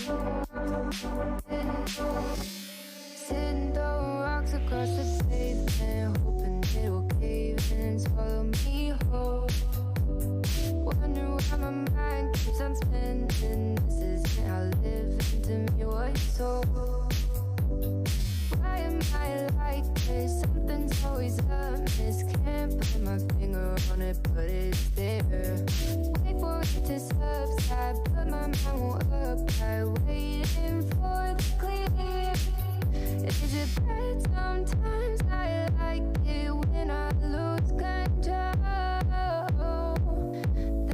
Sitting throwing rocks across the pavement, hoping it'll cave in and swallow me whole. Wondering why my mind keeps on spinning. This isn't how living to me was sold. Why am I like this? Something's always amiss. Can't put my finger on it, but it's there. Wait for it to subside, but my mind won't apply. Waiting for the clear. Is it bad? Sometimes I like it when I lose control.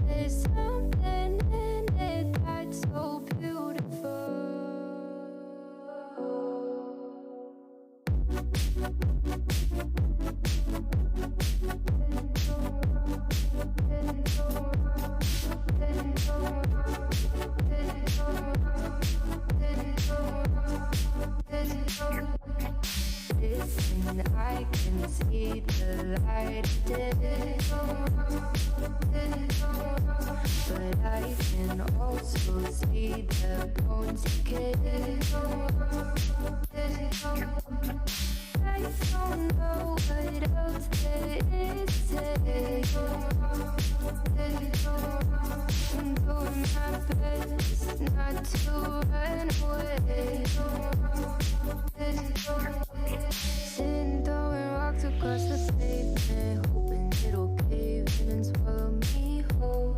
There's something in it that's so beautiful. Listen, I can see the light of day, but I can also see the bones decay. I don't know what else there is to say. I'm doing my best not to run away. Sitting throwing rocks across the pavement, hoping it'll cave in and swallow me whole.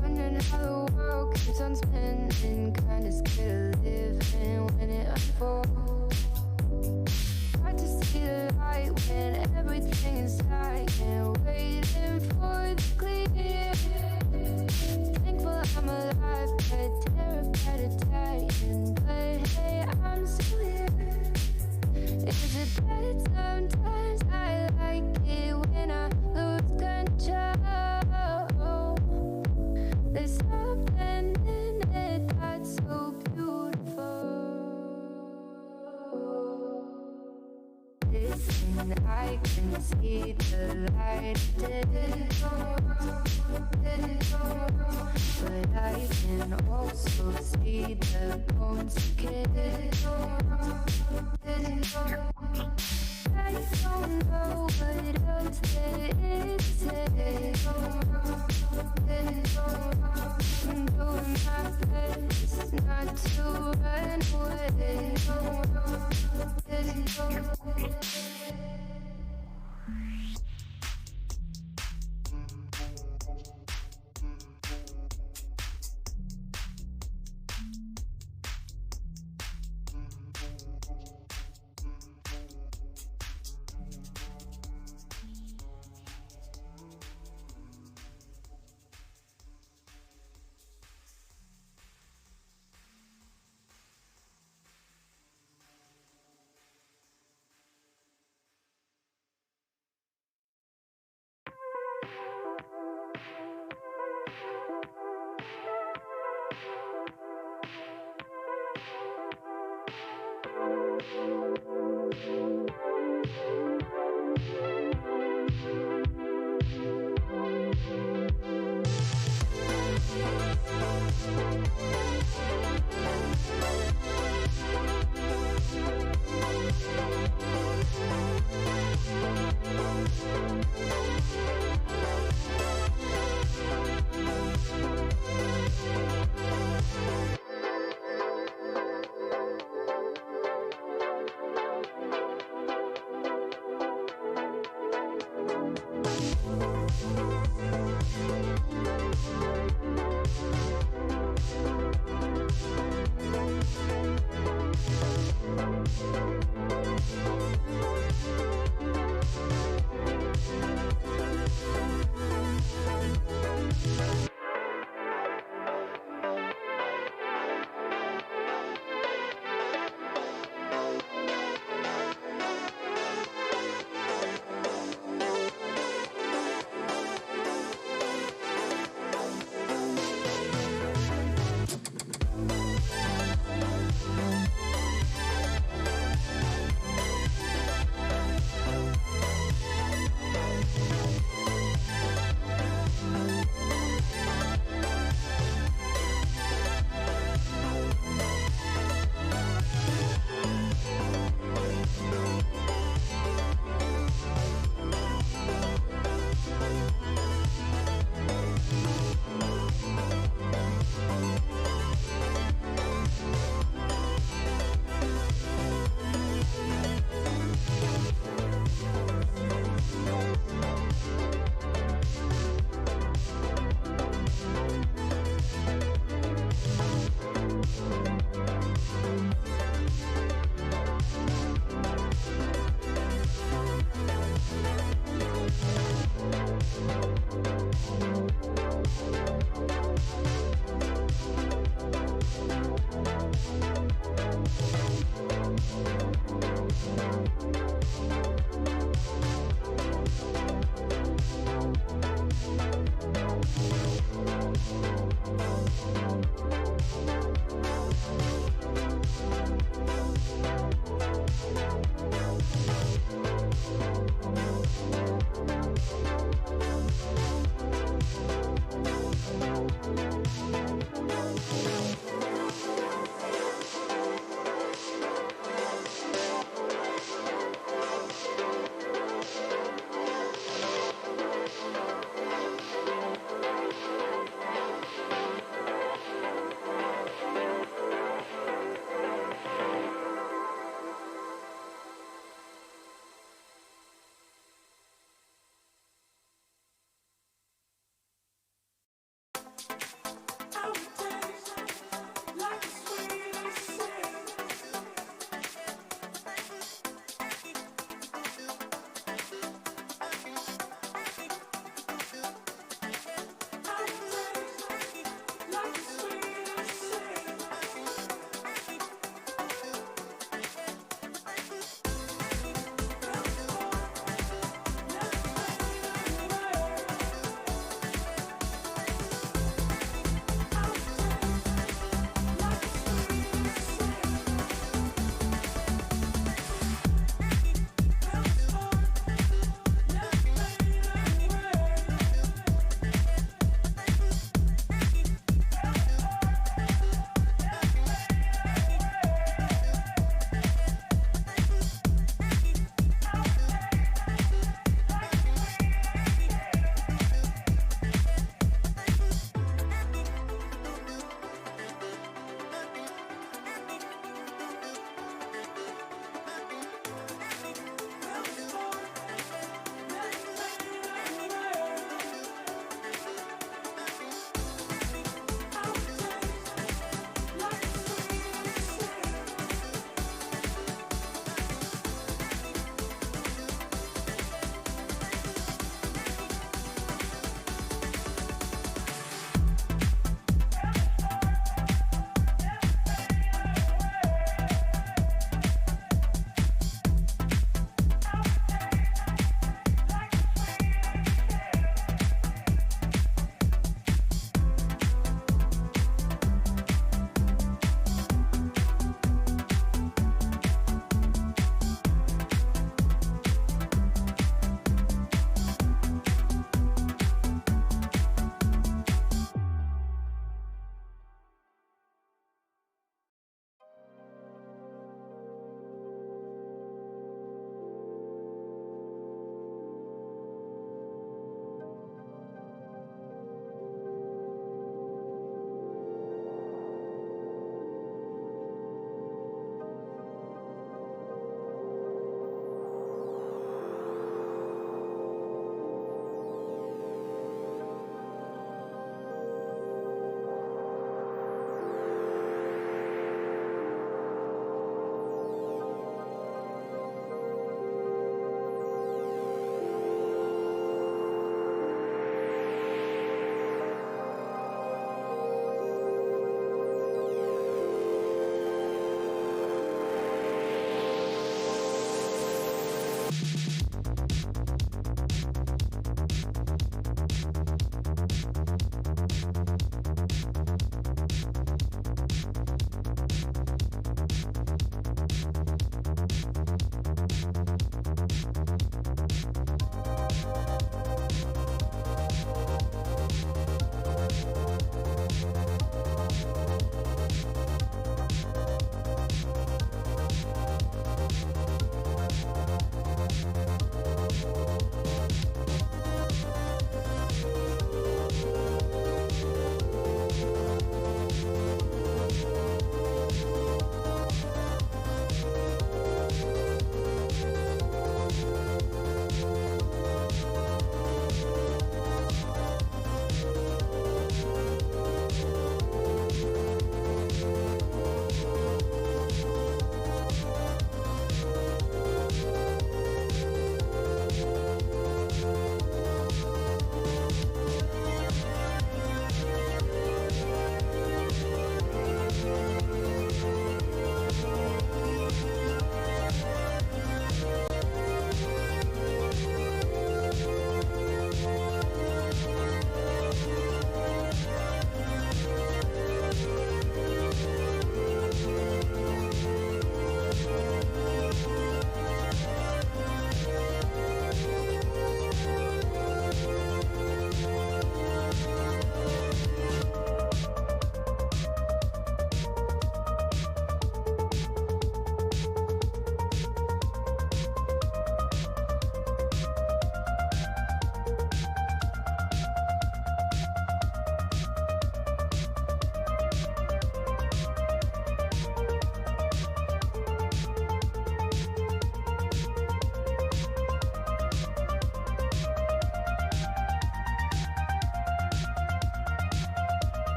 Wondering how the world keeps on spinning, kinda scared of living when it unfolds. Hard to see the light when everything is dying, waiting for the clear. Thankful I'm alive, but terrified of dying. But hey, I'm still here. Is it bad? Sometimes I like it when I lose control. There's something in it that's so beautiful. Listen, I can see the light of day, but I can also see the bones decay. I don't know what else there is to say. I'm doing my best not to run away.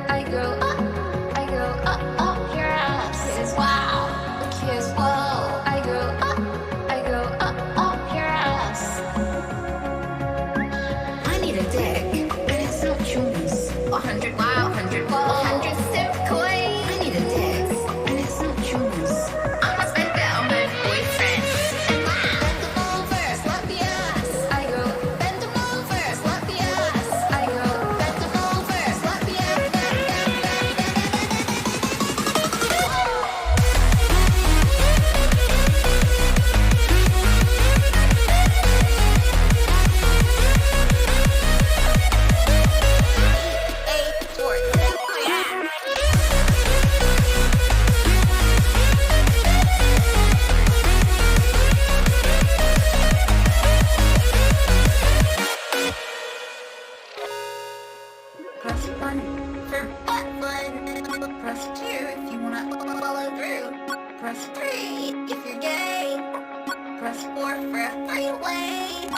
I go up your ass. Wow, the kiss, whoa. I go up your ass. I need a dick, and it's not yours. 100 wow, 100 whoa, 100 sip koi. I need a dick, and it's not yours. I must spend it on my boyfriend. And bend them over, slap the ass. I go bend them over, slap the ass. I go bend them over, slap the ass. Press 1 for butt fun. Press 2 if you wanna follow through. Press 3 if you're gay. Press 4 for a three-way.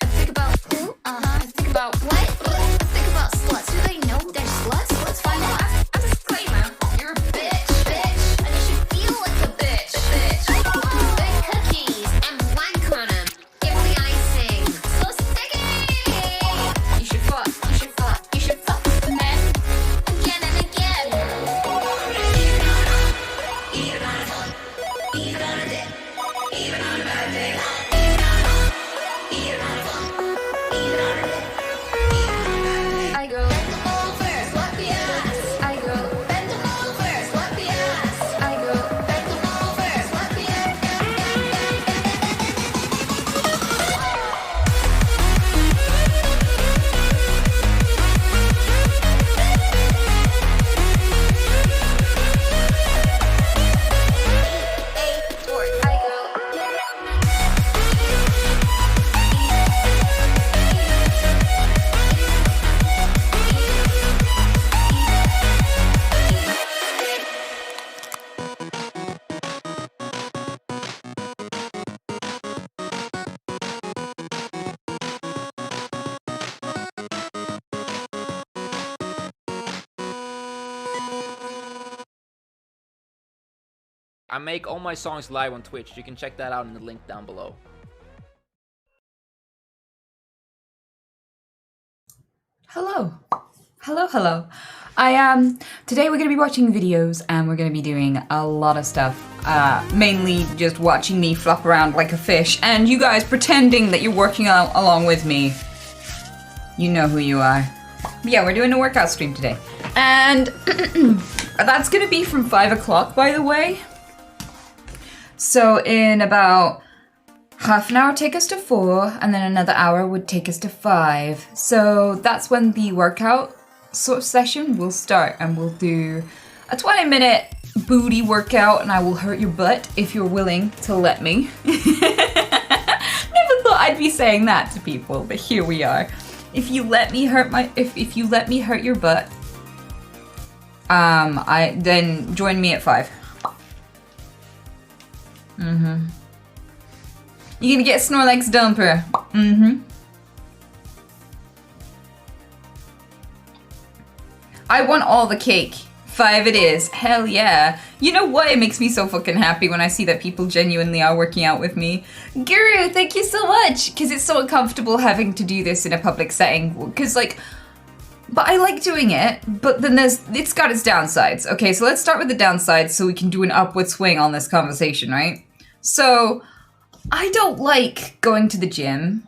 Let's think about who? Let's think about what? Let's think about sluts. Do they know they're sluts? Let's find out. As a disclaimer, you're a bitch, and you should feel like a bitch. Bake cookies and wank on 'em. Give the icing. So sticky. You should fuck. You should fuck men again and again. Even on a dick. Even on a bad day. Even on a dick. I go bend them over, slap the ass. I go bend them over, slap the ass. I go bend them over, slap the ass. I make all my songs live on Twitch. You can check that out in the link down below. Hello. Today we're going to be watching videos and we're going to be doing a lot of stuff. Mainly just watching me flop around like a fish and you guys pretending that you're working along with me. You know who you are. But yeah, we're doing a workout stream today. And that's going to be from 5 o'clock, by the way. So in about half an hour take us to 4, and then another hour would take us to 5. So that's when the workout sort of session will start, and we'll do a 20-minute booty workout, and I will hurt your butt if you're willing to let me. Never thought I'd be saying that to people, but here we are. If you let me hurt if you let me hurt your butt, then join me at 5. You're gonna get Snorlax Dumper. Mm-hmm. I want all the cake. 5 it is. Hell yeah. You know what? It makes me so fucking happy when I see that people genuinely are working out with me. Guru, thank you so much. Because it's so uncomfortable having to do this in a public setting. Because like, but I like doing it, but then it's got its downsides. Okay, so let's start with the downsides so we can do an upward swing on this conversation, right? So, I don't like going to the gym.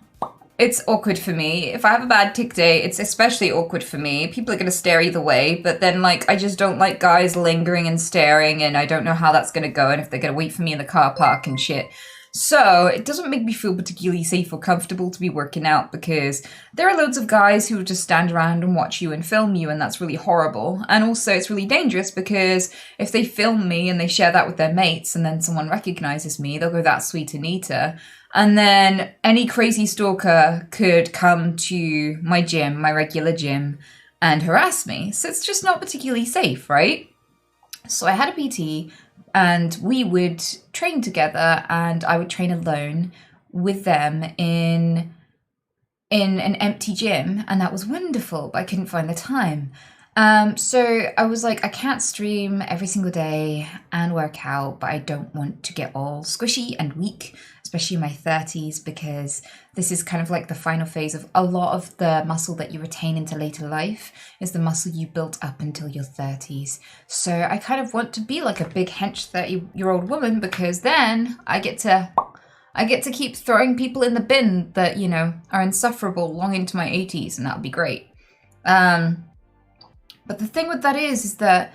It's awkward for me. If I have a bad tick day, it's especially awkward for me. People are going to stare either way, but then, like, I just don't like guys lingering and staring, and I don't know how that's going to go, and if they're going to wait for me in the car park and shit. So, it doesn't make me feel particularly safe or comfortable to be working out, because there are loads of guys who will just stand around and watch you and film you, and that's really horrible. And also, it's really dangerous, because if they film me and they share that with their mates, and then someone recognizes me, they'll go, "That's Sweet Anita." And then any crazy stalker could come to my gym, my regular gym, and harass me. So it's just not particularly safe, right? So I had a PT, and we would train together, and I would train alone with them in an empty gym, and that was wonderful, but I couldn't find the time. So I was like, I can't stream every single day and work out, but I don't want to get all squishy and weak, especially in my 30s, because this is kind of like the final phase of a lot of the muscle that you retain into later life is the muscle you built up until your 30s. So I kind of want to be like a big hench 30-year-old woman, because then I get to keep throwing people in the bin that, you know, are insufferable long into my 80s, and that would be great. But the thing with that is that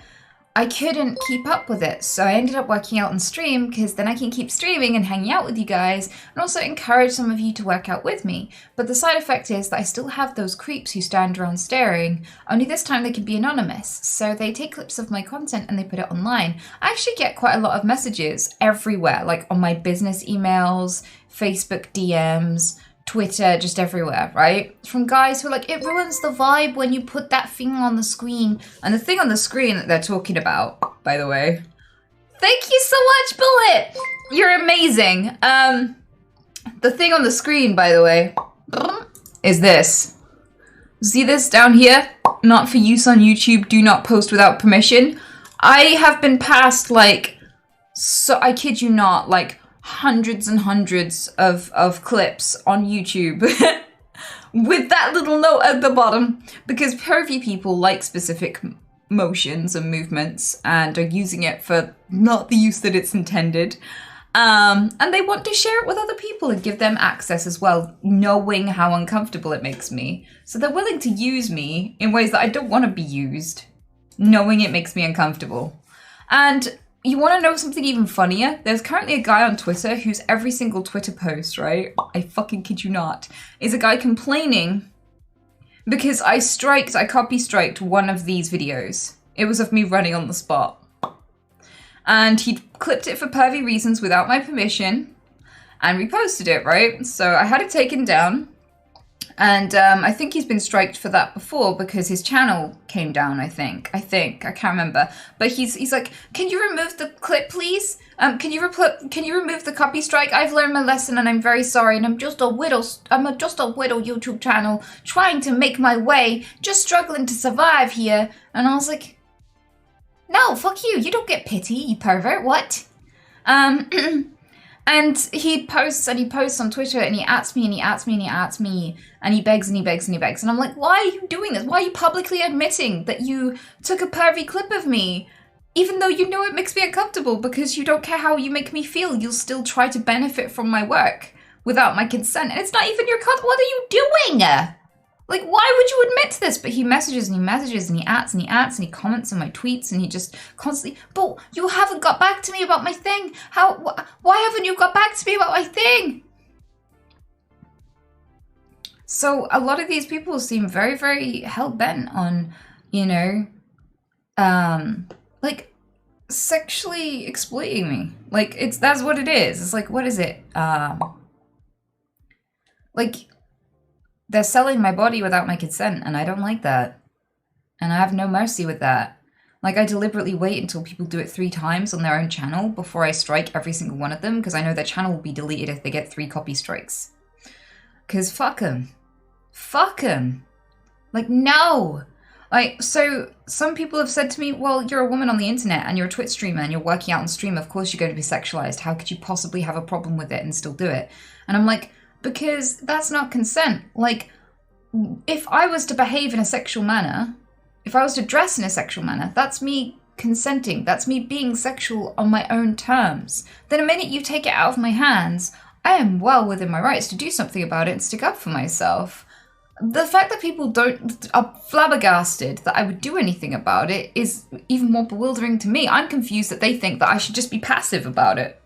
I couldn't keep up with it. So I ended up working out on stream, because then I can keep streaming and hanging out with you guys, and also encourage some of you to work out with me. But the side effect is that I still have those creeps who stand around staring, only this time they can be anonymous. So they take clips of my content and they put it online. I actually get quite a lot of messages everywhere, like on my business emails, Facebook DMs, Twitter, just everywhere, right? From guys who are like, it ruins the vibe when you put that thing on the screen. And the thing on the screen that they're talking about, by the way. Thank you so much, Bullet! You're amazing. The thing on the screen, by the way, is this. See this down here? Not for use on YouTube, do not post without permission. I have been passed, like, so I kid you not, like, hundreds and hundreds of clips on YouTube with that little note at the bottom, because pervy people like specific motions and movements and are using it for not the use that it's intended. And they want to share it with other people and give them access as well, knowing how uncomfortable it makes me. So they're willing to use me in ways that I don't want to be used, knowing it makes me uncomfortable. And you want to know something even funnier? There's currently a guy on Twitter whose every single Twitter post, right? I fucking kid you not, is a guy complaining because I copy striked one of these videos. It was of me running on the spot. And he'd clipped it for pervy reasons without my permission and reposted it, right? So I had it taken down. And I think he's been striked for that before because his channel came down, I think. I can't remember. But he's like, can you remove the clip, please? Can you remove the copy strike? I've learned my lesson and I'm very sorry. And I'm just a widow YouTube channel trying to make my way, just struggling to survive here. And I was like, no, fuck you. You don't get pity, you pervert. What? And he posts on Twitter and he ats me and he ats me and he ats me and he begs and he begs and he begs. And I'm like, why are you doing this? Why are you publicly admitting that you took a pervy clip of me? Even though you know it makes me uncomfortable because you don't care how you make me feel, you'll still try to benefit from my work without my consent. And it's not even your content. What are you doing? Like, why would you admit to this? But he messages and he messages and he ats and he ats and he comments on my tweets and he just constantly, but you haven't got back to me about my thing. Why haven't you got back to me about my thing? So a lot of these people seem very, very hell-bent on, you know, like sexually exploiting me. Like, that's what it is. It's like, what is it? Like, they're selling my body without my consent, and I don't like that. And I have no mercy with that. Like, I deliberately wait until people do it 3 times on their own channel before I strike every single one of them, because I know their channel will be deleted if they get 3 copy strikes. Because fuck them. Fuck them. Like, no. Like, so some people have said to me, well, you're a woman on the internet and you're a Twitch streamer and you're working out on stream. Of course you're going to be sexualized. How could you possibly have a problem with it and still do it? And I'm like, because that's not consent. Like, if I was to behave in a sexual manner, if I was to dress in a sexual manner, that's me consenting. That's me being sexual on my own terms. Then the minute you take it out of my hands, I am well within my rights to do something about it and stick up for myself. The fact that people are flabbergasted that I would do anything about it is even more bewildering to me. I'm confused that they think that I should just be passive about it.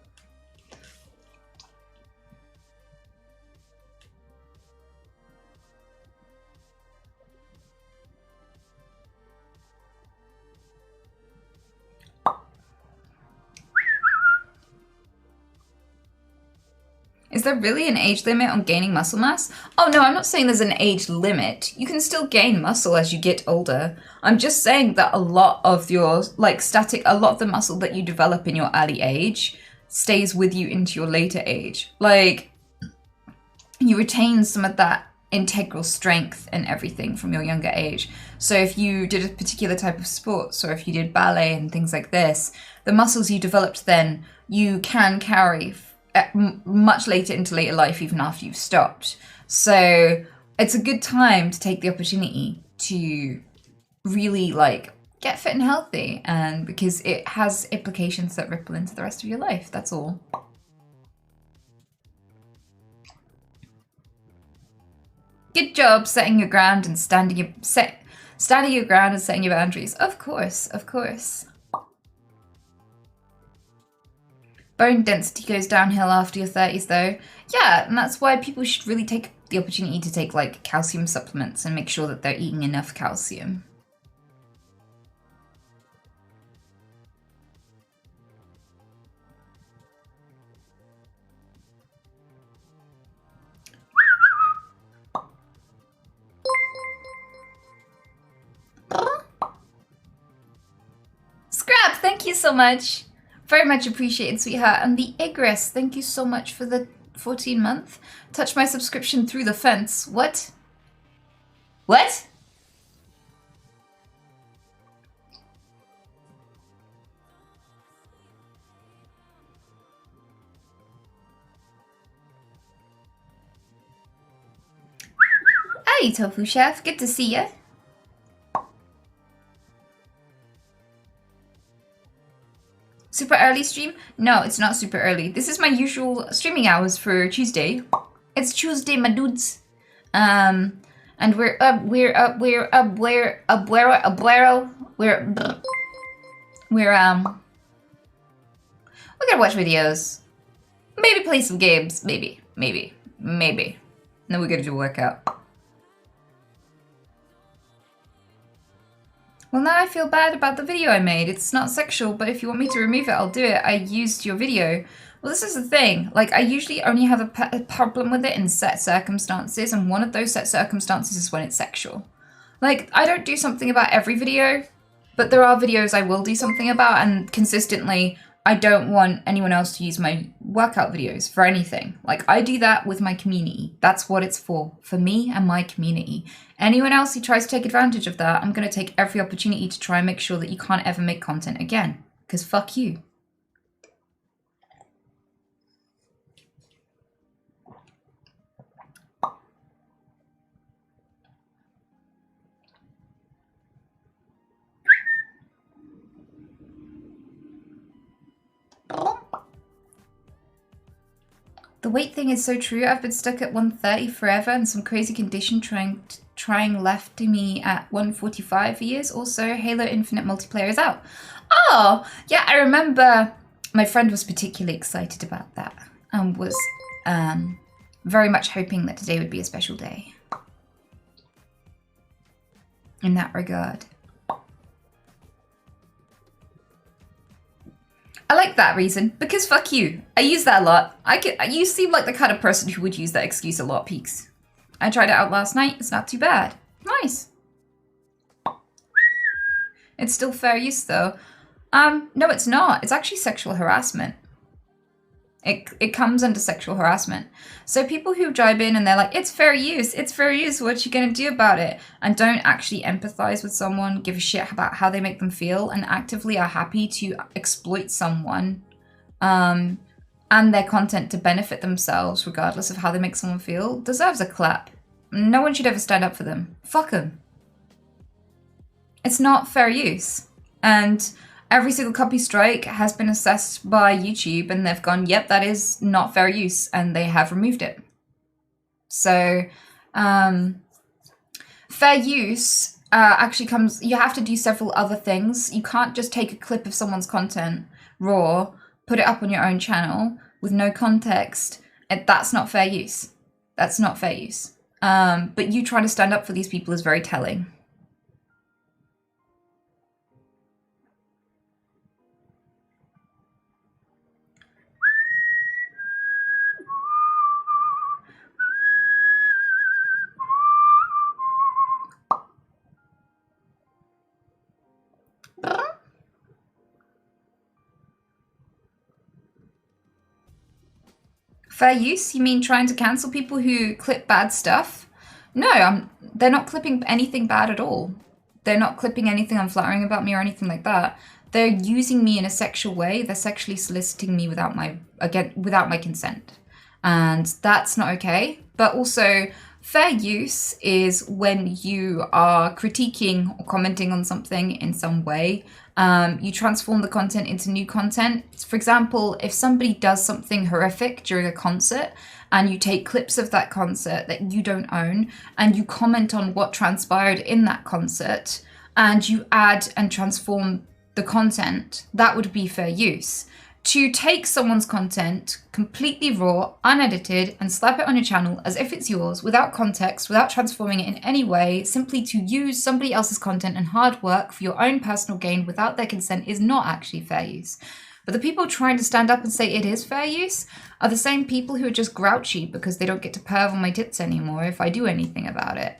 Is there really an age limit on gaining muscle mass? Oh no, I'm not saying there's an age limit. You can still gain muscle as you get older. I'm just saying that a lot of your, like, a lot of the muscle that you develop in your early age stays with you into your later age. Like, you retain some of that integral strength and everything from your younger age. So if you did a particular type of sports, or if you did ballet and things like this, the muscles you developed then, you can carry much later into later life, even after you've stopped. So it's a good time to take the opportunity to really, like, get fit and healthy, and because it has implications that ripple into the rest of your life. That's all. Good job setting your ground and standing your ground and setting your boundaries. Of course, of course. Bone density goes downhill after your 30s though. Yeah, and that's why people should really take the opportunity to take, like, calcium supplements and make sure that they're eating enough calcium. Scrap, thank you so much. Very much appreciated, sweetheart. And the Igris, thank you so much for the 14-month. Touch my subscription through the fence. What? What? Hey, Tofu Chef. Good to see you. Super early stream? No, it's not super early. This is my usual streaming hours for Tuesday. It's Tuesday, my dudes. And we're gonna watch videos. Maybe play some games. Maybe. And then we're gonna do a workout. Well, now I feel bad about the video I made. It's not sexual, but if you want me to remove it, I'll do it. I used your video. Well, this is the thing. Like, I usually only have a problem with it in set circumstances, and one of those set circumstances is when it's sexual. Like, I don't do something about every video, but there are videos I will do something about, and consistently, I don't want anyone else to use my workout videos for anything. Like, I do that with my community. That's what it's for me and my community. Anyone else who tries to take advantage of that, I'm going to take every opportunity to try and make sure that you can't ever make content again. Because fuck you. The weight thing is so true. I've been stuck at 130 forever and some crazy condition trying left to me at 145 for years. Also, Halo Infinite multiplayer is out. Oh, yeah, I remember my friend was particularly excited about that and was very much hoping that today would be a special day in that regard. I like that reason, because fuck you. I use that a lot. You seem like the kind of person who would use that excuse a lot, Peaks. I tried it out last night. It's not too bad. Nice. It's still fair use though. No, it's not. It's actually sexual harassment. It comes under sexual harassment. So people who jibe in and they're like, it's fair use, what you gonna do about it? And don't actually empathize with someone, give a shit about how they make them feel, and actively are happy to exploit someone and their content to benefit themselves, regardless of how they make someone feel, deserves a clap. No one should ever stand up for them. Fuck them. It's not fair use. And every single copy strike has been assessed by YouTube and they've gone, yep, that is not fair use, and they have removed it. So, fair use actually comes, you have to do several other things. You can't just take a clip of someone's content, raw, put it up on your own channel with no context. That's not fair use. That's not fair use. But you trying to stand up for these people is very telling. Fair use? You mean trying to cancel people who clip bad stuff? No, they're not clipping anything bad at all. They're not clipping anything unflattering about me or anything like that. They're using me in a sexual way. They're sexually soliciting me without my consent. And that's not okay. But also, fair use is when you are critiquing or commenting on something in some way. You transform the content into new content. For example, if somebody does something horrific during a concert and you take clips of that concert that you don't own and you comment on what transpired in that concert and you add and transform the content, that would be fair use. To take someone's content completely raw, unedited, and slap it on your channel as if it's yours, without context, without transforming it in any way, simply to use somebody else's content and hard work for your own personal gain without their consent is not actually fair use. But the people trying to stand up and say it is fair use are the same people who are just grouchy because they don't get to perv on my tits anymore if I do anything about it.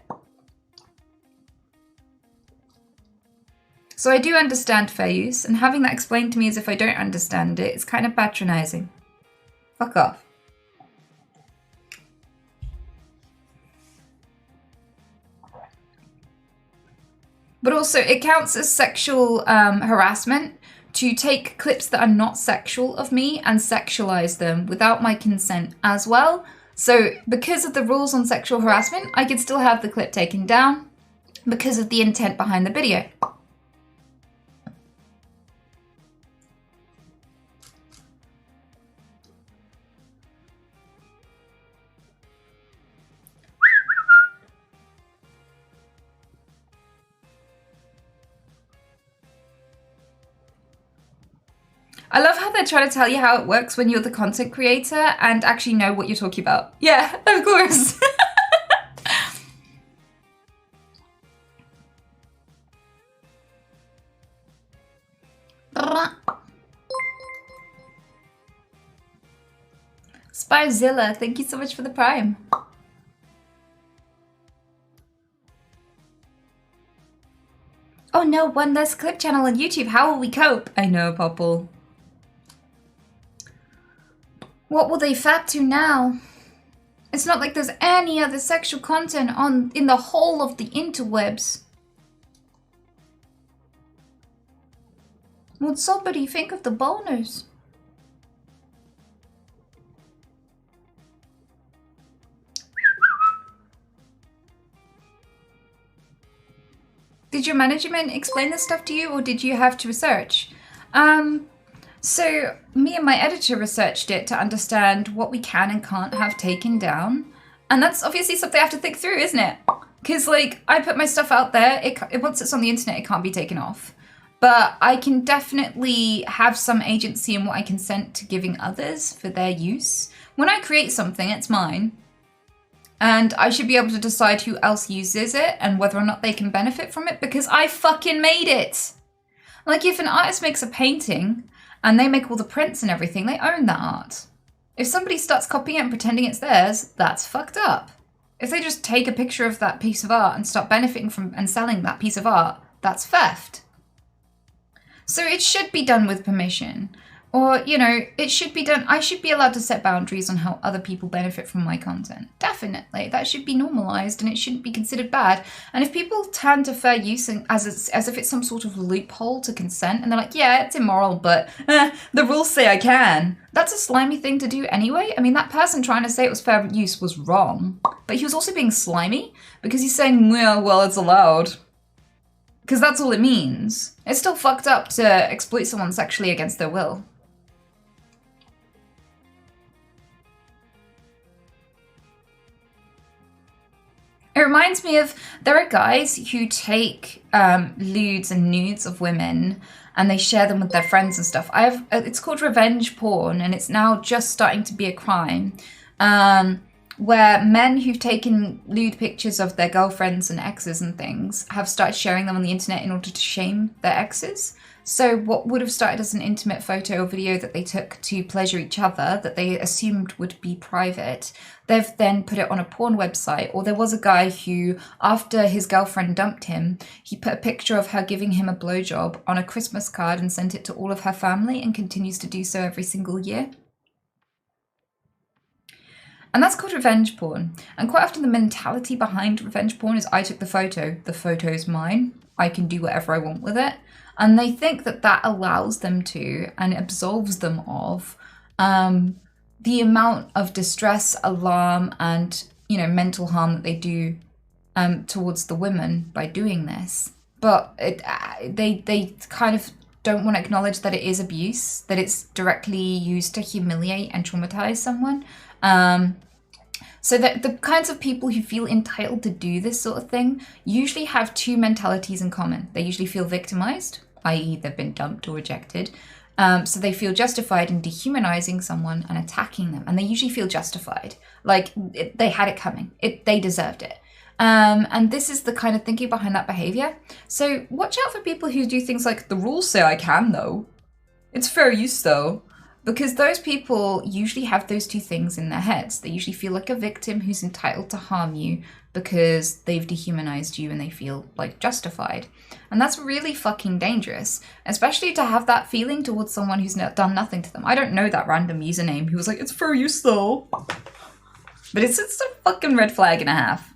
So I do understand fair use, and having that explained to me as if I don't understand it is kind of patronizing. Fuck off. But also, it counts as sexual harassment to take clips that are not sexual of me and sexualize them without my consent as well. So because of the rules on sexual harassment, I could still have the clip taken down because of the intent behind the video. I love how they're trying to tell you how it works when you're the content creator and actually know what you're talking about. Yeah, of course. Spyzilla, thank you so much for the prime. Oh no, one less clip channel on YouTube. How will we cope? I know, Popple. What will they fap to now? It's not like there's any other sexual content in the whole of the interwebs. Would somebody think of the boners? Did your management explain this stuff to you, or did you have to research? So me and my editor researched it to understand what we can and can't have taken down. And that's obviously something I have to think through, isn't it? Because, like, I put my stuff out there. Once it's on the internet, it can't be taken off. But I can definitely have some agency in what I consent to giving others for their use. When I create something, it's mine. And I should be able to decide who else uses it and whether or not they can benefit from it because I fucking made it. Like, if an artist makes a painting and they make all the prints and everything, they own that art. If somebody starts copying it and pretending it's theirs, that's fucked up. If they just take a picture of that piece of art and start benefiting from and selling that piece of art, that's theft. So it should be done with permission. Or, you know, it should be done. I should be allowed to set boundaries on how other people benefit from my content. Definitely. That should be normalized and it shouldn't be considered bad. And if people turn to fair use as if it's some sort of loophole to consent and they're like, yeah, it's immoral, but the rules say I can. That's a slimy thing to do anyway. I mean, that person trying to say it was fair use was wrong. But he was also being slimy because he's saying, well, it's allowed. Because that's all it means. It's still fucked up to exploit someone sexually against their will. It reminds me of, there are guys who take lewds and nudes of women and they share them with their friends and stuff. It's called revenge porn and it's now just starting to be a crime. Where men who've taken lewd pictures of their girlfriends and exes and things have started sharing them on the internet in order to shame their exes. So what would have started as an intimate photo or video that they took to pleasure each other, that they assumed would be private, they've then put it on a porn website. Or there was a guy who, after his girlfriend dumped him, he put a picture of her giving him a blowjob on a Christmas card and sent it to all of her family and continues to do so every single year. And that's called revenge porn. And quite often the mentality behind revenge porn is I took the photo's mine, I can do whatever I want with it. And they think that that allows them to, and absolves them of, the amount of distress, alarm, and, you know, mental harm that they do towards the women by doing this. But they kind of don't want to acknowledge that it is abuse, that it's directly used to humiliate and traumatize someone. So that the kinds of people who feel entitled to do this sort of thing usually have two mentalities in common. They usually feel victimized, i.e. they've been dumped or rejected. So they feel justified in dehumanizing someone and attacking them. And they usually feel justified. Like they had it coming. They deserved it. And this is the kind of thinking behind that behavior. So watch out for people who do things like, the rules say I can though. It's fair use though. Because those people usually have those two things in their heads. They usually feel like a victim who's entitled to harm you because they've dehumanized you and they feel like justified. And that's really fucking dangerous, especially to have that feeling towards someone who's done nothing to them. I don't know that random username who was like, it's fair use though. But it's a fucking red flag and a half.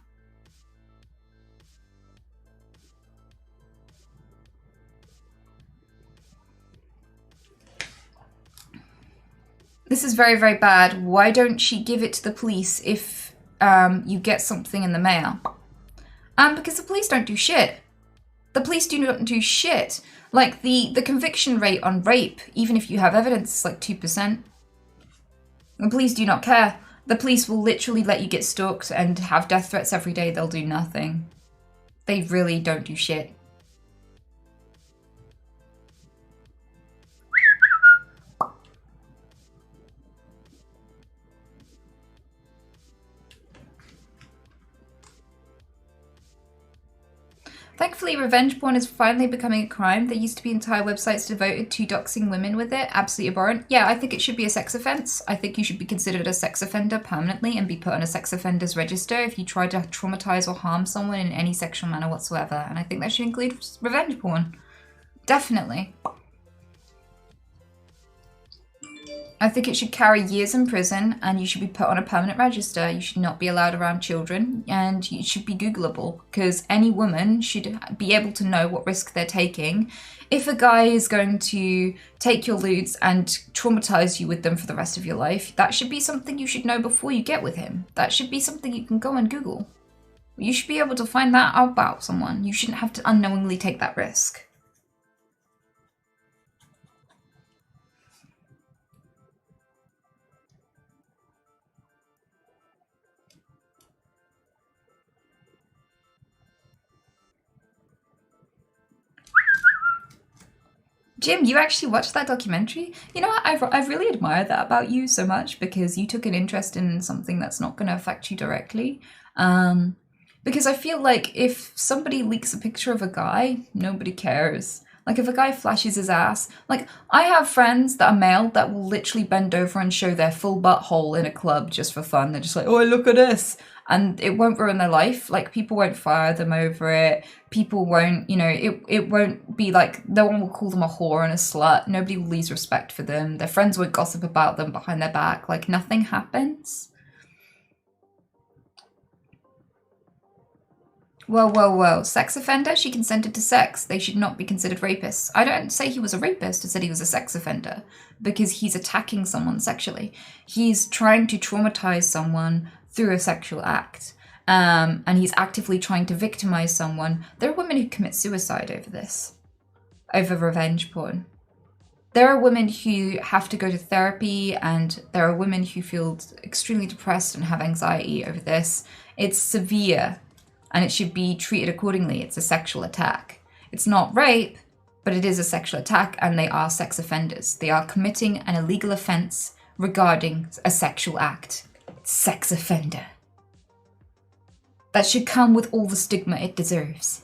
This is very, very bad. Why don't she give it to the police if you get something in the mail? Because the police don't do shit. The police do not do shit. Like the conviction rate on rape, even if you have evidence, is like 2%. The police do not care. The police will literally let you get stalked and have death threats every day. They'll do nothing. They really don't do shit. Thankfully, revenge porn is finally becoming a crime. There used to be entire websites devoted to doxing women with it. Absolutely abhorrent. Yeah, I think it should be a sex offense. I think you should be considered a sex offender permanently and be put on a sex offenders register if you try to traumatize or harm someone in any sexual manner whatsoever. And I think that should include revenge porn. Definitely. I think it should carry years in prison and you should be put on a permanent register. You should not be allowed around children and you should be Googleable because any woman should be able to know what risk they're taking. If a guy is going to take your lewds and traumatize you with them for the rest of your life, that should be something you should know before you get with him. That should be something you can go and Google. You should be able to find that out about someone. You shouldn't have to unknowingly take that risk. Jim, you actually watched that documentary? You know what, I've really admired that about you so much because you took an interest in something that's not going to affect you directly. Because I feel like if somebody leaks a picture of a guy, nobody cares. Like if a guy flashes his ass, like I have friends that are male that will literally bend over and show their full butthole in a club just for fun. They're just like, oh, look at this. And it won't ruin their life. Like people won't fire them over it. People won't, it won't be like, no one will call them a whore and a slut. Nobody will lose respect for them. Their friends won't gossip about them behind their back. Like nothing happens. Whoa. Sex offender? She consented to sex. They should not be considered rapists. I don't say he was a rapist. I said he was a sex offender because he's attacking someone sexually. He's trying to traumatize someone through a sexual act. And he's actively trying to victimize someone. There are women who commit suicide over this, over revenge porn. There are women who have to go to therapy, and there are women who feel extremely depressed and have anxiety over this. It's severe, and it should be treated accordingly. It's a sexual attack. It's not rape, but it is a sexual attack, and they are sex offenders. They are committing an illegal offense regarding a sexual act. Sex offender. That should come with all the stigma it deserves.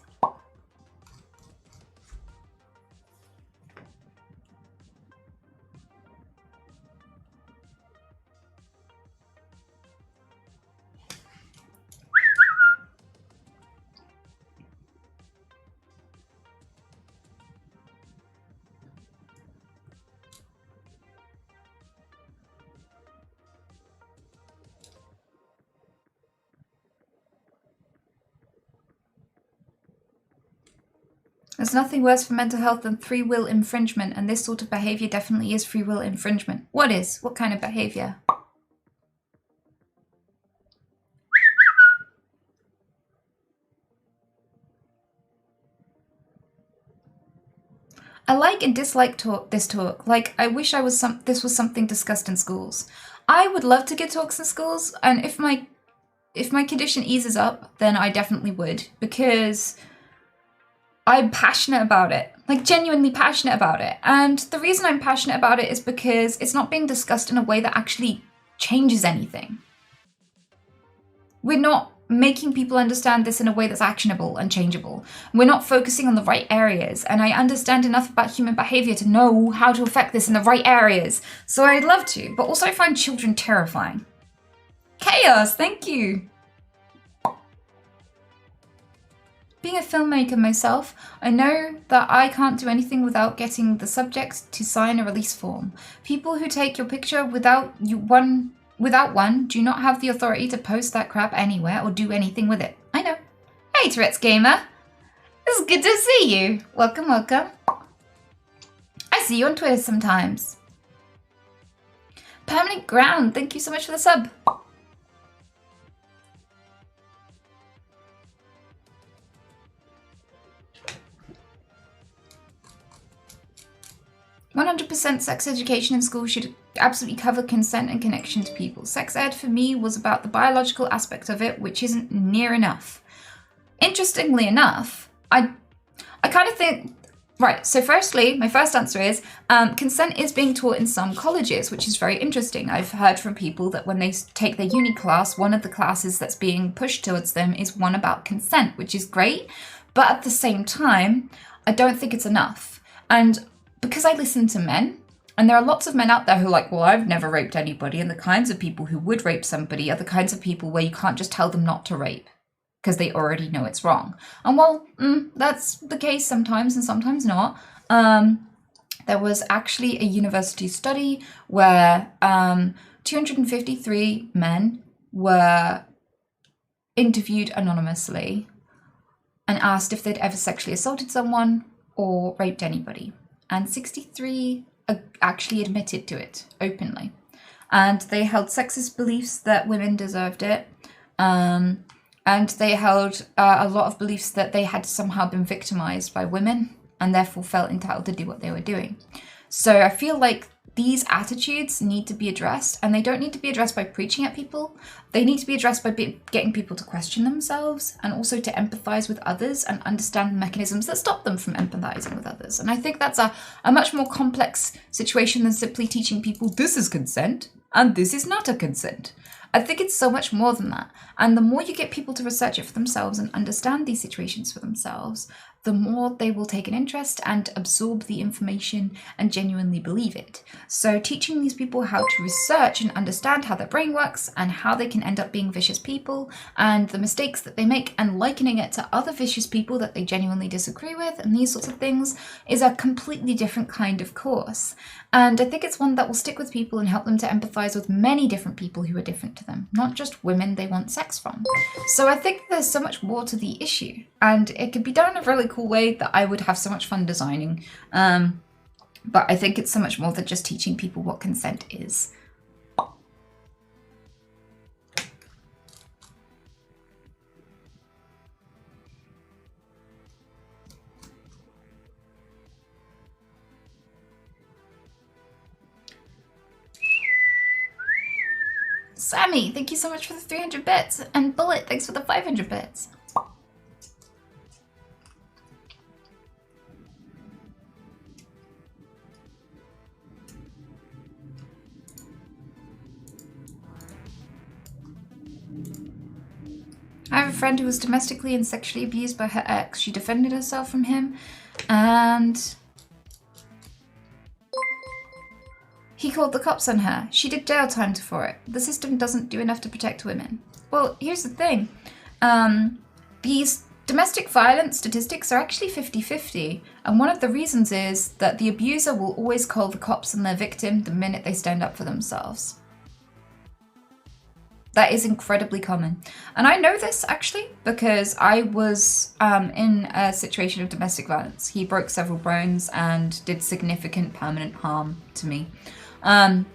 There's nothing worse for mental health than free will infringement, and this sort of behaviour definitely is free will infringement. What is? What kind of behaviour? I like and dislike this talk. Like, I wish this was something discussed in schools. I would love to give talks in schools, and if my condition eases up, then I definitely would, because I'm passionate about it, like genuinely passionate about it. And the reason I'm passionate about it is because it's not being discussed in a way that actually changes anything. We're not making people understand this in a way that's actionable and changeable. We're not focusing on the right areas. And I understand enough about human behavior to know how to affect this in the right areas. So I'd love to, but also I find children terrifying. Chaos, thank you. Being a filmmaker myself, I know that I can't do anything without getting the subject to sign a release form. People who take your picture without one do not have the authority to post that crap anywhere or do anything with it. I know. Hey Tourette's Gamer. It's good to see you. Welcome. I see you on Twitter sometimes. Permanent Ground, thank you so much for the sub. 100% sex education in school should absolutely cover consent and connection to people. Sex ed for me was about the biological aspect of it, which isn't near enough. Interestingly enough, I kind of think, right, so firstly, my first answer is consent is being taught in some colleges, which is very interesting. I've heard from people that when they take their uni class, one of the classes that's being pushed towards them is one about consent, which is great. But at the same time, I don't think it's enough. And because I listen to men, and there are lots of men out there who are like, well, I've never raped anybody, and the kinds of people who would rape somebody are the kinds of people where you can't just tell them not to rape because they already know it's wrong. And while that's the case sometimes and sometimes not, there was actually a university study where 253 men were interviewed anonymously and asked if they'd ever sexually assaulted someone or raped anybody. And 63 actually admitted to it openly. And they held sexist beliefs that women deserved it. And they held a lot of beliefs that they had somehow been victimized by women and therefore felt entitled to do what they were doing. So I feel like these attitudes need to be addressed, and they don't need to be addressed by preaching at people. They need to be addressed by getting people to question themselves and also to empathize with others and understand the mechanisms that stop them from empathizing with others. And I think that's a much more complex situation than simply teaching people this is consent and this is not a consent. I think it's so much more than that. And the more you get people to research it for themselves and understand these situations for themselves, the more they will take an interest and absorb the information and genuinely believe it. So teaching these people how to research and understand how their brain works and how they can end up being vicious people and the mistakes that they make and likening it to other vicious people that they genuinely disagree with and these sorts of things is a completely different kind of course. And I think it's one that will stick with people and help them to empathize with many different people who are different to them, not just women they want sex from. So I think there's so much more to the issue, and it could be done in a really cool way that I would have so much fun designing. But I think it's so much more than just teaching people what consent is. Sammy, thank you so much for the 300 bits. And Bullet, thanks for the 500 bits. I have a friend who was domestically and sexually abused by her ex. She defended herself from him and he called the cops on her. She did jail time for it. The system doesn't do enough to protect women. Well, here's the thing. These domestic violence statistics are actually 50-50. And one of the reasons is that the abuser will always call the cops on their victim the minute they stand up for themselves. That is incredibly common. And I know this actually because I was in a situation of domestic violence. He broke several bones and did significant permanent harm to me. And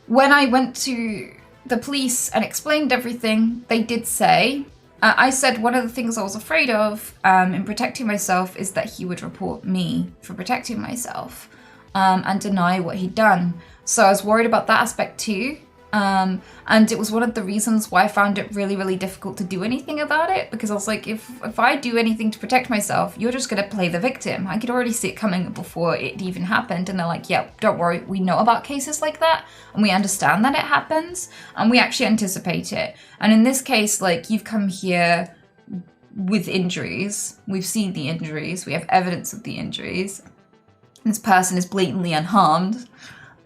when I went to the police and explained everything, they did say, I said one of the things I was afraid of in protecting myself is that he would report me for protecting myself and deny what he'd done. So I was worried about that aspect too. And it was one of the reasons why I found it really, really difficult to do anything about it, because I was like, if I do anything to protect myself, you're just going to play the victim. I could already see it coming before it even happened. And they're like, yeah, don't worry. We know about cases like that and we understand that it happens and we actually anticipate it. And in this case, like, you've come here with injuries. We've seen the injuries. We have evidence of the injuries. This person is blatantly unharmed.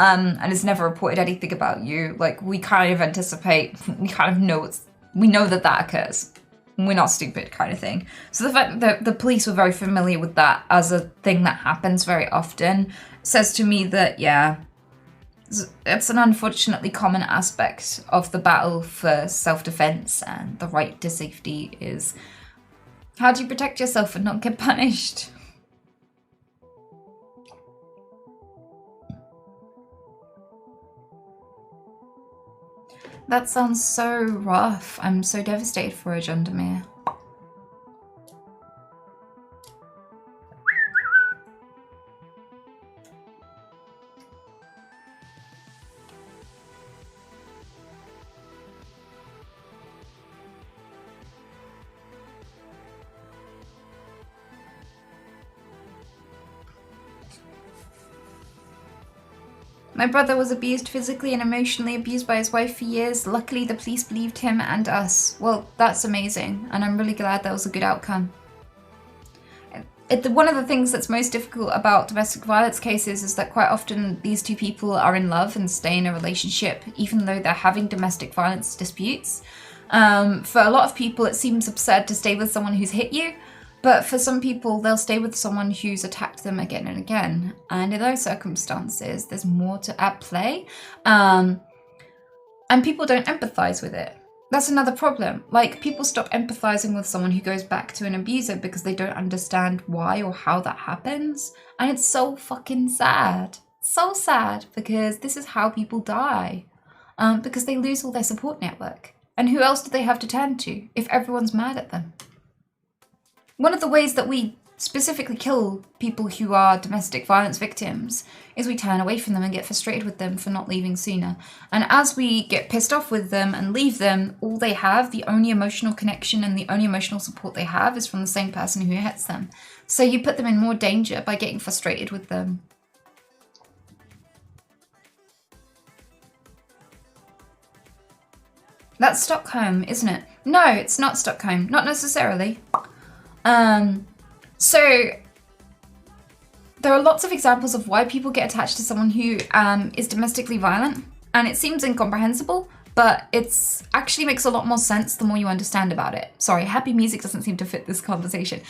And has never reported anything about you. Like, we kind of anticipate, we kind of know we know that occurs. We're not stupid, kind of thing. So the fact that the police were very familiar with that as a thing that happens very often says to me that, yeah, it's an unfortunately common aspect of the battle for self-defense and the right to safety is, how do you protect yourself and not get punished? That sounds so rough. I'm so devastated for her, Jondamir. My brother was abused physically and emotionally abused by his wife for years. Luckily, the police believed him and us. Well, that's amazing, and I'm really glad that was a good outcome. One of the things that's most difficult about domestic violence cases is that quite often these two people are in love and stay in a relationship, even though they're having domestic violence disputes. For a lot of people, it seems absurd to stay with someone who's hit you. But for some people, they'll stay with someone who's attacked them again and again. And in those circumstances, there's more at play. And people don't empathize with it. That's another problem. Like, people stop empathizing with someone who goes back to an abuser because they don't understand why or how that happens. And it's so fucking sad. So sad, because this is how people die. Because they lose all their support network. And who else do they have to turn to if everyone's mad at them? One of the ways that we specifically kill people who are domestic violence victims is we turn away from them and get frustrated with them for not leaving sooner. And as we get pissed off with them and leave them, all they have, the only emotional connection and the only emotional support they have is from the same person who hits them. So you put them in more danger by getting frustrated with them. That's Stockholm, isn't it? No, it's not Stockholm. Not necessarily. So there are lots of examples of why people get attached to someone who is domestically violent, and it seems incomprehensible, but it's actually makes a lot more sense the more you understand about it. Sorry, happy music doesn't seem to fit this conversation.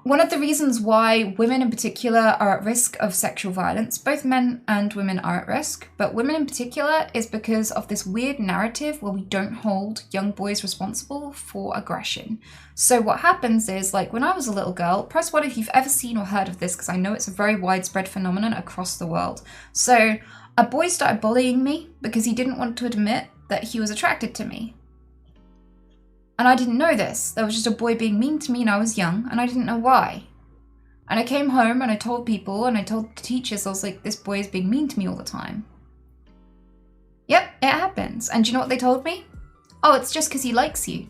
One of the reasons why women in particular are at risk of sexual violence, both men and women are at risk, but women in particular, is because of this weird narrative where we don't hold young boys responsible for aggression. So what happens is, like when I was a little girl, press 1 if you've ever seen or heard of this, because I know it's a very widespread phenomenon across the world. So a boy started bullying me because he didn't want to admit that he was attracted to me. And I didn't know this. There was just a boy being mean to me and I was young and I didn't know why. And I came home and I told people and I told the teachers, I was like, this boy is being mean to me all the time. Yep, it happens. And do you know what they told me? Oh, it's just because he likes you.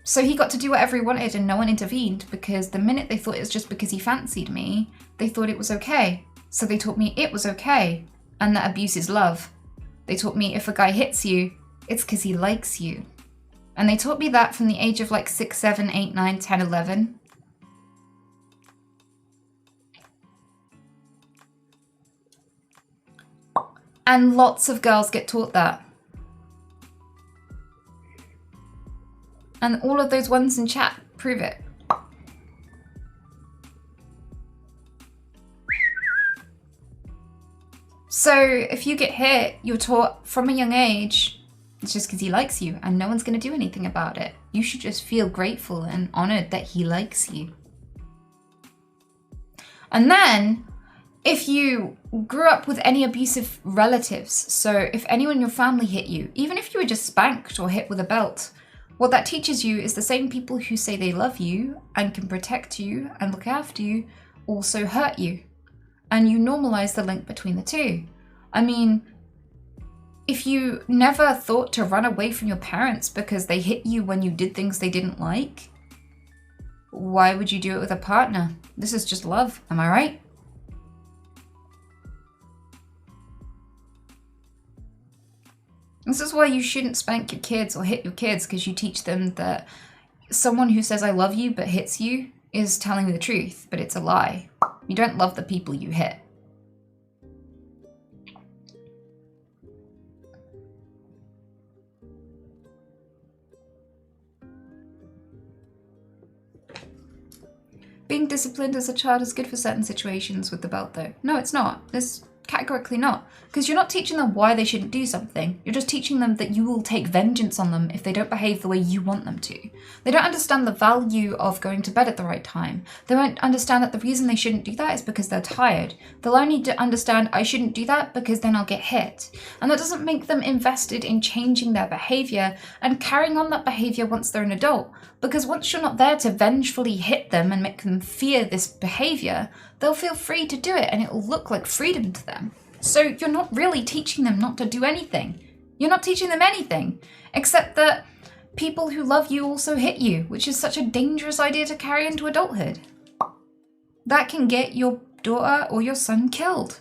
So he got to do whatever he wanted and no one intervened, because the minute they thought it was just because he fancied me, they thought it was okay. So they taught me it was okay and that abuse is love. They taught me if a guy hits you, it's because he likes you. And they taught me that from the age of like 6, 7, 8, 9, 10, 11. And lots of girls get taught that. And all of those ones in chat prove it. So if you get hit, you're taught from a young age, it's just because he likes you and no one's going to do anything about it. You should just feel grateful and honored that he likes you. And then if you grew up with any abusive relatives, so if anyone in your family hit you, even if you were just spanked or hit with a belt, what that teaches you is the same people who say they love you and can protect you and look after you also hurt you. And you normalize the link between the two. I mean, if you never thought to run away from your parents because they hit you when you did things they didn't like, why would you do it with a partner? This is just love, am I right? This is why you shouldn't spank your kids or hit your kids, because you teach them that someone who says I love you but hits you is telling you the truth, but it's a lie. You don't love the people you hit. Being disciplined as a child is good for certain situations with the belt though. No, it's not. It's categorically not. Because you're not teaching them why they shouldn't do something. You're just teaching them that you will take vengeance on them if they don't behave the way you want them to. They don't understand the value of going to bed at the right time. They won't understand that the reason they shouldn't do that is because they're tired. They'll only understand I shouldn't do that because then I'll get hit. And that doesn't make them invested in changing their behavior and carrying on that behavior once they're an adult. Because once you're not there to vengefully hit them and make them fear this behavior, they'll feel free to do it and it'll look like freedom to them. So you're not really teaching them not to do anything. You're not teaching them anything, except that people who love you also hit you, which is such a dangerous idea to carry into adulthood. That can get your daughter or your son killed.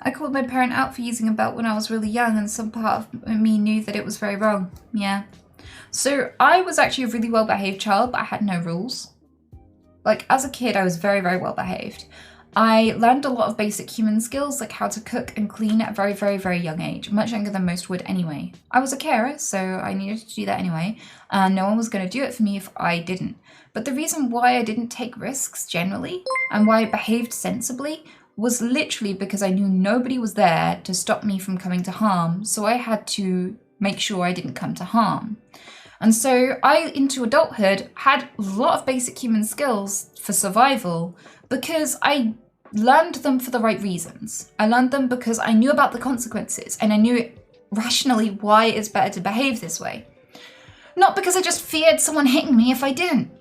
I called my parent out for using a belt when I was really young, and some part of me knew that it was very wrong. Yeah. So I was actually a really well-behaved child, but I had no rules. Like, as a kid, I was very, very well-behaved. I learned a lot of basic human skills, like how to cook and clean at a very, very, very young age, much younger than most would anyway. I was a carer, so I needed to do that anyway, and no one was going to do it for me if I didn't. But the reason why I didn't take risks generally, and why I behaved sensibly, was literally because I knew nobody was there to stop me from coming to harm, so I had to make sure I didn't come to harm. And so I, into adulthood, had a lot of basic human skills for survival because I learned them for the right reasons. I learned them because I knew about the consequences and I knew rationally why it's better to behave this way. Not because I just feared someone hitting me if I didn't.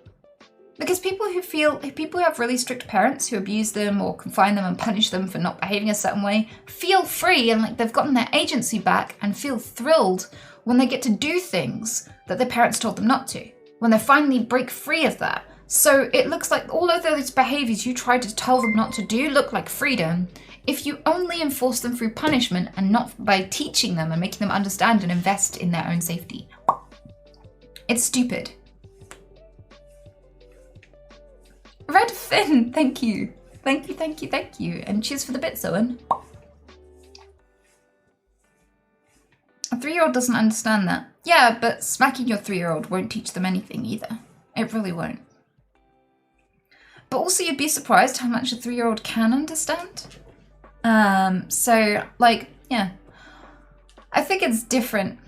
Because people who have really strict parents who abuse them or confine them and punish them for not behaving a certain way feel free and like they've gotten their agency back and feel thrilled when they get to do things that their parents told them not to, when they finally break free of that. So it looks like all of those behaviors you tried to tell them not to do look like freedom if you only enforce them through punishment and not by teaching them and making them understand and invest in their own safety. It's stupid. Red Finn, thank you. Thank you, thank you, thank you. And cheers for the bits, Owen. A 3-year-old doesn't understand that. Yeah, but smacking your 3-year-old won't teach them anything either. It really won't. But also you'd be surprised how much a 3-year-old can understand. So, like, yeah. I think it's different.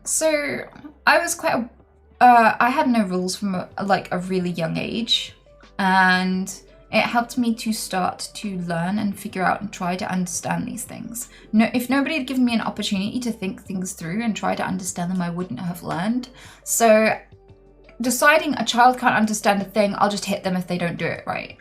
So I was quite I had no rules from a really young age. And it helped me to start to learn and figure out and try to understand these things. No, if nobody had given me an opportunity to think things through and try to understand them, I wouldn't have learned. So deciding a child can't understand a thing, I'll just hit them if they don't do it right,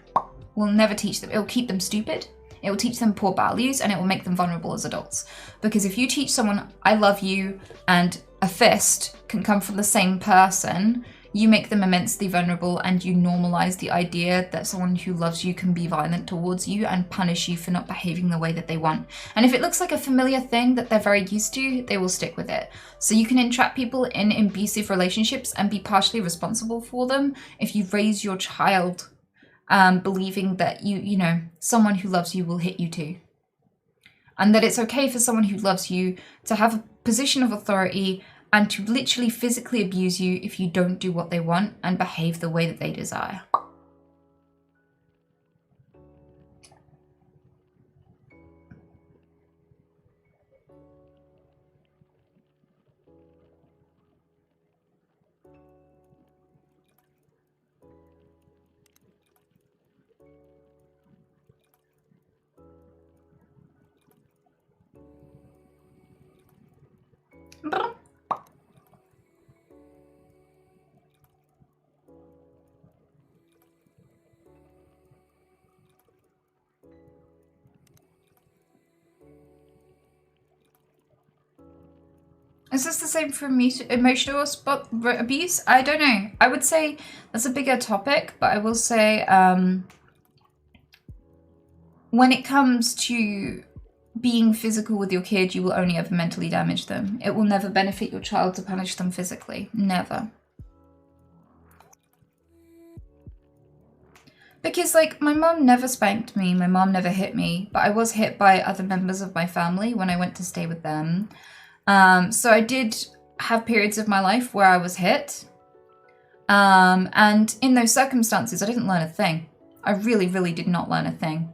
will never teach them. It will keep them stupid. It will teach them poor values and it will make them vulnerable as adults. Because if you teach someone, I love you, and a fist can come from the same person, you make them immensely vulnerable and you normalize the idea that someone who loves you can be violent towards you and punish you for not behaving the way that they want. And if it looks like a familiar thing that they're very used to, they will stick with it. So you can entrap people in abusive relationships and be partially responsible for them if you raise your child believing that you know, someone who loves you will hit you too. And that it's okay for someone who loves you to have a position of authority and to literally physically abuse you if you don't do what they want and behave the way that they desire. Is this the same for emotional abuse? I don't know. I would say that's a bigger topic, but I will say when it comes to being physical with your kid, you will only ever mentally damage them. It will never benefit your child to punish them physically. Never. Because, like, my mom never spanked me, my mom never hit me, but I was hit by other members of my family when I went to stay with them. So I did have periods of my life where I was hit. And in those circumstances, I didn't learn a thing. I really, really did not learn a thing.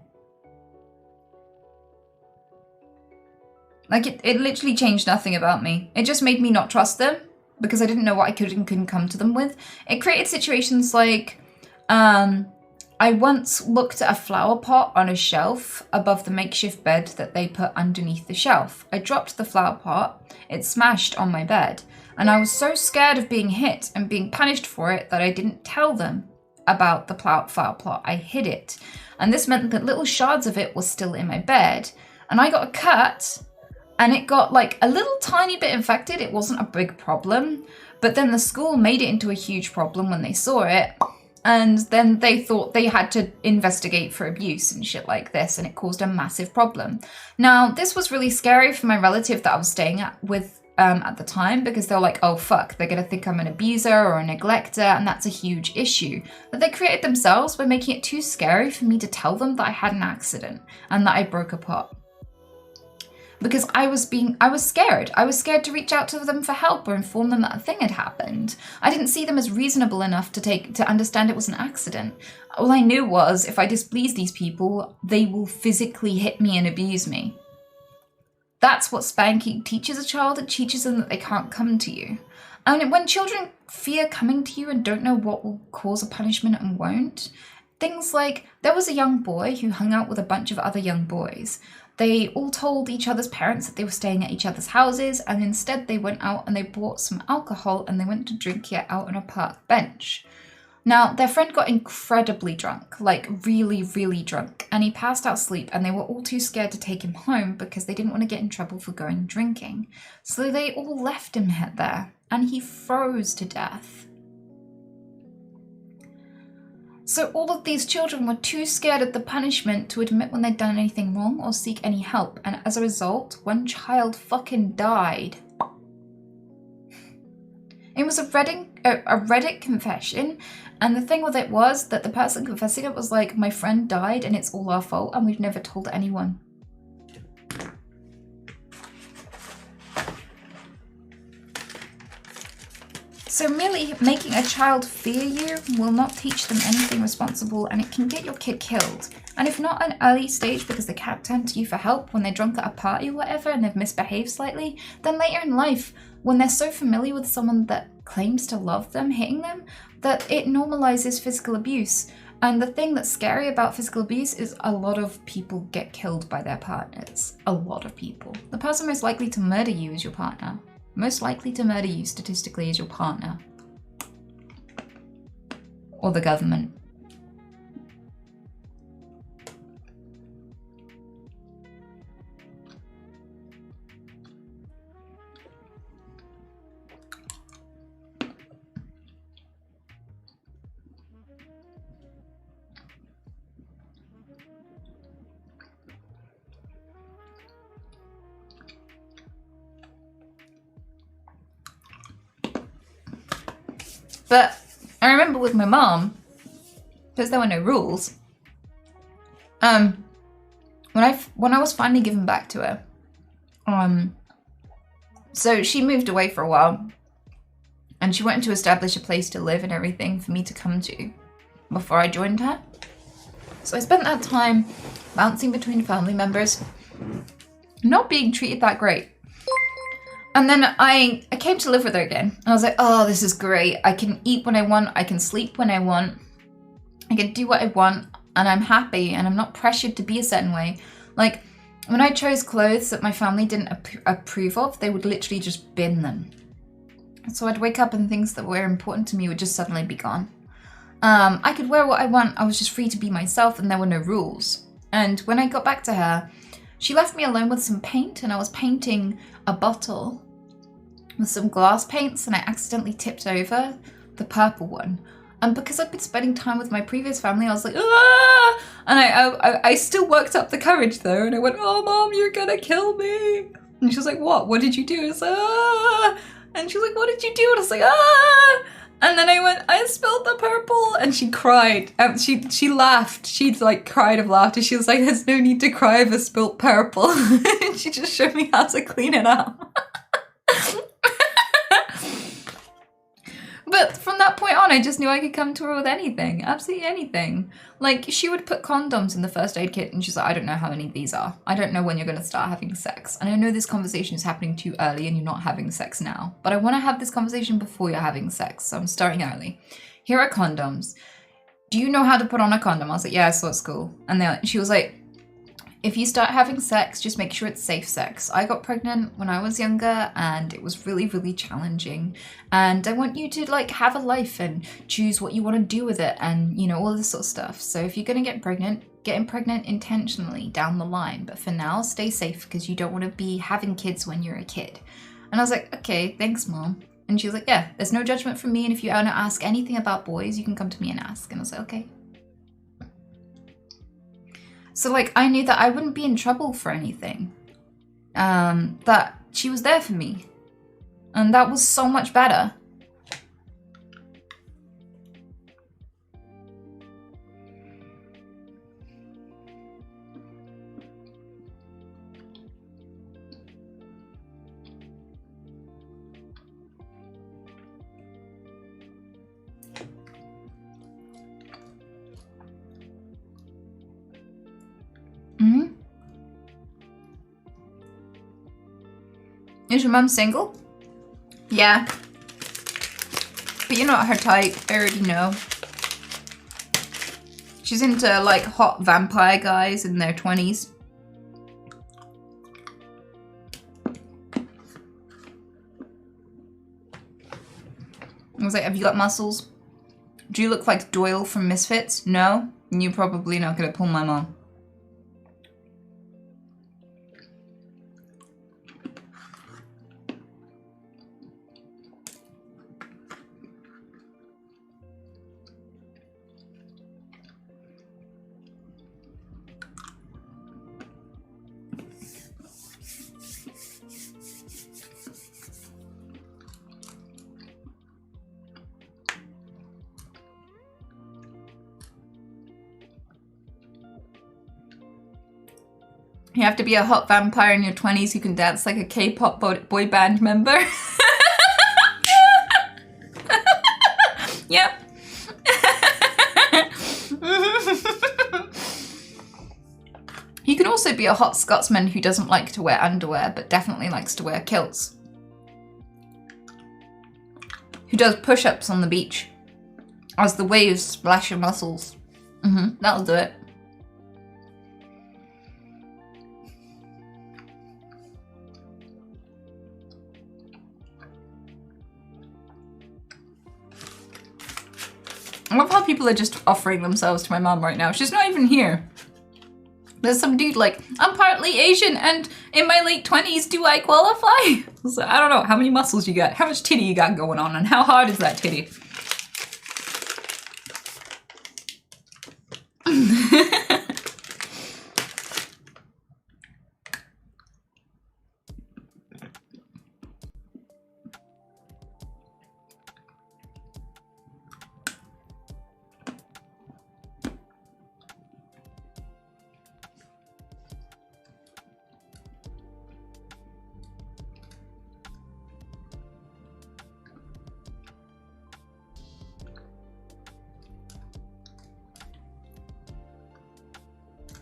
Like, it literally changed nothing about me. It just made me not trust them because I didn't know what I could and couldn't come to them with. It created situations like, I once looked at a flower pot on a shelf above the makeshift bed that they put underneath the shelf. I dropped the flower pot, it smashed on my bed, and I was so scared of being hit and being punished for it that I didn't tell them about the flower pot. I hid it. And this meant that little shards of it were still in my bed. And I got a cut, and it got like a little tiny bit infected. It wasn't a big problem, but then the school made it into a huge problem when they saw it. And then they thought they had to investigate for abuse and shit like this, and it caused a massive problem. Now, this was really scary for my relative that I was staying with at the time, because they're like, oh fuck, they're gonna think I'm an abuser or a neglector, and that's a huge issue that they created themselves by making it too scary for me to tell them that I had an accident and that I broke a pot. Because I was scared. I was scared to reach out to them for help or inform them that a thing had happened. I didn't see them as reasonable enough to understand it was an accident. All I knew was if I displease these people, they will physically hit me and abuse me. That's what spanking teaches a child. It teaches them that they can't come to you. And when children fear coming to you and don't know what will cause a punishment and won't, Things like, there was a young boy who hung out with a bunch of other young boys. They all told each other's parents that they were staying at each other's houses, and instead they went out and they bought some alcohol and they went to drink it out on a park bench. Now, their friend got incredibly drunk, like really, really drunk, and he passed out asleep, and they were all too scared to take him home because they didn't want to get in trouble for going drinking. So they all left him there, and he froze to death. So all of these children were too scared of the punishment to admit when they'd done anything wrong or seek any help, and as a result, one child fucking died. It was a Reddit confession, and the thing with it was that the person confessing it was like, my friend died and it's all our fault and we've never told anyone. So merely making a child fear you will not teach them anything responsible, and it can get your kid killed. And if not an early stage because they can't turn to you for help when they're drunk at a party or whatever and they've misbehaved slightly, then later in life, when they're so familiar with someone that claims to love them hitting them, that it normalizes physical abuse. And the thing that's scary about physical abuse is a lot of people get killed by their partners. A lot of people. The person most likely to murder you is your partner. Most likely to murder you statistically is your partner. Or the government. But I remember with my mom, because there were no rules, when I was finally given back to her, so she moved away for a while, and she wanted to establish a place to live and everything for me to come to before I joined her. So I spent that time bouncing between family members, not being treated that great. And then I came to live with her again. And I was like, oh, this is great. I can eat when I want. I can sleep when I want. I can do what I want. And I'm happy. And I'm not pressured to be a certain way. Like, when I chose clothes that my family didn't approve of, they would literally just bin them. So I'd wake up and things that were important to me would just suddenly be gone. I could wear what I want. I was just free to be myself and there were no rules. And when I got back to her, she left me alone with some paint, and I was painting a bottle with some glass paints, and I accidentally tipped over the purple one. And because I'd been spending time with my previous family, I was like, ah! And I still worked up the courage though, and I went, oh mom, you're gonna kill me. And she was like, what did you do? I was like, ah! And she was like, what did you do? And I was like, ah! And then I went, I spilled the purple, and she cried. She laughed. She'd like cried of laughter. She was like, there's no need to cry over spilt purple. And she just showed me how to clean it up. But from that point on, I just knew I could come to her with anything, absolutely anything. Like, she would put condoms in the first aid kit, and she's like, I don't know how many of these are. I don't know when you're going to start having sex. And I know this conversation is happening too early and you're not having sex now. But I want to have this conversation before you're having sex, so I'm starting early. Here are condoms. Do you know how to put on a condom? I was like, yeah, I saw at school. And then she was like, if you start having sex, just make sure it's safe sex. I got pregnant when I was younger and it was really, really challenging. And I want you to like have a life and choose what you want to do with it and, you know, all this sort of stuff. So if you're going to get pregnant intentionally down the line. But for now, stay safe because you don't want to be having kids when you're a kid. And I was like, okay, thanks, mom. And she was like, yeah, there's no judgment from me. And if you want to ask anything about boys, you can come to me and ask. And I was like, okay. So, like, I knew that I wouldn't be in trouble for anything. That she was there for me. And that was so much better. Mm-hmm. Is your mum single? Yeah. But you're not her type, I already know. She's into like hot vampire guys in their 20s. I was like, have you got muscles? Do you look like Doyle from Misfits? No? You're probably not gonna pull my mom. You have to be a hot vampire in your 20s who can dance like a K-pop boy band member. Yep. You can also be a hot Scotsman who doesn't like to wear underwear, but definitely likes to wear kilts. Who does push-ups on the beach as the waves splash your muscles. That'll do it. I love how people are just offering themselves to my mom right now. She's not even here. There's some dude like, I'm partly Asian and in my late 20s, do I qualify? So I don't know, how many muscles you got? How much titty you got going on and how hard is that titty?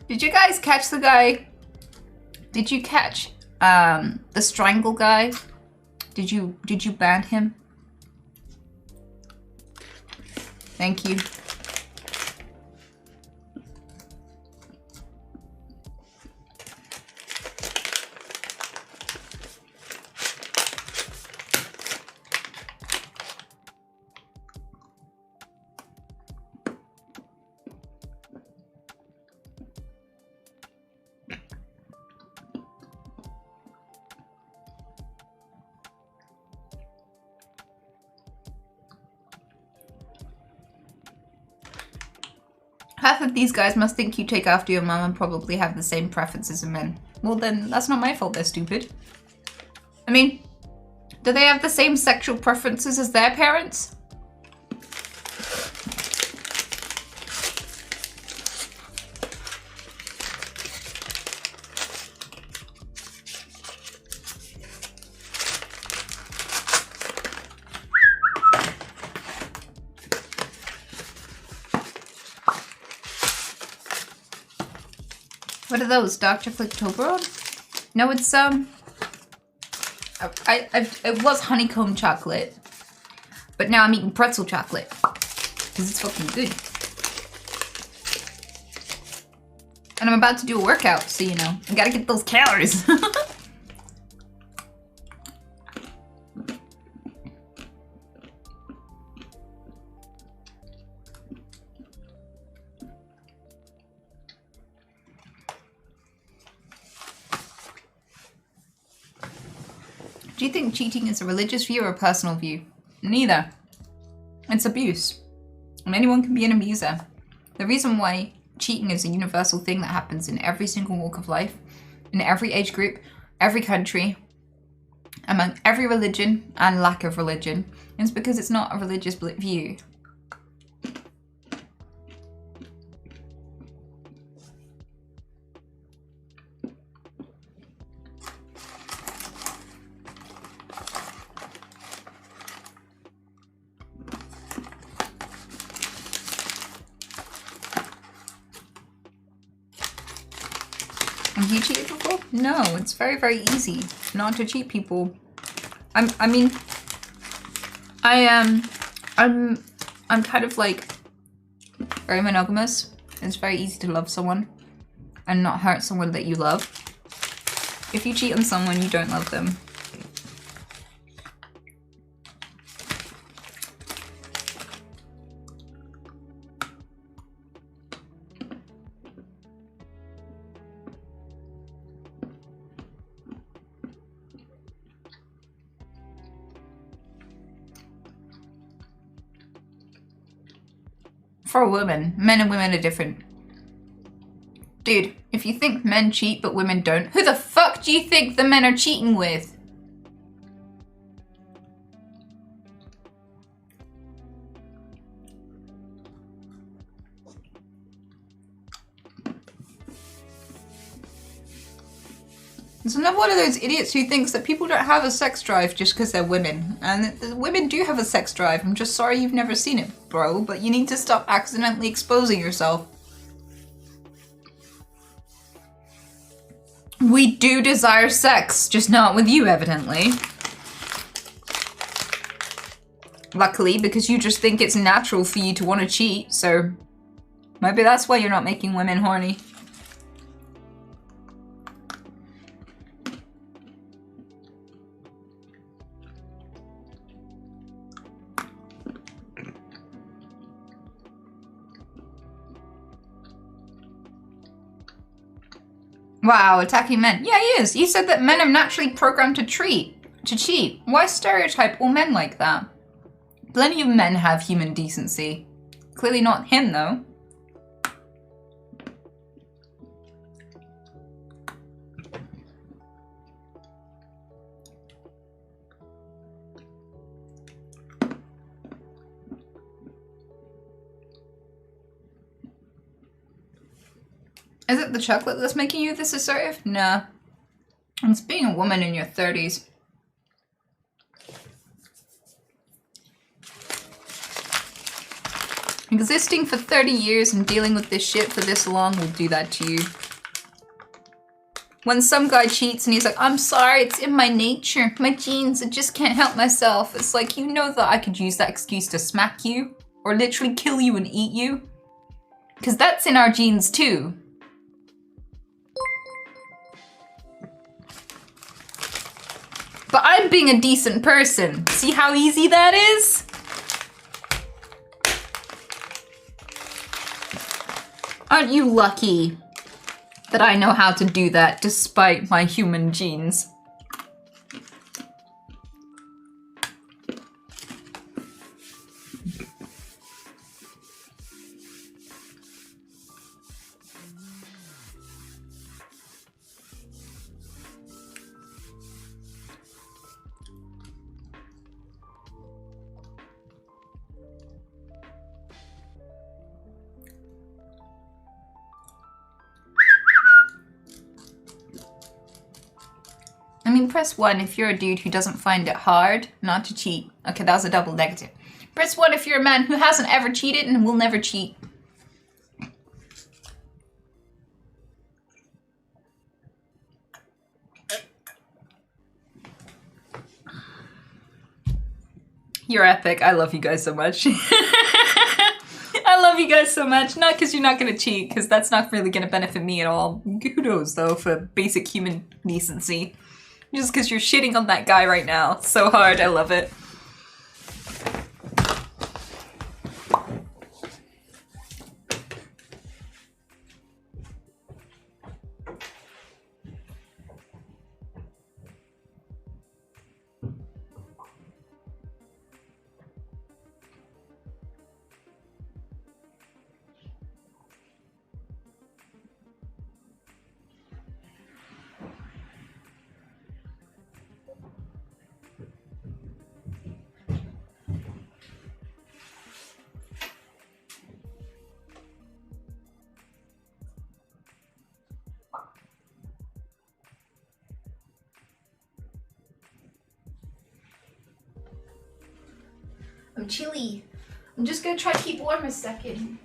Did you guys catch the guy? Did you catch the strangle guy? Did you ban him? Thank you. Half of these guys must think you take after your mum and probably have the same preferences as men. Well then, that's not my fault they're stupid. I mean, do they have the same sexual preferences as their parents? What are those? Dark chocolate Toblerone? No, it's it was honeycomb chocolate, but now I'm eating pretzel chocolate because it's fucking good. And I'm about to do a workout, so you know, I gotta get those calories. Do you think cheating is a religious view or a personal view? Neither. It's abuse. And anyone can be an abuser. The reason why cheating is a universal thing that happens in every single walk of life, in every age group, every country, among every religion and lack of religion, is because it's not a religious view. Have you cheated before? No, it's very, very easy not to cheat people. I'm kind of like very monogamous. It's very easy to love someone and not hurt someone that you love. If you cheat on someone, you don't love them. For women, men and women are different. Dude, if you think men cheat but women don't, who the fuck do you think the men are cheating with? It's another one of those idiots who thinks that people don't have a sex drive just because they're women. And women do have a sex drive. I'm just sorry you've never seen it, bro, but you need to stop accidentally exposing yourself. We do desire sex, just not with you, evidently. Luckily, because you just think it's natural for you to want to cheat, so maybe that's why you're not making women horny. Wow, attacking men. Yeah, he is. You said that men are naturally programmed to cheat. Why stereotype all men like that? Plenty of men have human decency. Clearly not him, though. Is it the chocolate that's making you this assertive? Nah. It's being a woman in your 30s. Existing for 30 years and dealing with this shit for this long will do that to you. When some guy cheats and he's like, I'm sorry, it's in my nature, my genes, I just can't help myself. It's like, you know that I could use that excuse to smack you or literally kill you and eat you. Because that's in our genes too. But I'm being a decent person. See how easy that is? Aren't you lucky that I know how to do that despite my human genes? I mean, press 1 if you're a dude who doesn't find it hard not to cheat. Okay, that was a double negative. Press 1 if you're a man who hasn't ever cheated and will never cheat. You're epic. I love you guys so much. I love you guys so much. Not because you're not going to cheat, because that's not really going to benefit me at all. Kudos, though, for basic human decency. Just because you're shitting on that guy right now. So hard. I love it. I'm chilly. I'm just gonna try to keep warm a second.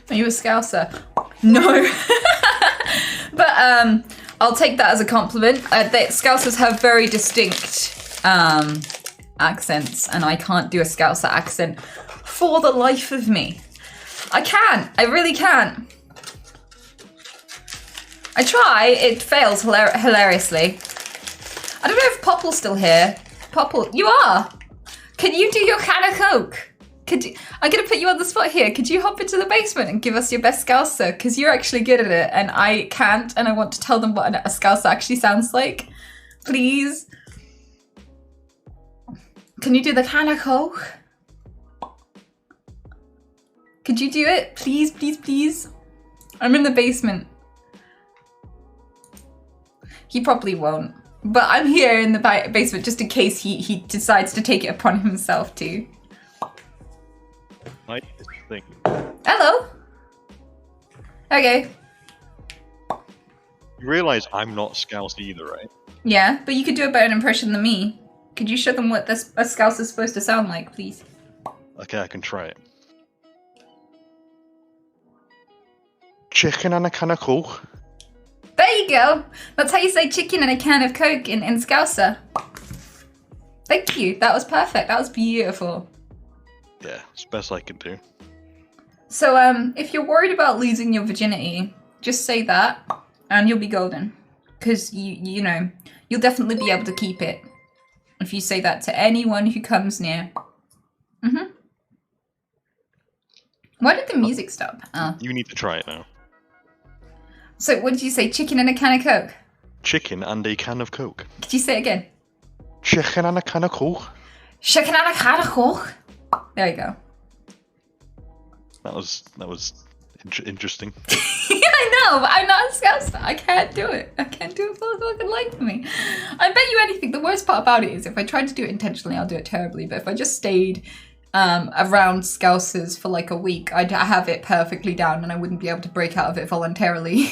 Are you a Scouser? No. But I'll take that as a compliment. Scousers have very distinct accents, and I can't do a Scouser accent for the life of me. I can't. I really can't. I try. It fails hilariously. I don't know if Popple's still here. Popple, you are. Can you do your can of Coke? I'm gonna put you on the spot here. Could you hop into the basement and give us your best Scouser? Because you're actually good at it, and I can't, and I want to tell them what a Scouser actually sounds like. Please. Can you do the can of Coke? Could you do it? Please, please, please. I'm in the basement. He probably won't. But I'm here in the basement just in case he decides to take it upon himself to. Right, thing. Hello. Okay. You realise I'm not Scouse either, right? Yeah, but you could do a better impression than me. Could you show them what a Scouse is supposed to sound like, please? Okay, I can try it. Chicken and a can of Coke. There you go. That's how you say chicken and a can of Coke in Scouser. Thank you. That was perfect. That was beautiful. Yeah, it's the best I can do. So, if you're worried about losing your virginity, just say that, and you'll be golden. Because, you know, you'll definitely be able to keep it. If you say that to anyone who comes near. Mm-hmm. Why did the music stop? Oh. You need to try it now. So, what did you say? Chicken and a can of Coke? Chicken and a can of Coke. Could you say it again? Chicken and a can of Coke. Chicken and a can of Coke? There you go. That was interesting. I know, but I'm not a Scouser. I can't do it. I can't do it for the fucking life of me. I bet you anything. The worst part about it is if I tried to do it intentionally, I'll do it terribly. But if I just stayed around Scousers for like a week, I'd have it perfectly down and I wouldn't be able to break out of it voluntarily.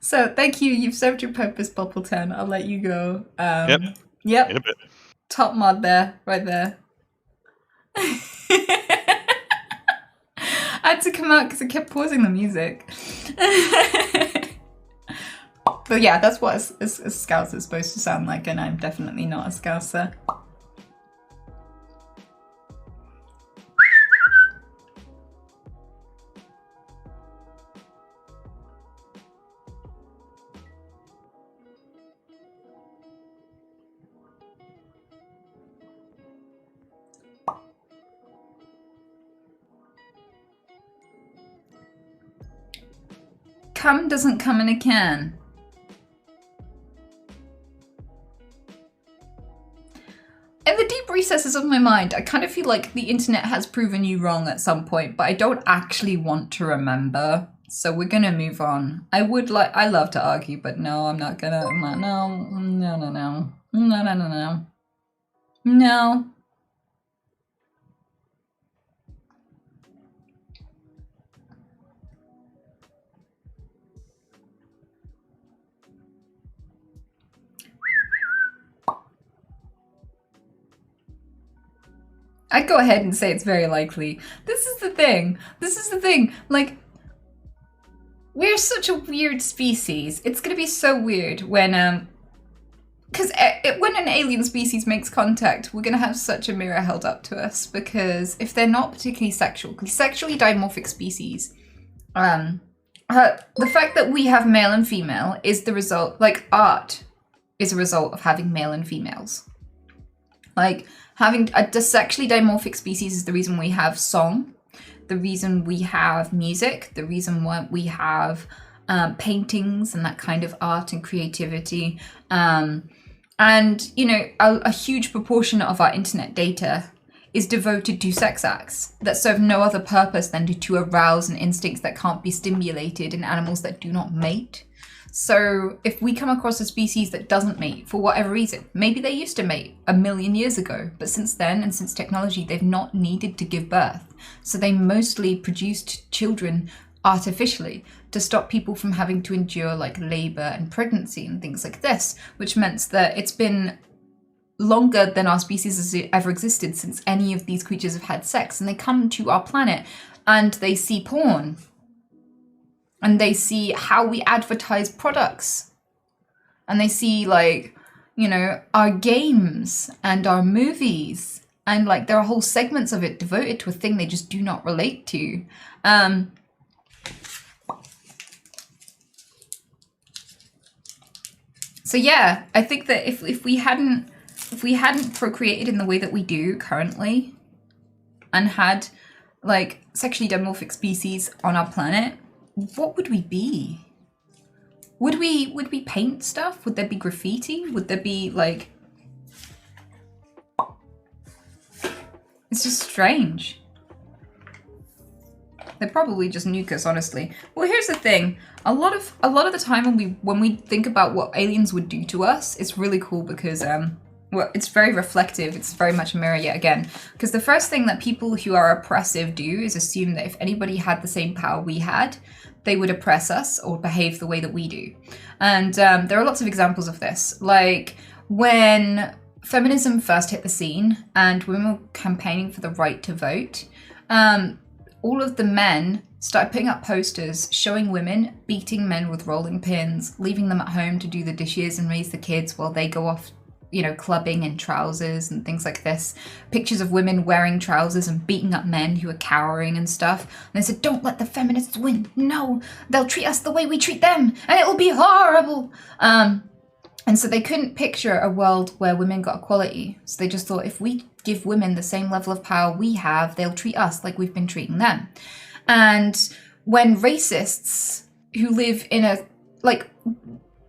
So thank you. You've served your purpose, Poppleton. I'll let you go. Yep. In a bit. Top mod there, right there. I had to come out because I kept pausing the music. But yeah, that's what a Scouser is supposed to sound like, and I'm definitely not a Scouser. Cum doesn't come in a can. In the deep recesses of my mind, I kind of feel like the internet has proven you wrong at some point, but I don't actually want to remember. So we're gonna move on. I love to argue, but no, I'm not gonna, No. I'd go ahead and say it's very likely. This is the thing. Like, we're such a weird species. It's gonna be so weird when, because when an alien species makes contact, we're gonna have such a mirror held up to us, because if they're not particularly sexually dimorphic species, the fact that we have male and female is the result, like art is a result of having male and females. Like, having a sexually dimorphic species is the reason we have song, the reason we have music, the reason why we have paintings and that kind of art and creativity. And, you know, a huge proportion of our internet data is devoted to sex acts that serve no other purpose than to arouse an instincts that can't be stimulated in animals that do not mate. So if we come across a species that doesn't mate for whatever reason, maybe they used to mate 1 million years ago, but since then and since technology, they've not needed to give birth. So they mostly produced children artificially to stop people from having to endure like labor and pregnancy and things like this, which meant that it's been longer than our species has ever existed, since any of these creatures have had sex, and they come to our planet and they see porn and they see how we advertise products and they see, like, you know, our games and our movies, and like there are whole segments of it devoted to a thing they just do not relate to. So yeah, I think that if we hadn't procreated in the way that we do currently, and had like sexually dimorphic species on our planet, what would we be? Would we paint stuff? Would there be graffiti? Would there be like... It's just strange. They'd probably just nuke us, honestly. Well, here's the thing. A lot of the time when we think about what aliens would do to us, it's really cool because well, it's very reflective. It's very much a mirror yet again. Because the first thing that people who are oppressive do is assume that if anybody had the same power we had, they would oppress us or behave the way that we do. And there are lots of examples of this. Like when feminism first hit the scene and women were campaigning for the right to vote, all of the men started putting up posters showing women beating men with rolling pins, leaving them at home to do the dishes and raise the kids while they go off, you know, clubbing in trousers and things like this. Pictures of women wearing trousers and beating up men who are cowering and stuff. And they said, don't let the feminists win. No, they'll treat us the way we treat them and it will be horrible. And so they couldn't picture a world where women got equality. So they just thought, if we give women the same level of power we have, they'll treat us like we've been treating them. And when racists who live in a, like,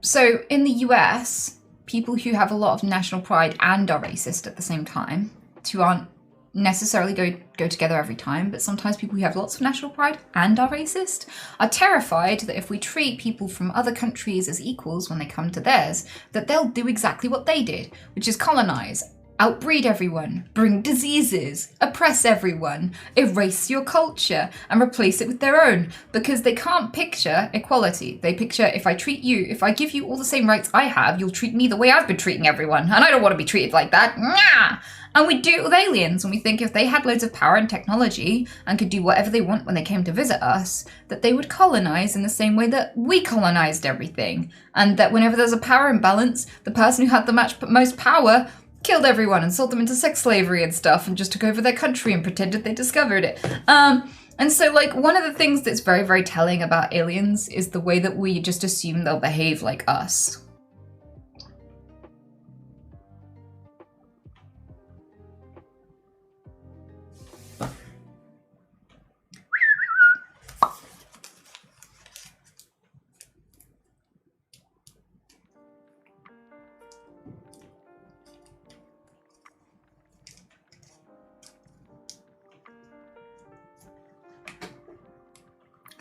so in the US, people who have a lot of national pride and are racist at the same time, who aren't necessarily go together every time, but sometimes people who have lots of national pride and are racist are terrified that if we treat people from other countries as equals when they come to theirs, that they'll do exactly what they did, which is colonize, outbreed everyone, bring diseases, oppress everyone, erase your culture, and replace it with their own, because they can't picture equality. They picture, if I treat you, if I give you all the same rights I have, you'll treat me the way I've been treating everyone, and I don't want to be treated like that. Nyah! And we do it with aliens, and we think if they had loads of power and technology and could do whatever they want when they came to visit us, that they would colonize in the same way that we colonized everything. And that whenever there's a power imbalance, the person who had the most power killed everyone and sold them into sex slavery and stuff and just took over their country and pretended they discovered it. And so, like, one of the things that's very, very telling about aliens is the way that we just assume they'll behave like us.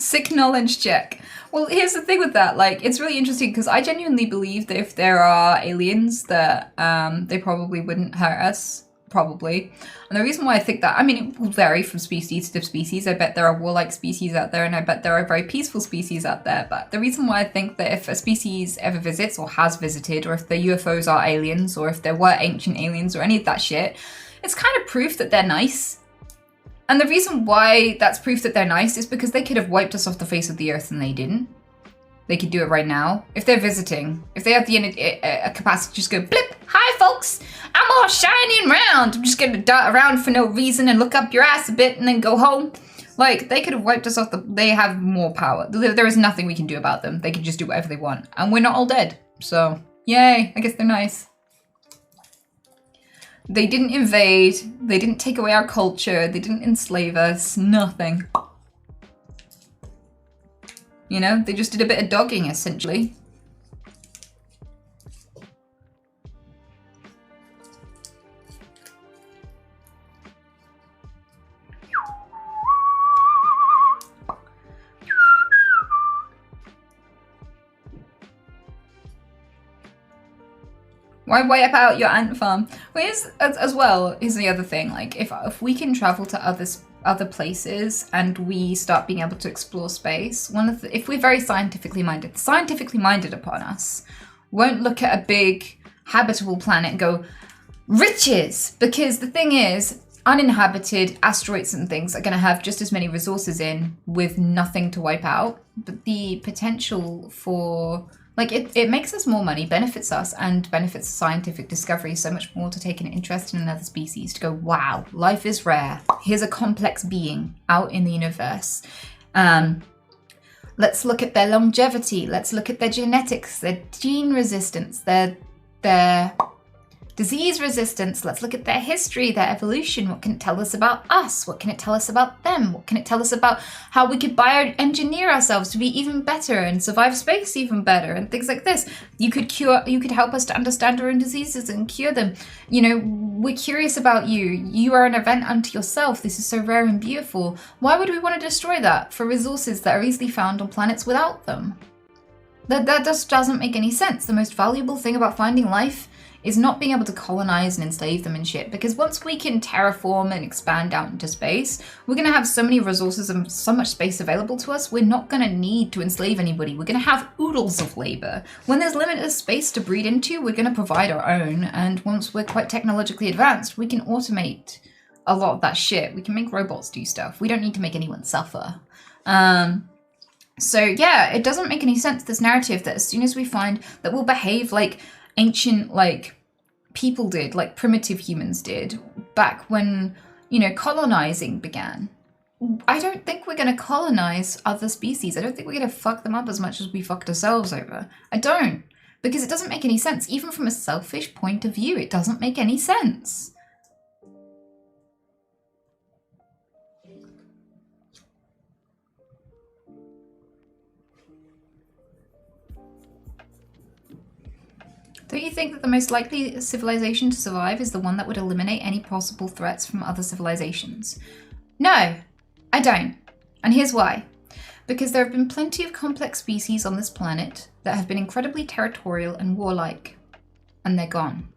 Sick knowledge check. Well, here's the thing with that. Like, it's really interesting because I genuinely believe that if there are aliens, that they probably wouldn't hurt us. Probably. And the reason why I think that, I mean, it will vary from species to species. I bet there are warlike species out there, and I bet there are very peaceful species out there. But the reason why I think that if a species ever visits or has visited, or if the UFOs are aliens, or if there were ancient aliens or any of that shit, it's kind of proof that they're nice. And the reason why that's proof that they're nice is because they could have wiped us off the face of the earth and they didn't. They could do it right now. If they're visiting, if they have the capacity to just go, blip, hi folks, I'm all shiny and round. I'm just gonna dart around for no reason and look up your ass a bit and then go home. Like, they could have wiped us off they have more power. There is nothing we can do about them. They can just do whatever they want. And we're not all dead. So, yay, I guess they're nice. They didn't invade, they didn't take away our culture, they didn't enslave us, nothing. You know, they just did a bit of dogging, essentially. Why wipe out your ant farm? Well, here's the other thing. Like, if we can travel to other places and we start being able to explore space, if we're very scientifically minded upon us, won't look at a big habitable planet and go, riches. Because the thing is, uninhabited asteroids and things are going to have just as many resources in with nothing to wipe out. But the potential for, like, it makes us more money, benefits us, and benefits scientific discovery so much more to take an interest in another species, to go, wow, life is rare. Here's a complex being out in the universe. Let's look at their longevity. Let's look at their genetics, their gene resistance, their disease resistance. Let's look at their history, their evolution. What can it tell us about us? What can it tell us about them? What can it tell us about how we could bioengineer ourselves to be even better and survive space even better and things like this? You could help us to understand our own diseases and cure them. You know, we're curious about you. You are an event unto yourself. This is so rare and beautiful. Why would we want to destroy that for resources that are easily found on planets without them? That just doesn't make any sense. The most valuable thing about finding life is not being able to colonize and enslave them and shit. Because once we can terraform and expand out into space, we're going to have so many resources and so much space available to us, we're not going to need to enslave anybody. We're going to have oodles of labor. When there's limited space to breed into, we're going to provide our own. And once we're quite technologically advanced, we can automate a lot of that shit. We can make robots do stuff. We don't need to make anyone suffer. So yeah, it doesn't make any sense, this narrative that as soon as we find that we'll behave like ancient, like, people did, like primitive humans did back when, you know, colonizing began. I don't think we're going to colonize other species. I don't think we're going to fuck them up as much as we fucked ourselves over. I don't. Because it doesn't make any sense. Even from a selfish point of view, it doesn't make any sense. Don't you think that the most likely civilization to survive is the one that would eliminate any possible threats from other civilizations? No, I don't. And here's why. Because there have been plenty of complex species on this planet that have been incredibly territorial and warlike, and they're gone.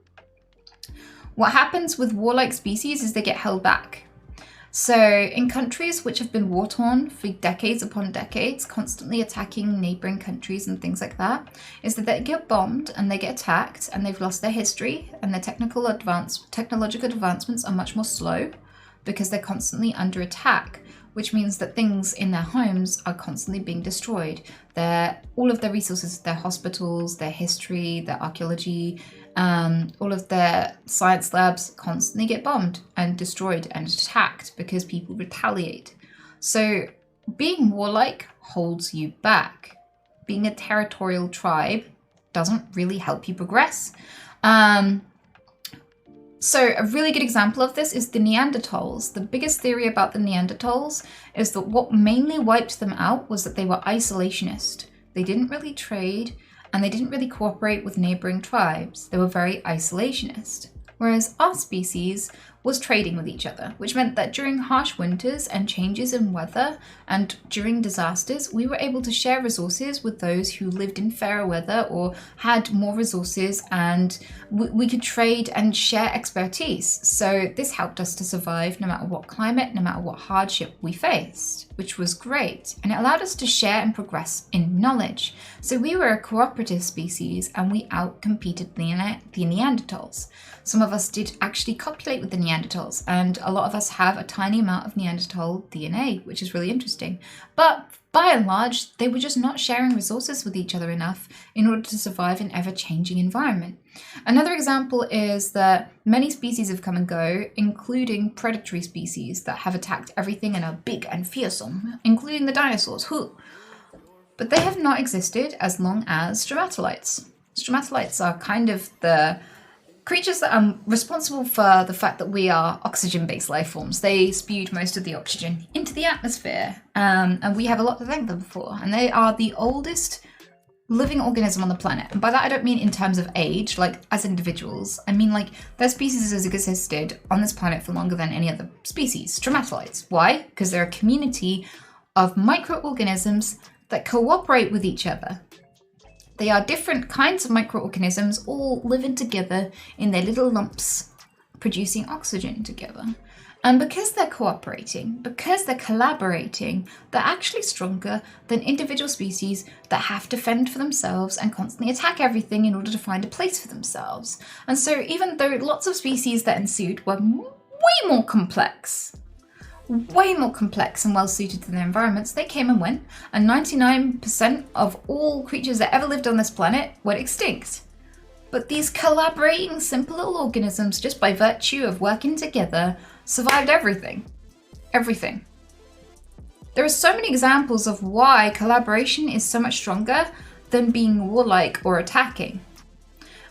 What happens with warlike species is they get held back. So in countries which have been war-torn for decades upon decades, constantly attacking neighboring countries and things like that, is that they get bombed and they get attacked and they've lost their history, and their technological advancements are much more slow because they're constantly under attack, which means that things in their homes are constantly being destroyed. All of their resources, their hospitals, their history, their archaeology, all of their science labs constantly get bombed and destroyed and attacked because people retaliate. So being warlike holds you back. Being a territorial tribe doesn't really help you progress. So a really good example of this is the Neanderthals. The biggest theory about the Neanderthals is that what mainly wiped them out was that they were isolationist. They didn't really trade, and they didn't really cooperate with neighboring tribes. They were very isolationist. Whereas our species was trading with each other, which meant that during harsh winters and changes in weather and during disasters, we were able to share resources with those who lived in fairer weather or had more resources, and we could trade and share expertise. So this helped us to survive no matter what climate, no matter what hardship we faced, which was great. And it allowed us to share and progress in knowledge. So we were a cooperative species and we outcompeted the Neanderthals. Some of us did actually copulate with the Neanderthals, and a lot of us have a tiny amount of Neanderthal DNA, which is really interesting. But by and large, they were just not sharing resources with each other enough in order to survive an ever-changing environment. Another example is that many species have come and go, including predatory species that have attacked everything and are big and fearsome, including the dinosaurs. But they have not existed as long as stromatolites. Stromatolites are kind of the creatures that are responsible for the fact that we are oxygen-based life forms. They spewed most of the oxygen into the atmosphere, and we have a lot to thank them for. And they are the oldest living organism on the planet. And by that, I don't mean in terms of age, like as individuals. I mean like their species has existed on this planet for longer than any other species, stromatolites. Why? Because they're a community of microorganisms that cooperate with each other. They are different kinds of microorganisms all living together in their little lumps, producing oxygen together. And because they're cooperating, because they're collaborating, they're actually stronger than individual species that have to fend for themselves and constantly attack everything in order to find a place for themselves. And so even though lots of species that ensued were way more complex and well suited to their environments, they came and went, and 99% of all creatures that ever lived on this planet went extinct. But these collaborating simple little organisms, just by virtue of working together, survived everything. Everything. There are so many examples of why collaboration is so much stronger than being warlike or attacking.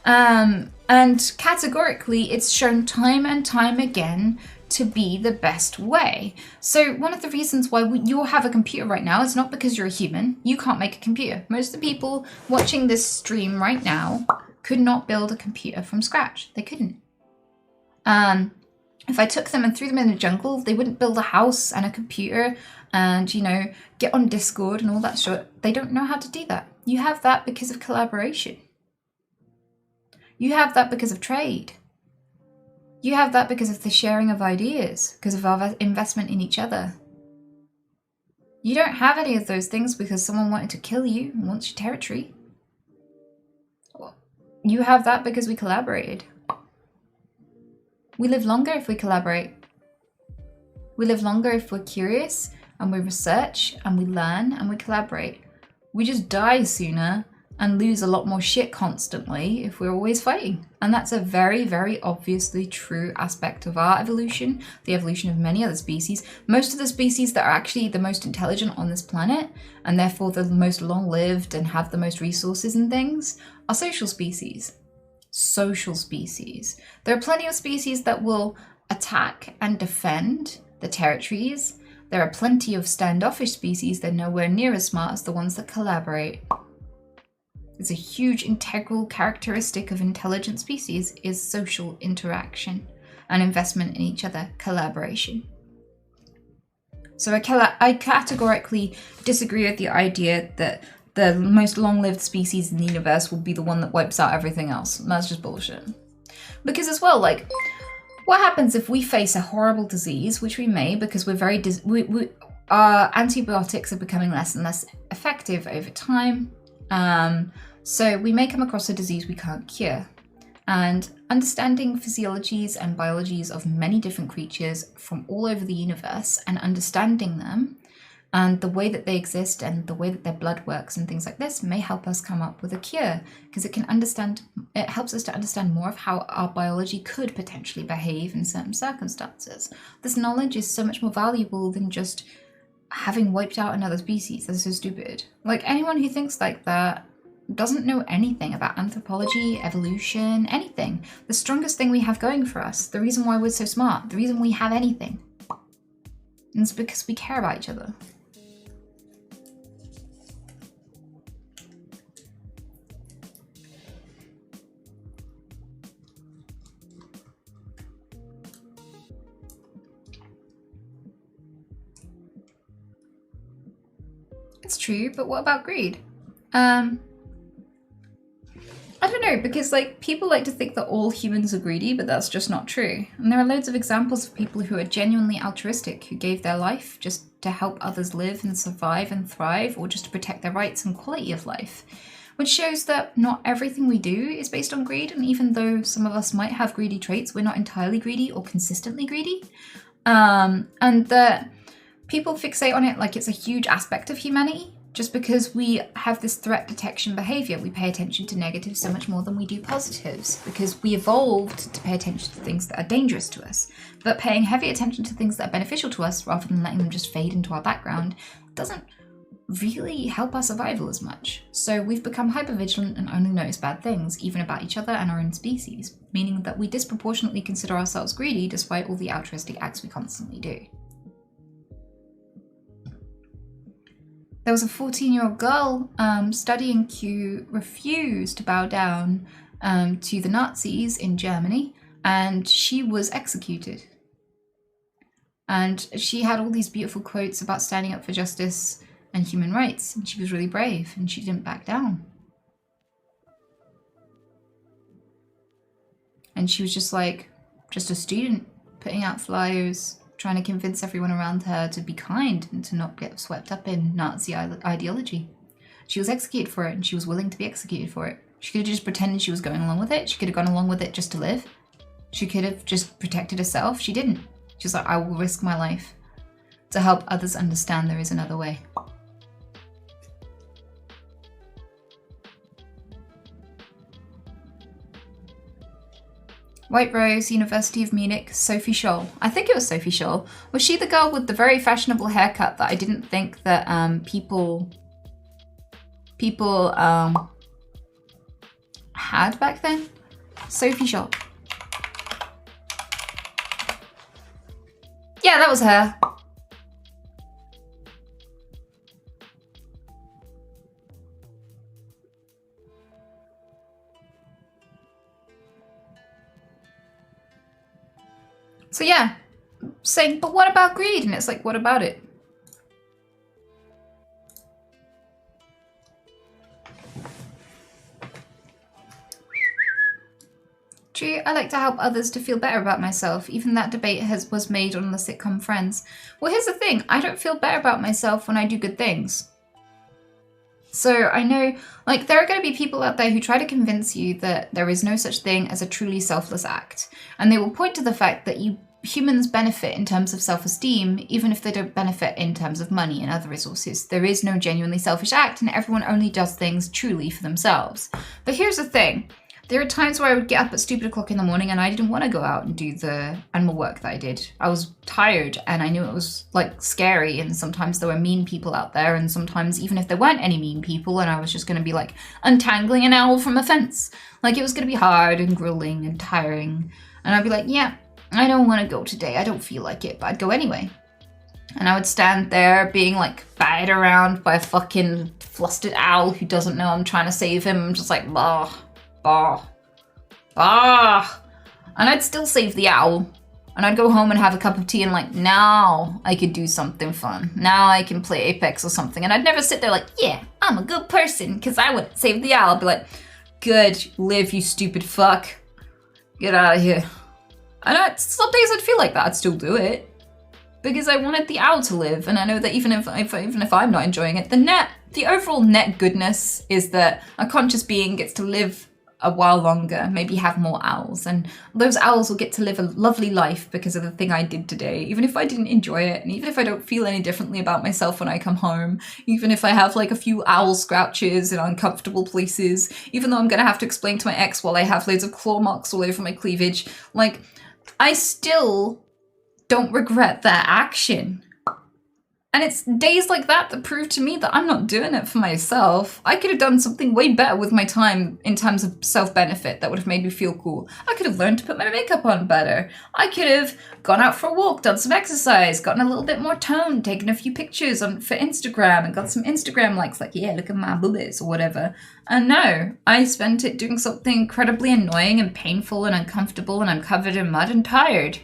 And categorically, it's shown time and time again to be the best way. So one of the reasons why you have a computer right now is not because you're a human. You can't make a computer. Most of the people watching this stream right now could not build a computer from scratch. They couldn't. If I took them and threw them in the jungle, they wouldn't build a house and a computer and, you know, get on Discord and all that shit. They don't know how to do that. You have that because of collaboration. You have that because of trade. You have that because of the sharing of ideas, because of our investment in each other. You don't have any of those things because someone wanted to kill you and wants your territory. You have that because we collaborated. We live longer if we collaborate. We live longer if we're curious and we research and we learn and we collaborate. We just die sooner and lose a lot more shit constantly if we're always fighting. And that's a very, very obviously true aspect of our evolution, the evolution of many other species. Most of the species that are actually the most intelligent on this planet, and therefore the most long-lived and have the most resources and things, are social species. Social species. There are plenty of species that will attack and defend the territories. There are plenty of standoffish species that are nowhere near as smart as the ones that collaborate. It's a huge integral characteristic of intelligent species is social interaction and investment in each other, collaboration. So I categorically disagree with the idea that the most long-lived species in the universe will be the one that wipes out everything else. That's just bullshit. Because as well, like, what happens if we face a horrible disease, which we may, because we're very, our antibiotics are becoming less and less effective over time. So we may come across a disease we can't cure. And understanding physiologies and biologies of many different creatures from all over the universe and understanding them and the way that they exist and the way that their blood works and things like this may help us come up with a cure, because it helps us to understand more of how our biology could potentially behave in certain circumstances. This knowledge is so much more valuable than just having wiped out another species. That's so stupid. Like, anyone who thinks like that doesn't know anything about anthropology, evolution, anything. The strongest thing we have going for us, the reason why we're so smart, the reason we have anything, is because we care about each other. It's true, but what about greed? I don't know, because like people like to think that all humans are greedy, but that's just not true. And there are loads of examples of people who are genuinely altruistic, who gave their life just to help others live and survive and thrive, or just to protect their rights and quality of life, which shows that not everything we do is based on greed. And even though some of us might have greedy traits, we're not entirely greedy or consistently greedy. And that people fixate on it like it's a huge aspect of humanity. Just because we have this threat detection behavior, we pay attention to negatives so much more than we do positives, because we evolved to pay attention to things that are dangerous to us. But paying heavy attention to things that are beneficial to us rather than letting them just fade into our background doesn't really help our survival as much. So we've become hypervigilant and only notice bad things, even about each other and our own species, meaning that we disproportionately consider ourselves greedy despite all the altruistic acts we constantly do. There was a 14-year-old girl studying Q refused to bow down to the Nazis in Germany, and she was executed. And she had all these beautiful quotes about standing up for justice and human rights, and she was really brave, and she didn't back down. And she was just a student putting out flyers, trying to convince everyone around her to be kind and to not get swept up in Nazi ideology. She was executed for it, and she was willing to be executed for it. She could have just pretended she was going along with it. She could have gone along with it just to live. She could have just protected herself. She didn't. She was like, I will risk my life to help others understand there is another way. White Rose, University of Munich, Sophie Scholl. I think it was Sophie Scholl. Was she the girl with the very fashionable haircut that I didn't think that people had back then? Sophie Scholl. Yeah, that was her. So yeah, saying, but what about greed? And it's like, what about it? True, I like to help others to feel better about myself. Even that debate was made on the sitcom Friends. Well, here's the thing. I don't feel better about myself when I do good things. So I know, like, there are going to be people out there who try to convince you that there is no such thing as a truly selfless act. And they will point to the fact that humans benefit in terms of self-esteem, even if they don't benefit in terms of money and other resources. There is no genuinely selfish act, and everyone only does things truly for themselves. But here's the thing. There are times where I would get up at stupid o'clock in the morning and I didn't want to go out and do the animal work that I did. I was tired and I knew it was like scary, and sometimes there were mean people out there, and sometimes even if there weren't any mean people and I was just going to be like untangling an owl from a fence, like it was going to be hard and grueling and tiring, and I'd be like, yeah, I don't want to go today, I don't feel like it, but I'd go anyway. And I would stand there being like batted around by a fucking flustered owl who doesn't know I'm trying to save him. I'm just like, bah. And I'd still save the owl. And I'd go home and have a cup of tea and like, now I could do something fun. Now I can play Apex or something. And I'd never sit there like, yeah, I'm a good person because I wouldn't save the owl. I'd be like, good, live, you stupid fuck. Get out of here. And some days I'd feel like that. I'd still do it. Because I wanted the owl to live. And I know that even if I'm not enjoying it, the overall net goodness is that a conscious being gets to live a while longer, maybe have more owls, and those owls will get to live a lovely life because of the thing I did today, even if I didn't enjoy it, and even if I don't feel any differently about myself when I come home, even if I have like a few owl scratches in uncomfortable places, even though I'm gonna have to explain to my ex while I have loads of claw marks all over my cleavage, like, I still don't regret that action. And it's days like that that prove to me that I'm not doing it for myself. I could have done something way better with my time in terms of self-benefit that would have made me feel cool. I could have learned to put my makeup on better. I could have gone out for a walk, done some exercise, gotten a little bit more toned, taken a few pictures for Instagram and got some Instagram likes like, yeah, look at my boobies or whatever. And no, I spent it doing something incredibly annoying and painful and uncomfortable, and I'm covered in mud and tired.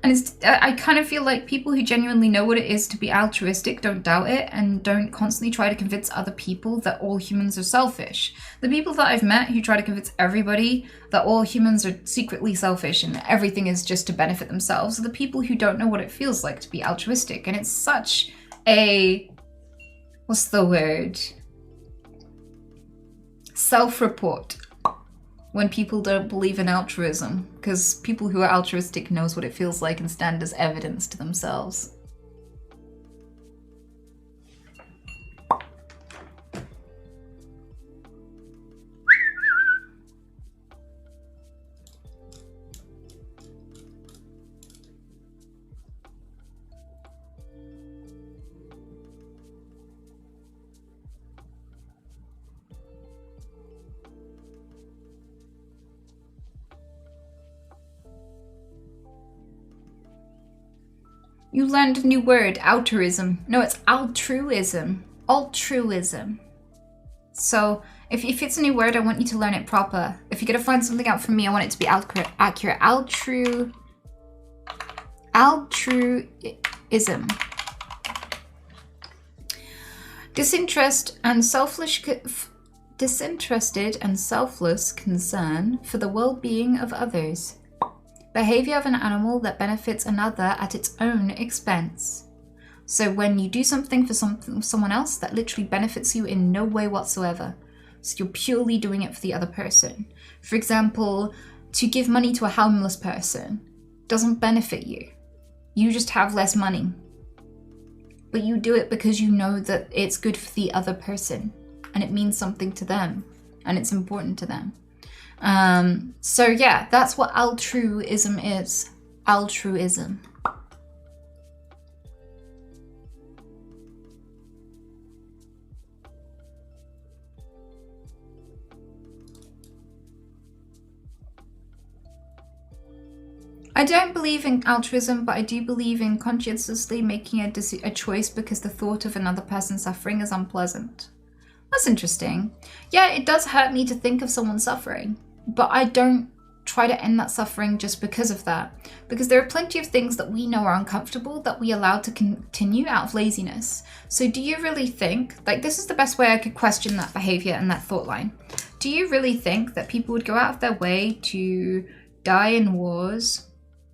And I kind of feel like people who genuinely know what it is to be altruistic don't doubt it and don't constantly try to convince other people that all humans are selfish. The people that I've met who try to convince everybody that all humans are secretly selfish and everything is just to benefit themselves are the people who don't know what it feels like to be altruistic. And it's such a, what's the word? Self-report. When people don't believe in altruism, because people who are altruistic knows what it feels like and stand as evidence to themselves. You learned a new word, altruism. No, it's altruism. Altruism. So, if it's a new word, I want you to learn it proper. If you're gonna find something out from me, I want it to be accurate. Altruism. Disinterested and selfless concern for the well-being of others. behavior of an animal that benefits another at its own expense. So when you do something for someone else that literally benefits you in no way whatsoever, so you're purely doing it for the other person. For example, to give money to a homeless person doesn't benefit you. You just have less money. But you do it because you know that it's good for the other person and it means something to them and it's important to them. So yeah, that's what altruism is. Altruism. I don't believe in altruism, but I do believe in conscientiously making a choice because the thought of another person suffering is unpleasant. That's interesting. Yeah, it does hurt me to think of someone suffering, but I don't try to end that suffering just because of that. Because there are plenty of things that we know are uncomfortable that we allow to continue out of laziness. So do you really think, like this is the best way I could question that behavior and that thought line. Do you really think that people would go out of their way to die in wars,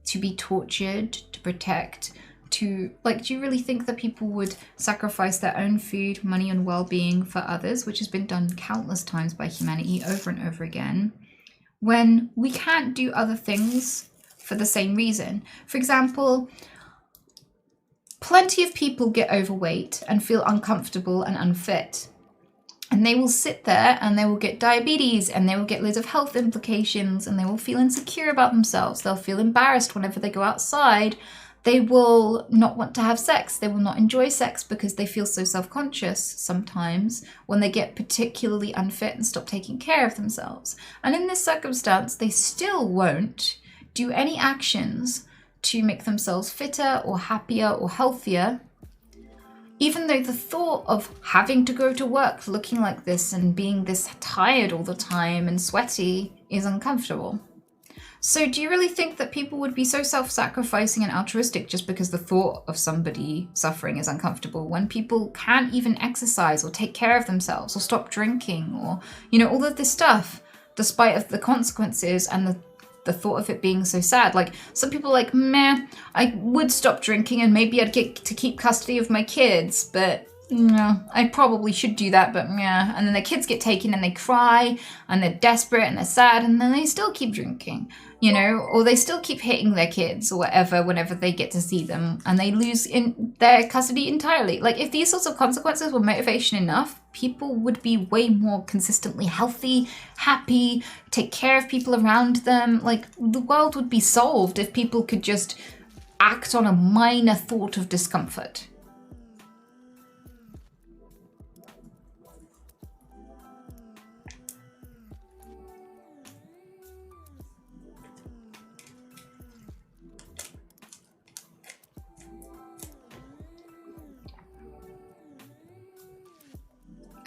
to be tortured, to protect, do you really think that people would sacrifice their own food, money and well-being for others, which has been done countless times by humanity over and over again, when we can't do other things for the same reason? For example, plenty of people get overweight and feel uncomfortable and unfit. And they will sit there and they will get diabetes and they will get loads of health implications and they will feel insecure about themselves. They'll feel embarrassed whenever they go outside. They will not want to have sex. They will not enjoy sex because they feel so self-conscious sometimes when they get particularly unfit and stop taking care of themselves. And in this circumstance, they still won't do any actions to make themselves fitter or happier or healthier, even though the thought of having to go to work looking like this and being this tired all the time and sweaty is uncomfortable. So do you really think that people would be so self-sacrificing and altruistic just because the thought of somebody suffering is uncomfortable, when people can't even exercise or take care of themselves or stop drinking or, all of this stuff, despite of the consequences and the thought of it being so sad? Like, some people are like, meh, I would stop drinking and maybe I'd get to keep custody of my kids, but no, I probably should do that, but yeah. And then their kids get taken and they cry and they're desperate and they're sad and then they still keep drinking, or they still keep hitting their kids or whatever whenever they get to see them and they lose in their custody entirely. Like, if these sorts of consequences were motivation enough, people would be way more consistently healthy, happy, take care of people around them. Like, the world would be solved if people could just act on a minor thought of discomfort.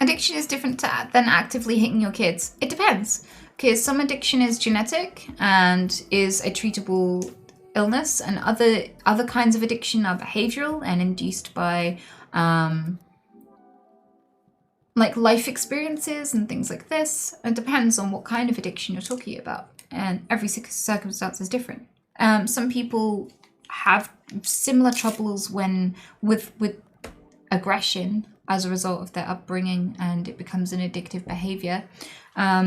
Addiction is different than actively hitting your kids. It depends, because some addiction is genetic and is a treatable illness, and other kinds of addiction are behavioral and induced by life experiences and things like this. It depends on what kind of addiction you're talking about, and every circumstance is different. Some people have similar troubles with aggression as a result of their upbringing, and it becomes an addictive behavior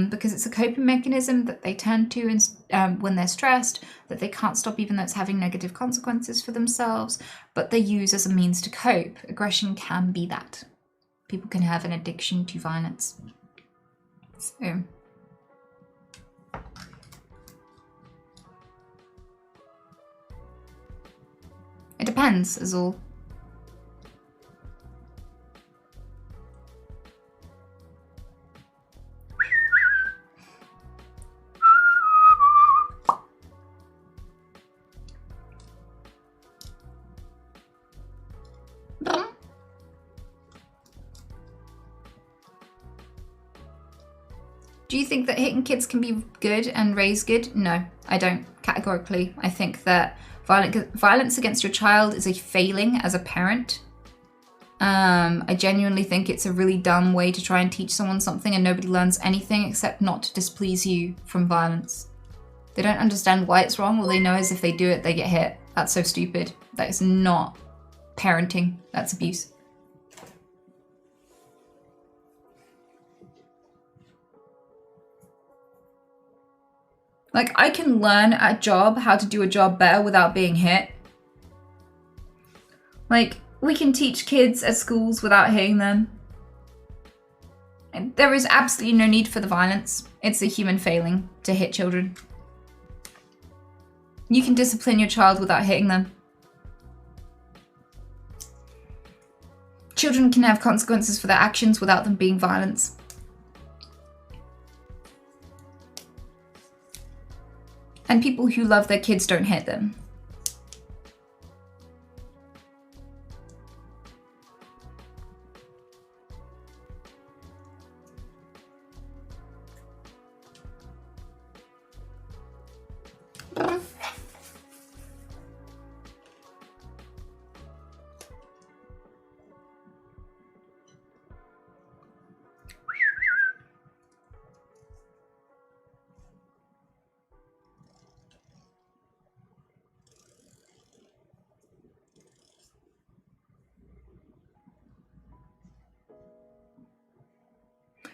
because it's a coping mechanism that they turn to when they're stressed, that they can't stop even though it's having negative consequences for themselves, but they use as a means to cope. Aggression can be that. People can have an addiction to violence. So it depends, is all. Do you think that hitting kids can be good and raise good? No, I don't, categorically. I think that violence against your child is a failing as a parent. I genuinely think it's a really dumb way to try and teach someone something and nobody learns anything except not to displease you from violence. They don't understand why it's wrong. All they know is if they do it, they get hit. That's so stupid. That is not parenting. That's abuse. Like, I can learn a job, how to do a job better without being hit. Like, we can teach kids at schools without hitting them. And there is absolutely no need for the violence. It's a human failing to hit children. You can discipline your child without hitting them. Children can have consequences for their actions without them being violence. And people who love their kids don't hit them.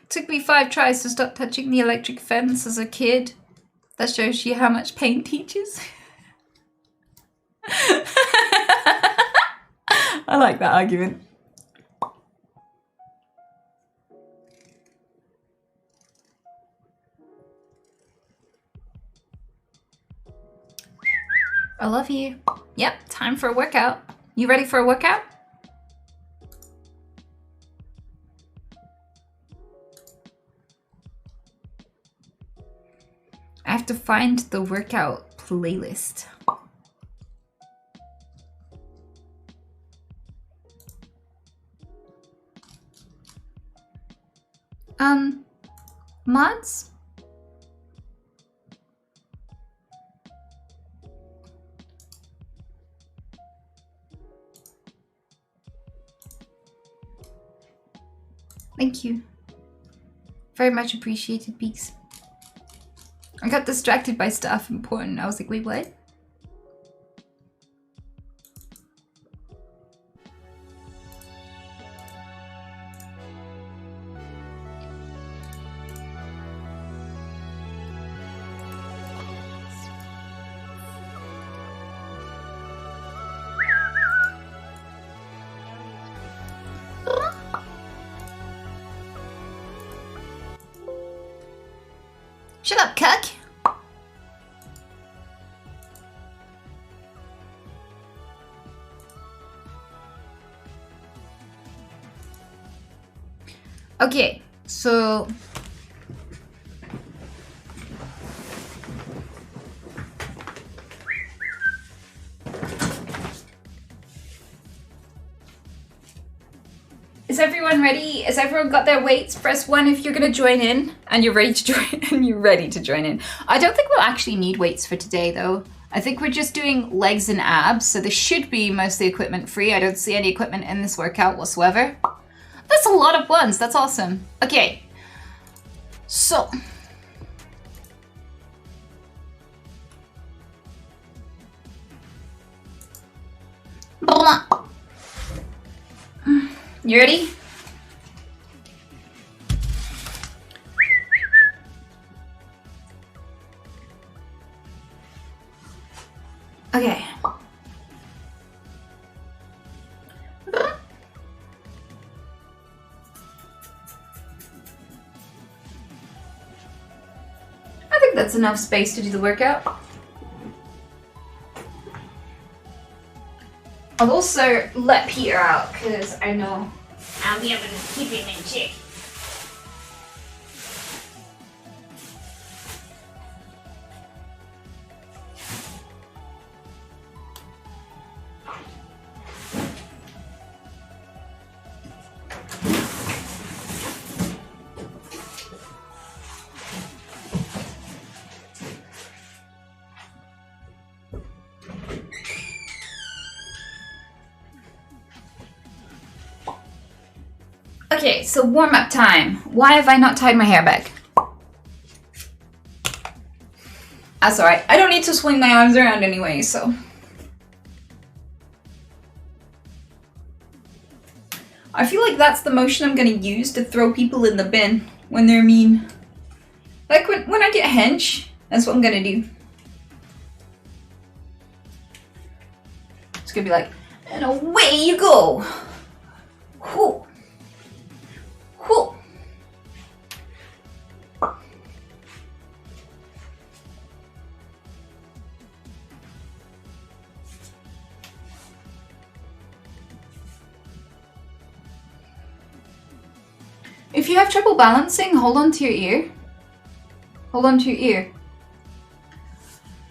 Took me 5 tries to stop touching the electric fence as a kid. That shows you how much pain teaches. I like that argument. I love you. Yep, time for a workout. You ready for a workout? I have to find the workout playlist. Mods? Thank you. Very much appreciated, Beaks. I got distracted by stuff important. I was like, wait, what? Shut up, cuck! Okay, so is everyone ready? Has everyone got their weights? Press 1 if you're gonna join in and you're ready to join and you're ready to join in. I don't think we'll actually need weights for today though. I think we're just doing legs and abs, so this should be mostly equipment free. I don't see any equipment in this workout whatsoever. That's a lot of ones, that's awesome. Okay, so. You ready? Okay. I think that's enough space to do the workout. I'll also let Peter out because I know I'll be able to keep him in check. Okay, so warm-up time. Why have I not tied my hair back? That's alright. I don't need to swing my arms around anyway, so. I feel like that's the motion I'm gonna use to throw people in the bin when they're mean. Like when I get hench, that's what I'm gonna do. It's gonna be like, and away you go! Whoo! Whoo! If you have trouble balancing, hold on to your ear. Hold on to your ear.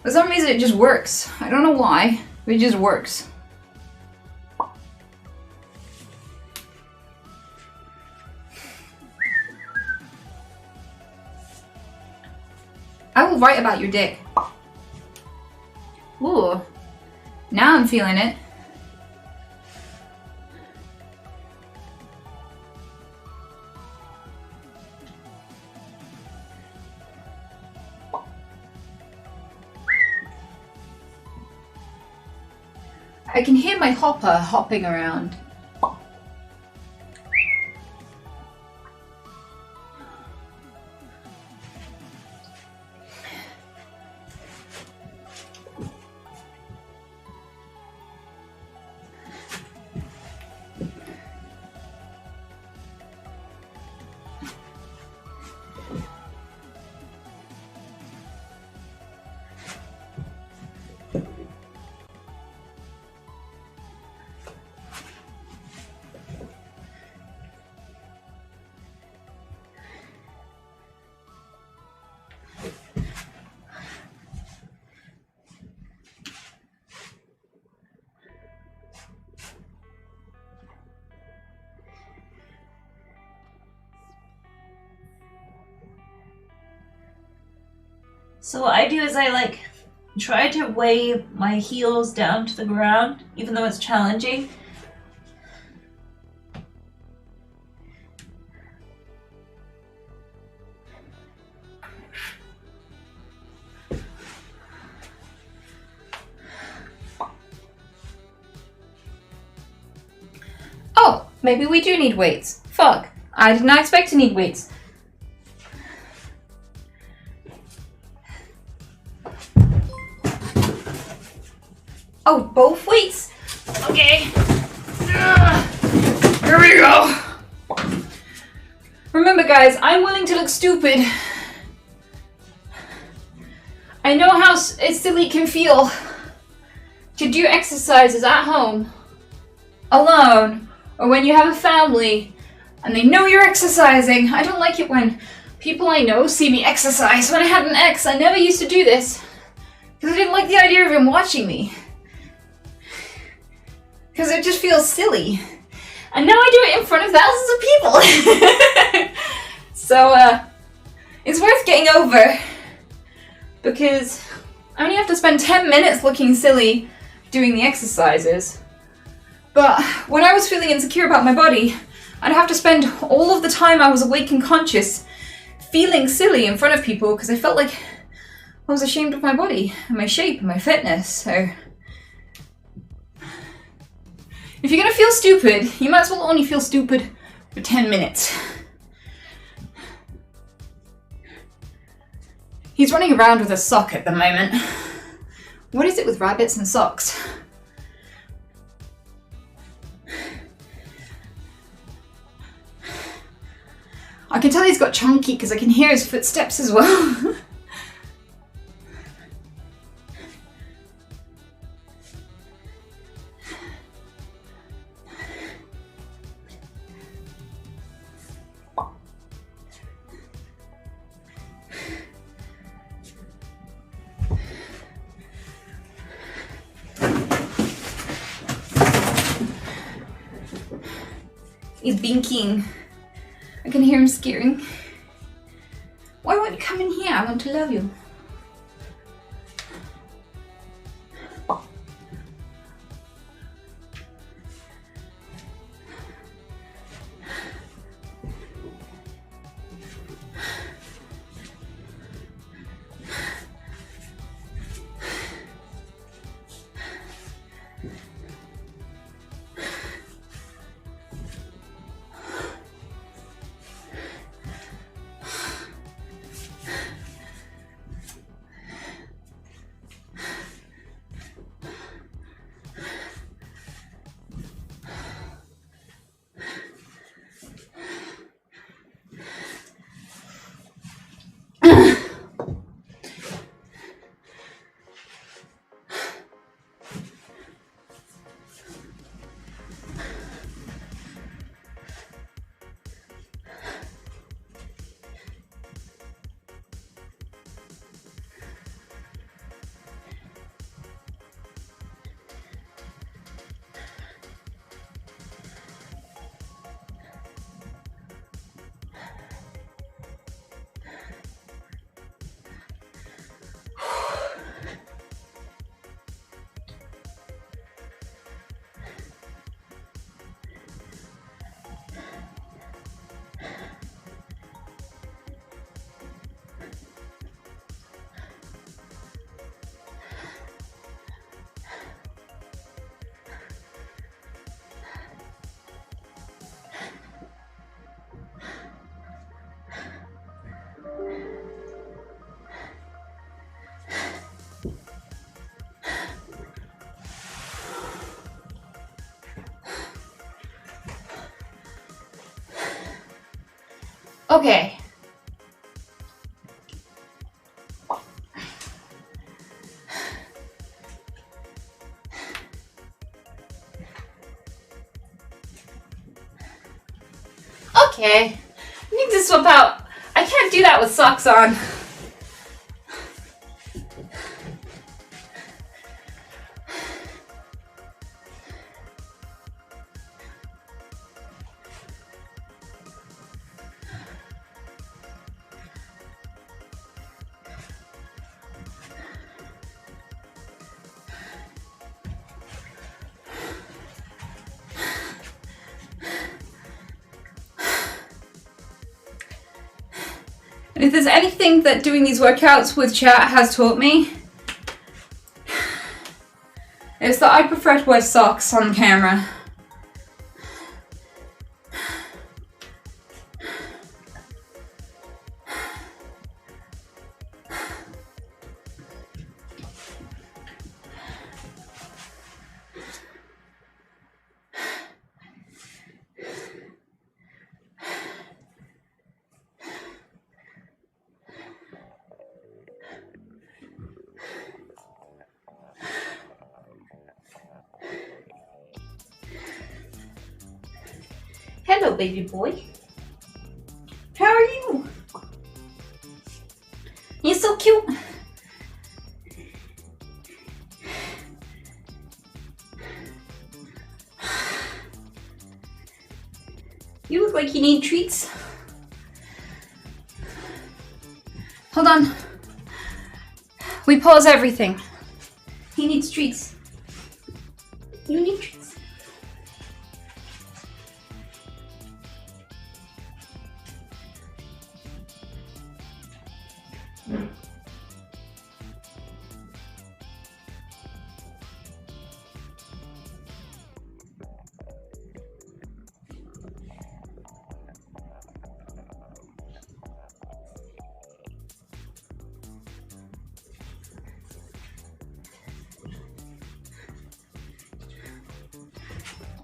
For some reason it just works. I don't know why, but it just works. I will write about your dick. Ooh. Now I'm feeling it. I can hear my hopper hopping around. So what I do is I like try to weigh my heels down to the ground, even though it's challenging. Oh, maybe we do need weights. Fuck, I did not expect to need weights. Oh, both weights? Okay. Here we go. Remember guys, I'm willing to look stupid. I know how silly it can feel to do exercises at home, alone, or when you have a family and they know you're exercising. I don't like it when people I know see me exercise. When I had an ex, I never used to do this because I didn't like the idea of him watching me. Because it just feels silly. And now I do it in front of thousands of people. So, it's worth getting over. Because I only have to spend 10 minutes looking silly doing the exercises. But when I was feeling insecure about my body, I'd have to spend all of the time I was awake and conscious feeling silly in front of people because I felt like I was ashamed of my body and my shape and my fitness. So if you're gonna feel stupid, you might as well only feel stupid for 10 minutes. He's running around with a sock at the moment. What is it with rabbits and socks? I can tell he's got chunky because I can hear his footsteps as well. He's binking. I can hear him scaring. Why won't you come in here? I want to love you. Okay. Okay. I need to swap out. I can't do that with socks on. And if there's anything that doing these workouts with chat has taught me, it's that I prefer to wear socks on camera. Hello, baby boy. How are you? You're so cute. You look like you need treats. Hold on. We pause everything. He needs treats. You need treats.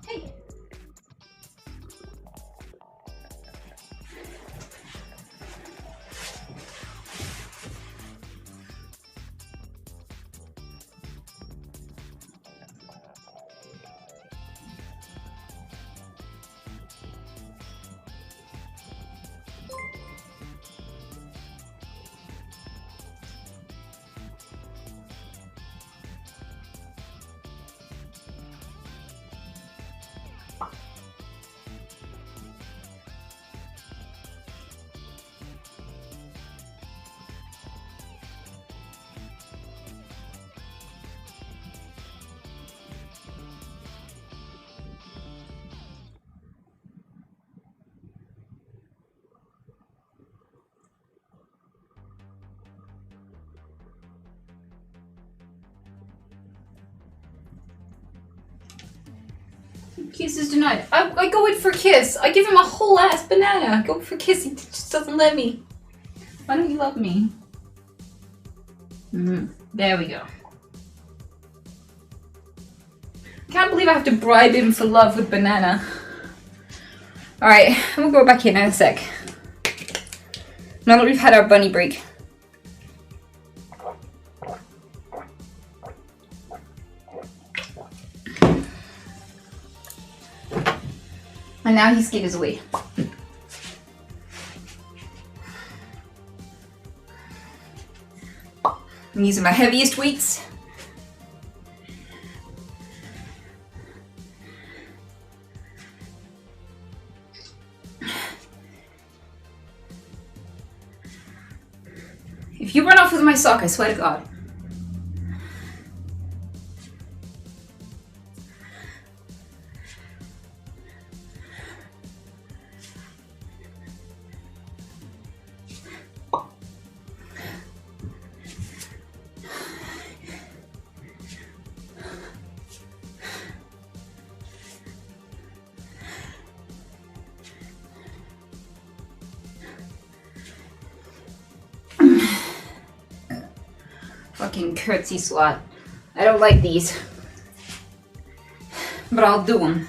Hey. Kiss is denied. I go in for kiss. I give him a whole ass banana. Go for kiss. He just doesn't let me. Why don't you love me? There we go. I can't believe I have to bribe him for love with banana. Alright, we'll go back in a sec. Now that we've had our bunny break. And now his skin is away. I'm using my heaviest weights. If you run off with my sock, I swear to God. Fucking curtsy swat. I don't like these. But I'll do them.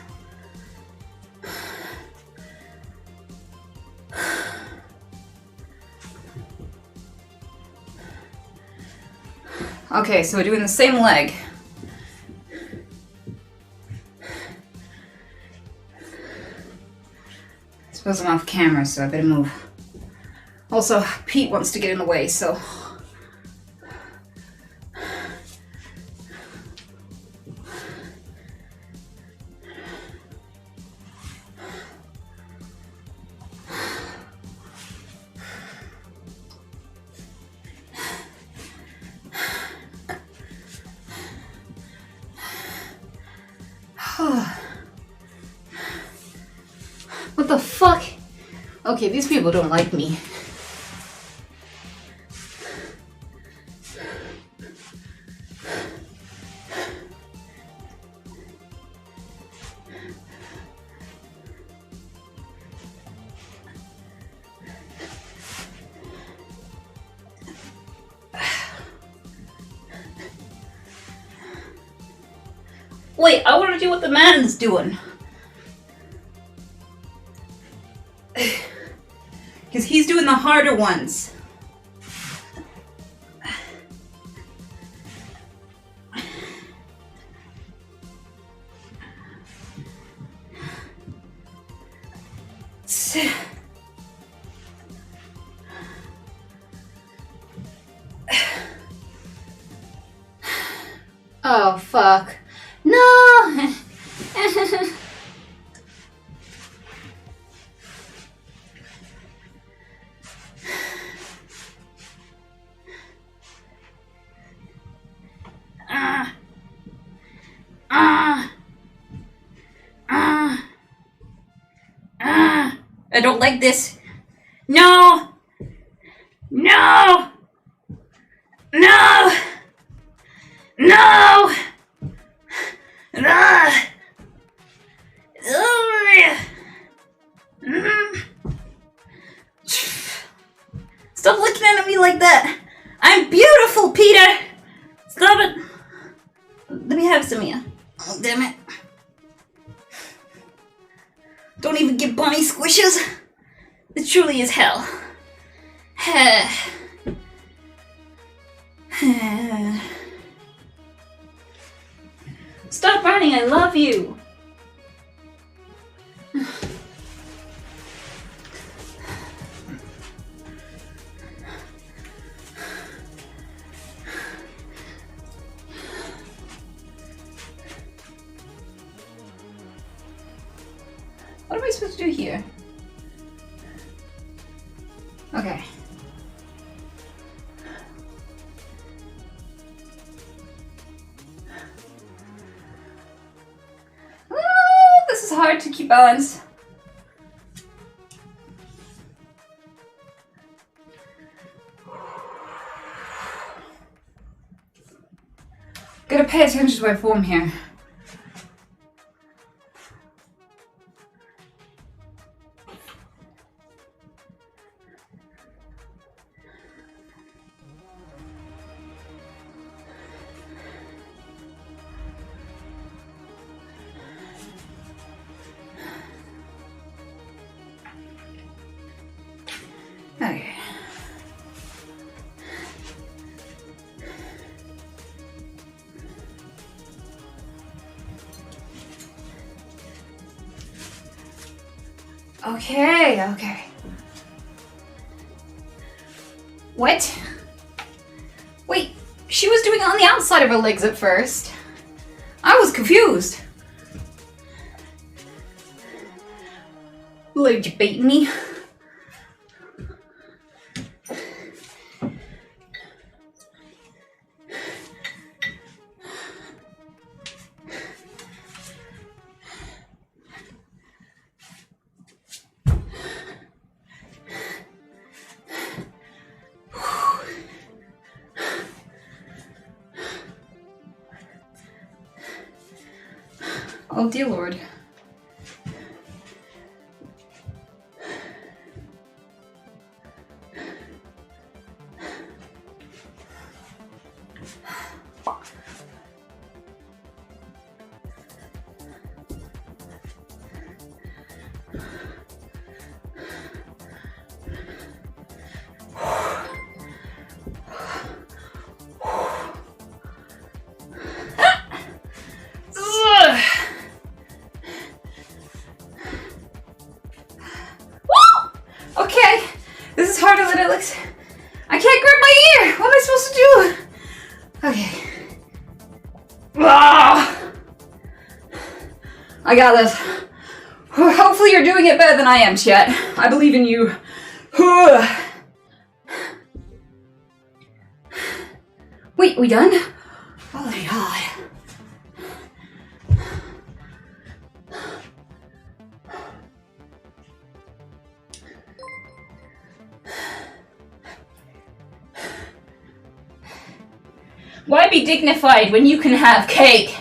Okay, so we're doing the same leg. I suppose I'm off camera, so I better move. Also, Pete wants to get in the way, so... What the fuck? Okay, these people don't like me. Wait, I want to do what the man's doing. Because he's doing the harder ones. Oh, fuck. No! I don't like this. No! No! No! No! Stop looking at me like that. I'm beautiful, Peter. Stop it. Let me have some of you. Oh, damn it. Don't even give bunny squishes. It truly is hell. Stop running, I love you. What am I supposed to do here? Okay. This is hard to keep balance. Gotta pay attention to my form here. Okay. Okay. What? Wait, she was doing it on the outside of her legs at first. I was confused. Like, you baiting me? Oh dear Lord. looks... I can't grab my ear! What am I supposed to do? Okay. Ah! I got this. Hopefully you're doing it better than I am, Chet. I believe in you. Wait, we done? Oh my god. Why be dignified when you can have cake?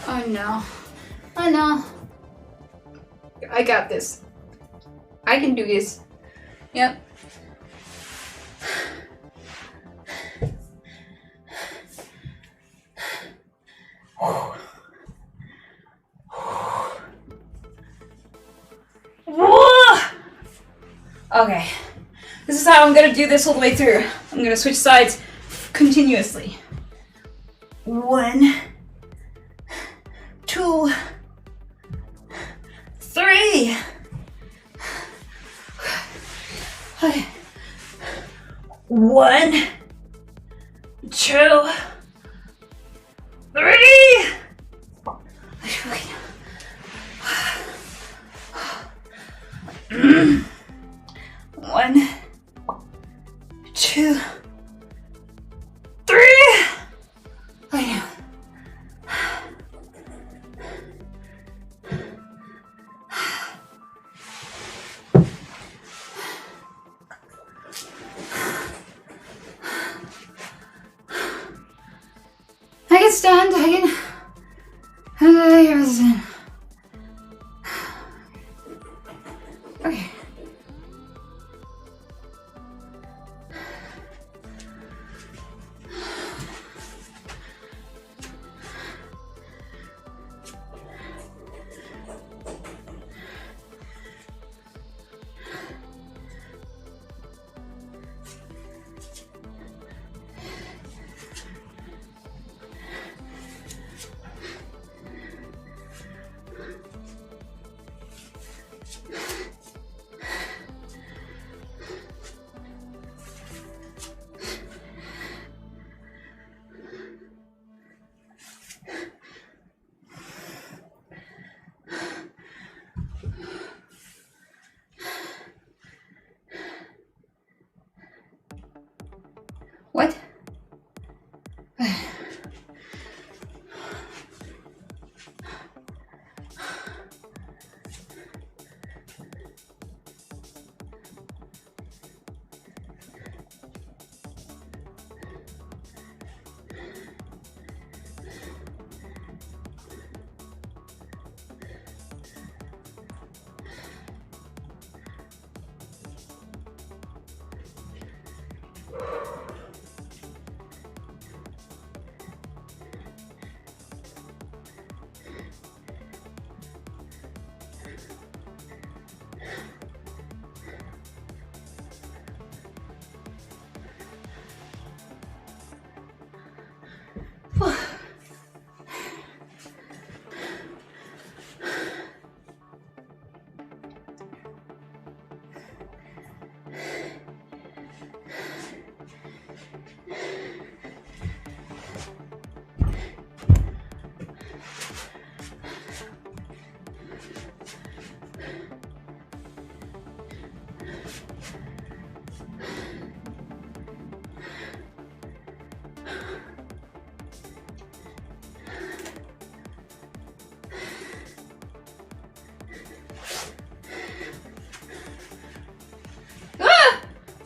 Oh no. Oh no. I got this. I can do this. Yep. Okay. This is how I'm gonna do this all the way through. I'm gonna switch sides continuously. 1, 2, 3. Okay. 1, 2, 3. Okay. 1, 2, 3. Okay. I can stand, I can... Okay. What?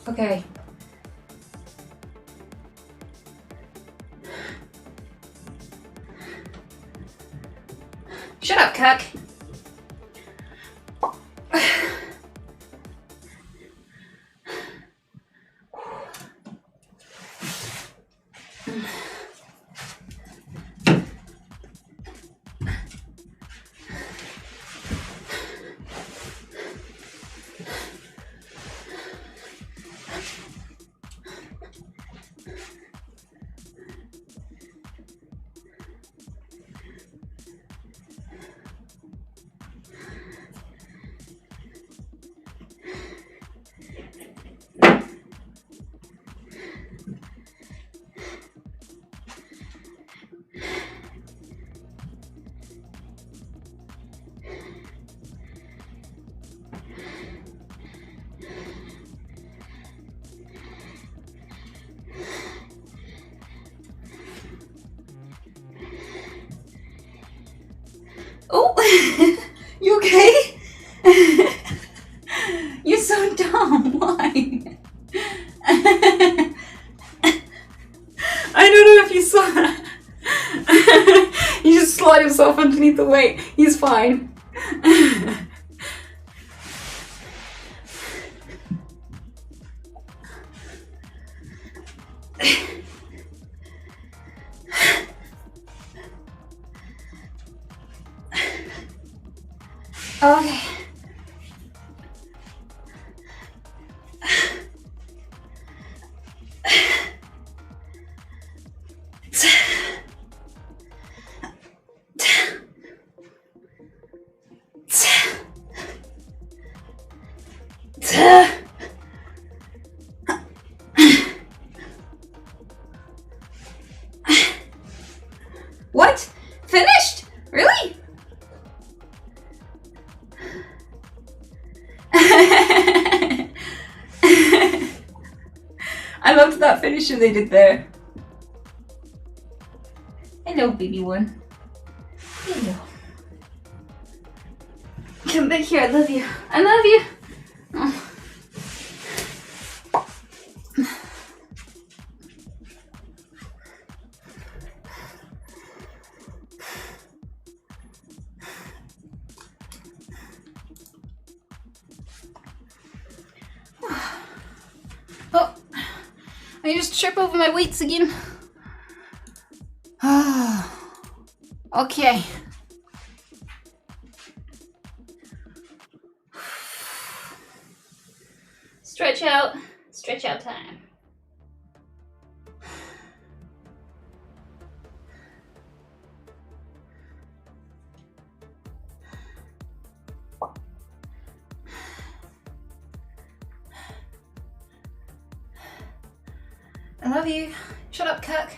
Okay. Shut up, cuck. got himself underneath the weight. He's fine. Okay. What? Finished? Really? I loved that finisher they did there. Hello, baby one. Hello. Come back here, I love you. I love you. Oh. Oh, I just trip over my weights again. Okay. Stretch out time. I love you. Shut up, cuck.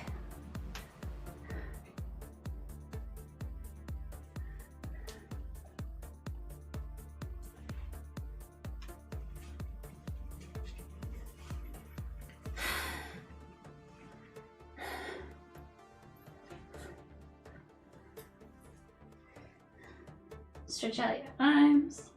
Stretch out your arms.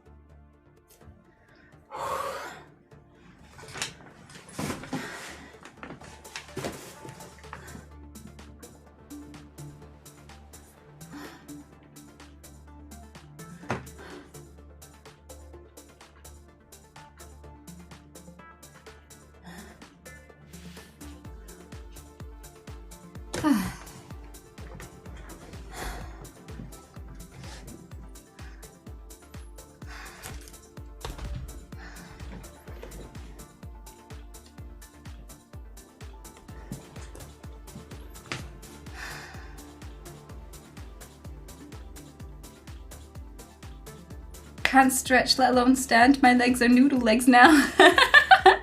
Can't stretch, let alone stand. My legs are noodle legs now. A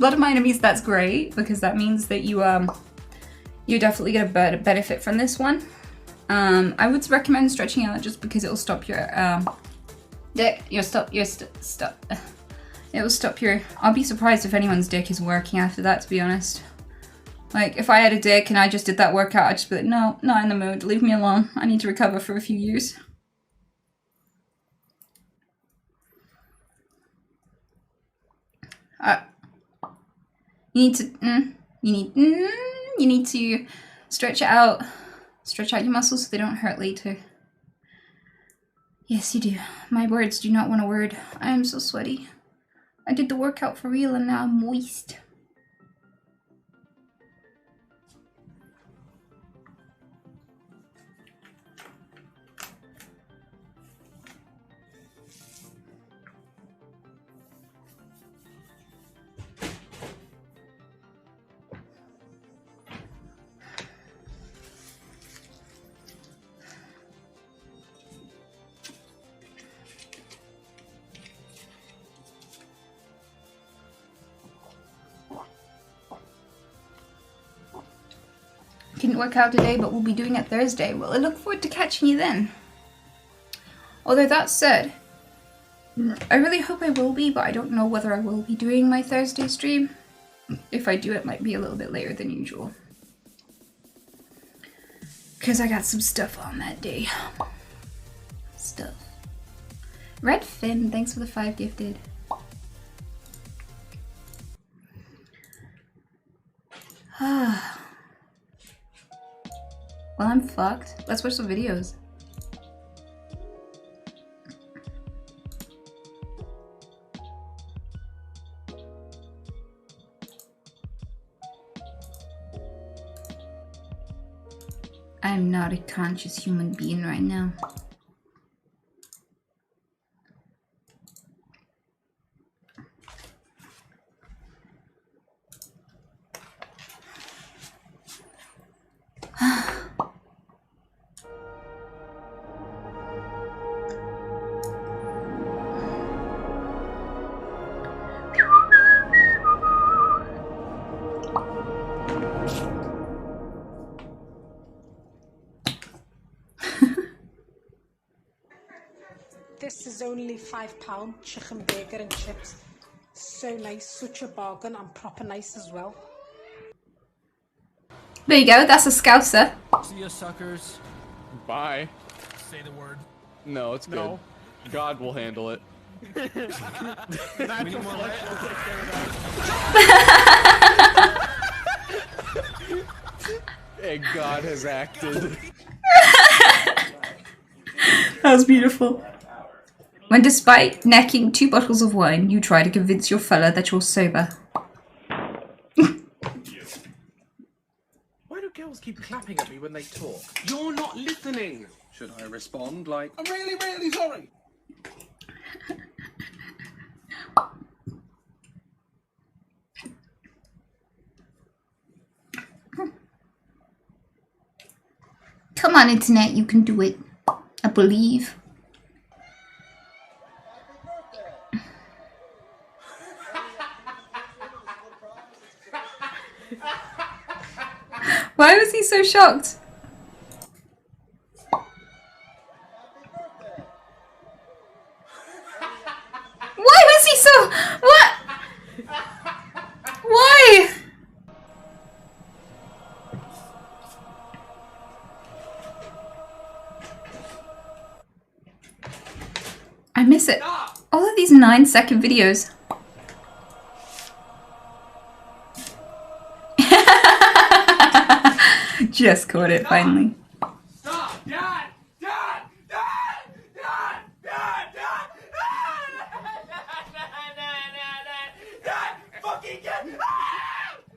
lot of my enemies, that's great because that means that you definitely get a benefit from this one. I would recommend stretching out just because it will stop your dick. It will stop your. I'll be surprised if anyone's dick is working after that, to be honest. Like if I had a dick and I just did that workout, I'd just be like, no, not in the mood. Leave me alone. I need to recover for a few years. You need to stretch it out. Stretch out your muscles so they don't hurt later. Yes, you do. My words do not want a word. I am so sweaty. I did the workout for real and now I'm moist. Didn't work out today, but we'll be doing it Thursday. Well, I look forward to catching you then. Although that said, I really hope I will be, but I don't know whether I will be doing my Thursday stream. If I do, it might be a little bit later than usual. Because I got some stuff on that day. Stuff. Red Finn, thanks for the 5 gifted. Well, I'm fucked. Let's watch some videos. I'm not a conscious human being right now. This is only £5 chicken burger and chips. So nice, such a bargain, and proper nice as well. There you go, that's a Scouser. See ya, suckers. Bye. Say the word. No, it's good. No. God will handle it. And God has acted. That was beautiful. When despite necking 2 bottles of wine, you try to convince your fella that you're sober. Why do girls keep clapping at me when they talk? You're not listening. Should I respond like, I'm really, really sorry? Come on, internet, you can do it. I believe. Why was he so shocked? Why was he so... What? Why? I miss it. All of these 9-second videos. Just caught it finally. Stop! Dad! Dad! Dad! Dad! Dad! Dad! Dad! Fucking get it!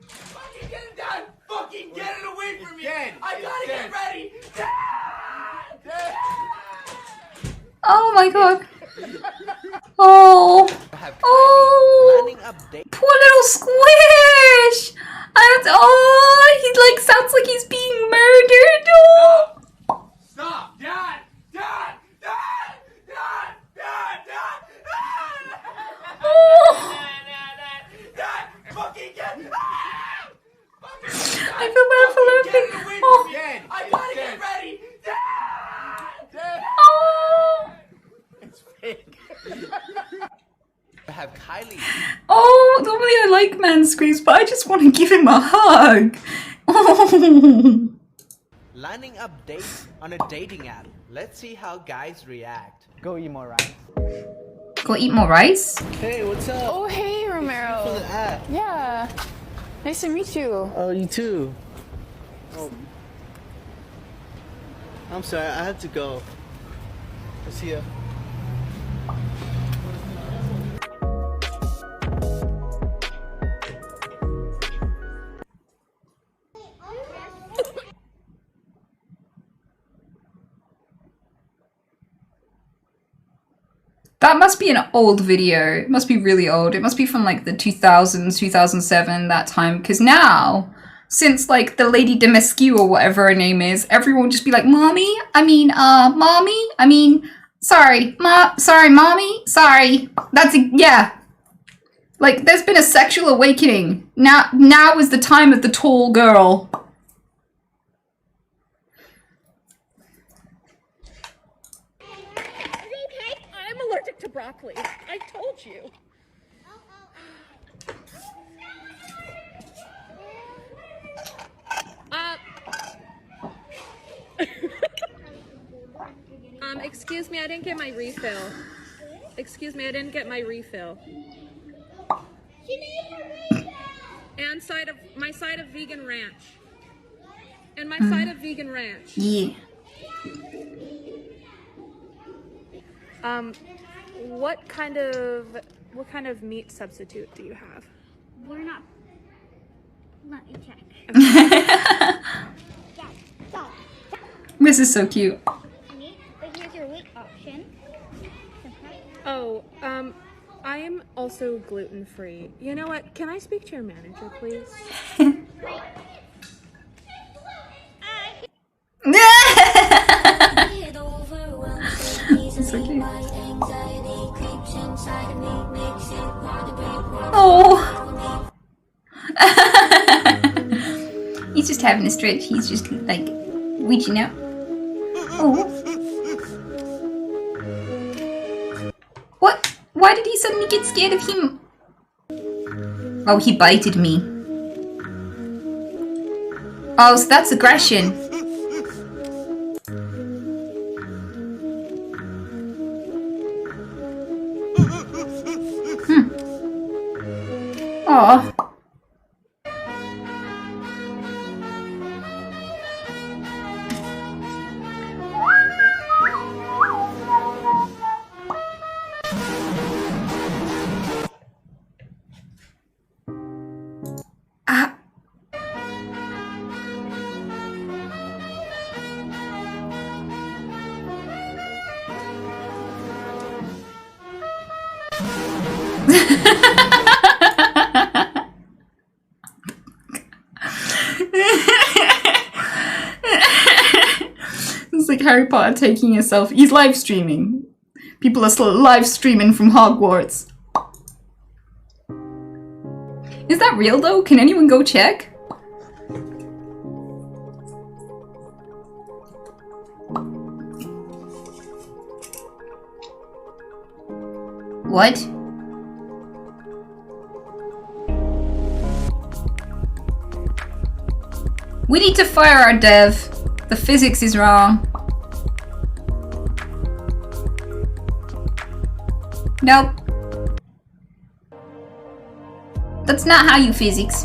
Fucking get it, Dad! Fucking get it away from me! I gotta get ready! Dad! Dad! Oh my god. Oh. Oh. Poor little squish. He like sounds like he's being murdered. Oh. Stop! Dad! Dad! Dad! Dad! Dad! Dad! Oh. Dad! Fucking get it! I feel bad for laughing. Oh. I gotta get ready! Dad! Dad! Oh. It's fake. Have Kylie. Oh, normally I like man screams, but I just want to give him a hug. Oh. Lining up dates on a dating app. Let's see how guys react. Go eat more rice. Go eat more rice? Hey, what's up? Oh, hey, Romero. For the app. Yeah. Nice to meet you. Oh, you too. Oh. I'm sorry, I had to go. I'll see ya. That must be an old video. It must be really old. It must be from like the 2000s, 2007, that time. Because now, since like the Lady Demescu or whatever her name is, everyone will just be like, mommy? Mommy? Sorry, mommy? Sorry. Yeah. Like, there's been a sexual awakening. Now is the time of the tall girl. I'm allergic to broccoli. I told you. Excuse me, I didn't get my refill. Excuse me, I didn't get my refill. And my side of vegan ranch. And my side of vegan ranch. Yeah. What kind of meat substitute do you have? We're not. Let me check. This is so cute. But here's your weight option. Oh, I am also gluten-free. You know what? Can I speak to your manager, please? It's so cute. Oh. He's just having a stretch. He's just like reaching out. Oh. What? Why did he suddenly get scared of him? Oh, he bited me. Oh, so that's aggression. Aw. It's like Harry Potter taking a selfie. He's live streaming. People are still live streaming from Hogwarts. Is that real though? Can anyone go check? What? We need to fire our dev. The physics is wrong. Nope. That's not how you physics.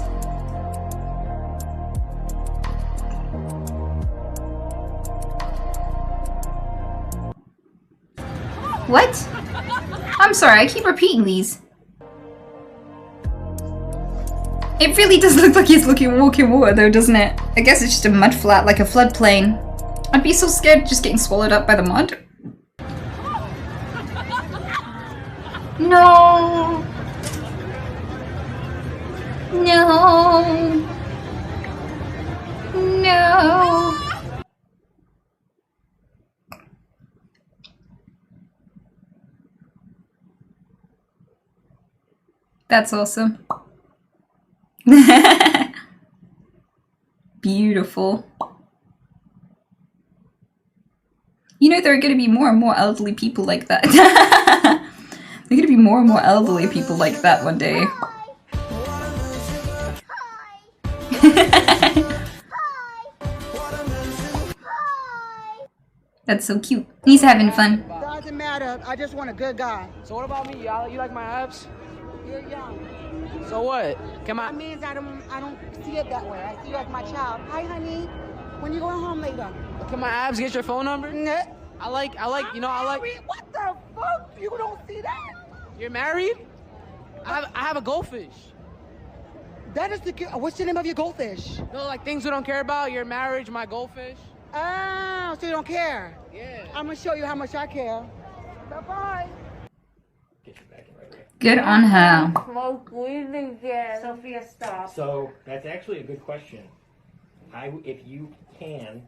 What? I'm sorry, I keep repeating these. It really does look like he's walking water though, doesn't it? I guess it's just a mud flat, like a floodplain. I'd be so scared just getting swallowed up by the mud. No! No! No! That's awesome. Beautiful. You know, there are going to be more and more elderly people like that. There are going to be more and more elderly people like that one day. That's so cute. He's having fun. Doesn't matter. I just want a good guy. So what about me, y'all? You like my abs? You're young. So what? Come on. That means I don't see it that way. I see you as my child. Hi, honey. When you going home later? Can my abs get your phone number? Nah. I like, you know, I like. What the fuck? You don't see that? You're married? I have a goldfish. That is the. What's the name of your goldfish? No, like things we don't care about. Your marriage, my goldfish. Oh, so you don't care? Yeah. I'm gonna show you how much I care. Bye-bye. Good on her. Smoke weed again. Sophia, stop. So that's actually a good question. If you can,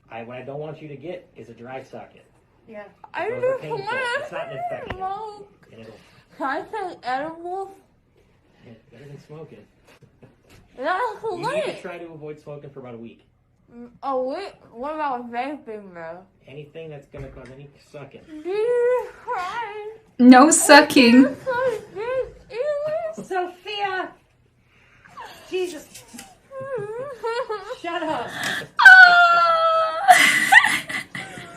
what I don't want you to get is a dry socket. Yeah. I just want to. It's not an infection. Smoke. And it'll. Can I take edibles? Yeah, better than smoking. That's You need to lit. try to avoid smoking for about a week. Oh, wait. What about vaping though? Anything that's gonna cause any sucking. Jesus Christ. No sucking. Sophia! Jesus. Shut up.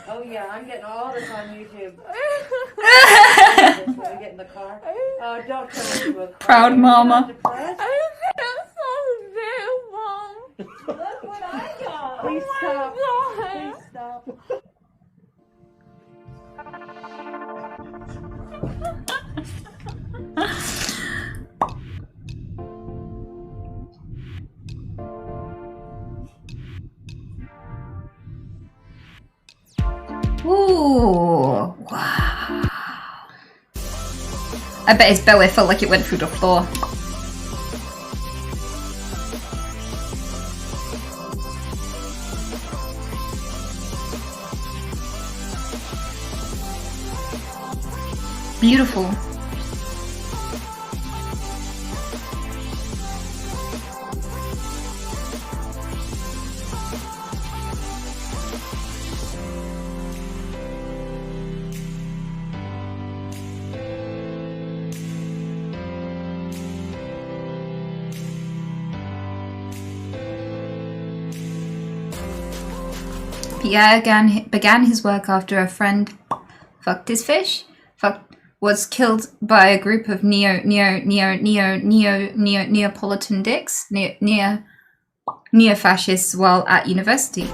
Oh yeah, I'm getting all this on YouTube. When I get in the car. Oh, don't turn into a car. Proud mama. Look what I got. Please stop. Please stop. Ooh, wow. I bet his belly felt like it went through the floor. Beautiful. Pierre began his work after a friend fucked his fish. Was killed by a group of Neapolitan dicks, neo-fascists while at university.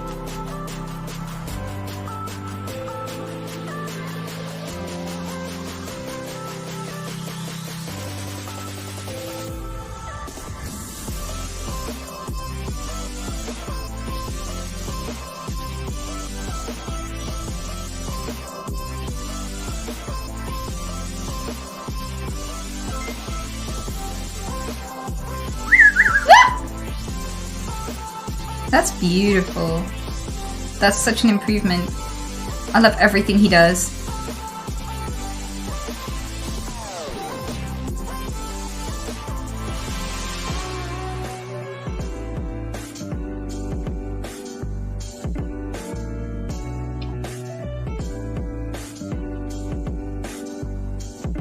That's beautiful. That's such an improvement. I love everything he does.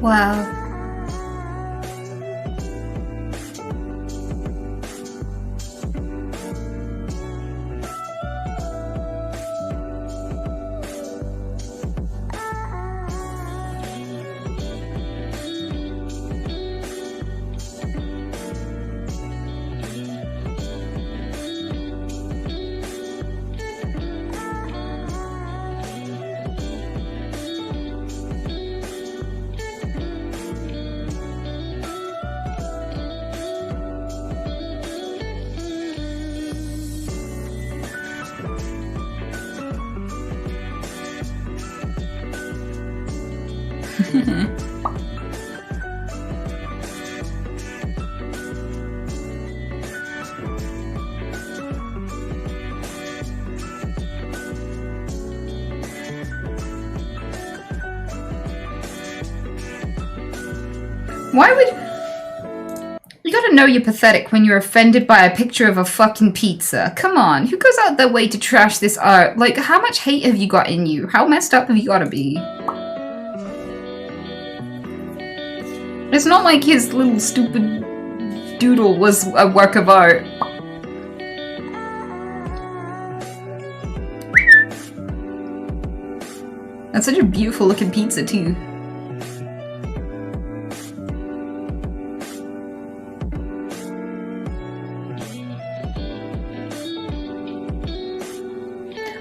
Wow. Why would... You gotta know you're pathetic when you're offended by a picture of a fucking pizza. Come on, who goes out their way to trash this art? Like, how much hate have you got in you? How messed up have you gotta be? It's not like his little stupid doodle was a work of art. That's such a beautiful looking pizza too.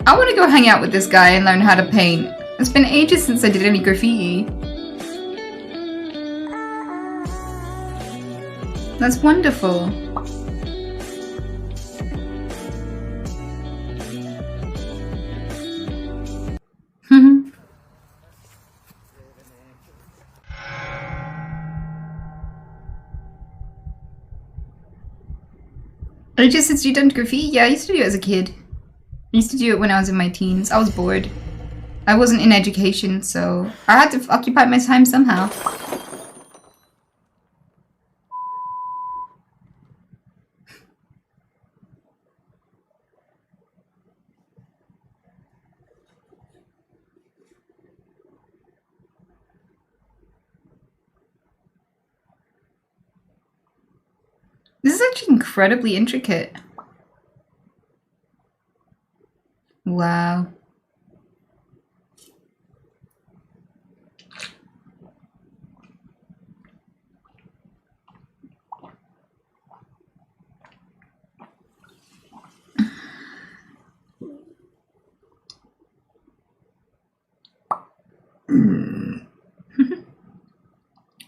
I want to go hang out with this guy and learn how to paint. It's been ages since I did any graffiti. That's wonderful. Ages since you done graffiti? Yeah, I used to do it as a kid. I used to do it when I was in my teens. I was bored. I wasn't in education, so I had to occupy my time somehow. This is actually incredibly intricate. Wow.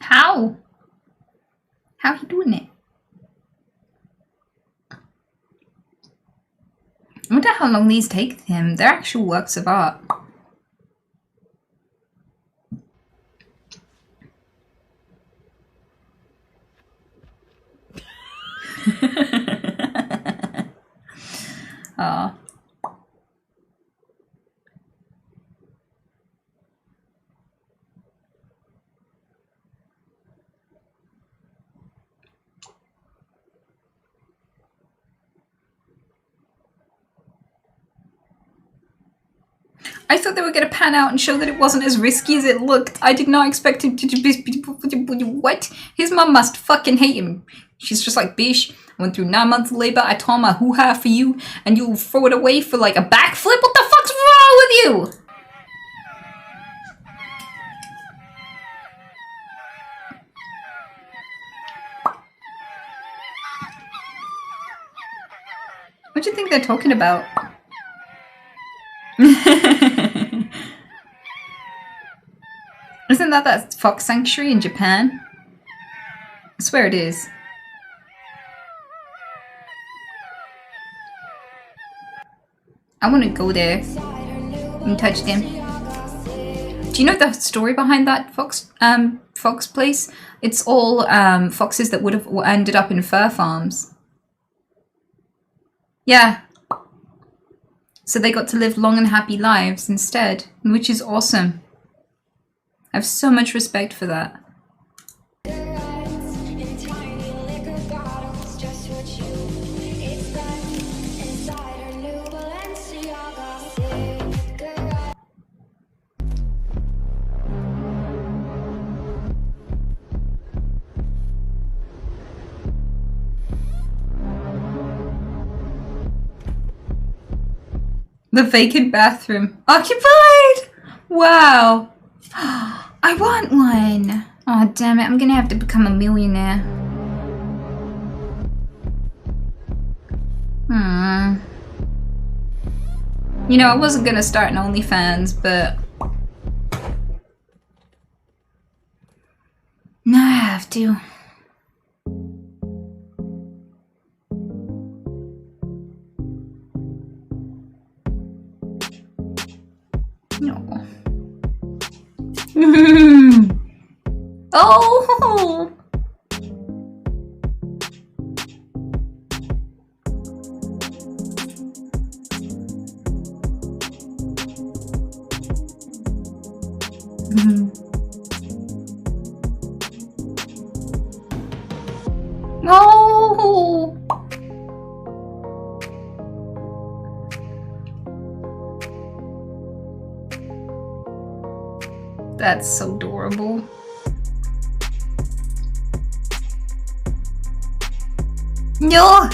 How? How he doing it? I wonder how long these take him. They're actual works of art. Aw. I thought they were going to pan out and show that it wasn't as risky as it looked. I did not expect him to be... What? His mum must fucking hate him. She's just like, bish, I went through 9 months of labor, I tore my hoo-ha for you, and you throw it away for like a backflip? What the fuck's wrong with you? What do you think they're talking about? Isn't that fox sanctuary in Japan? I swear it is. I want to go there and touch them. Do you know the story behind that fox place? It's all foxes that would have ended up in fur farms. Yeah. So they got to live long and happy lives instead, which is awesome. I have so much respect for that. The vacant bathroom. Occupied! Wow. I want one. Oh, damn it. I'm gonna have to become a millionaire. You know, I wasn't gonna start an OnlyFans, but... now I have to. No. Oh! No! That's so adorable. No!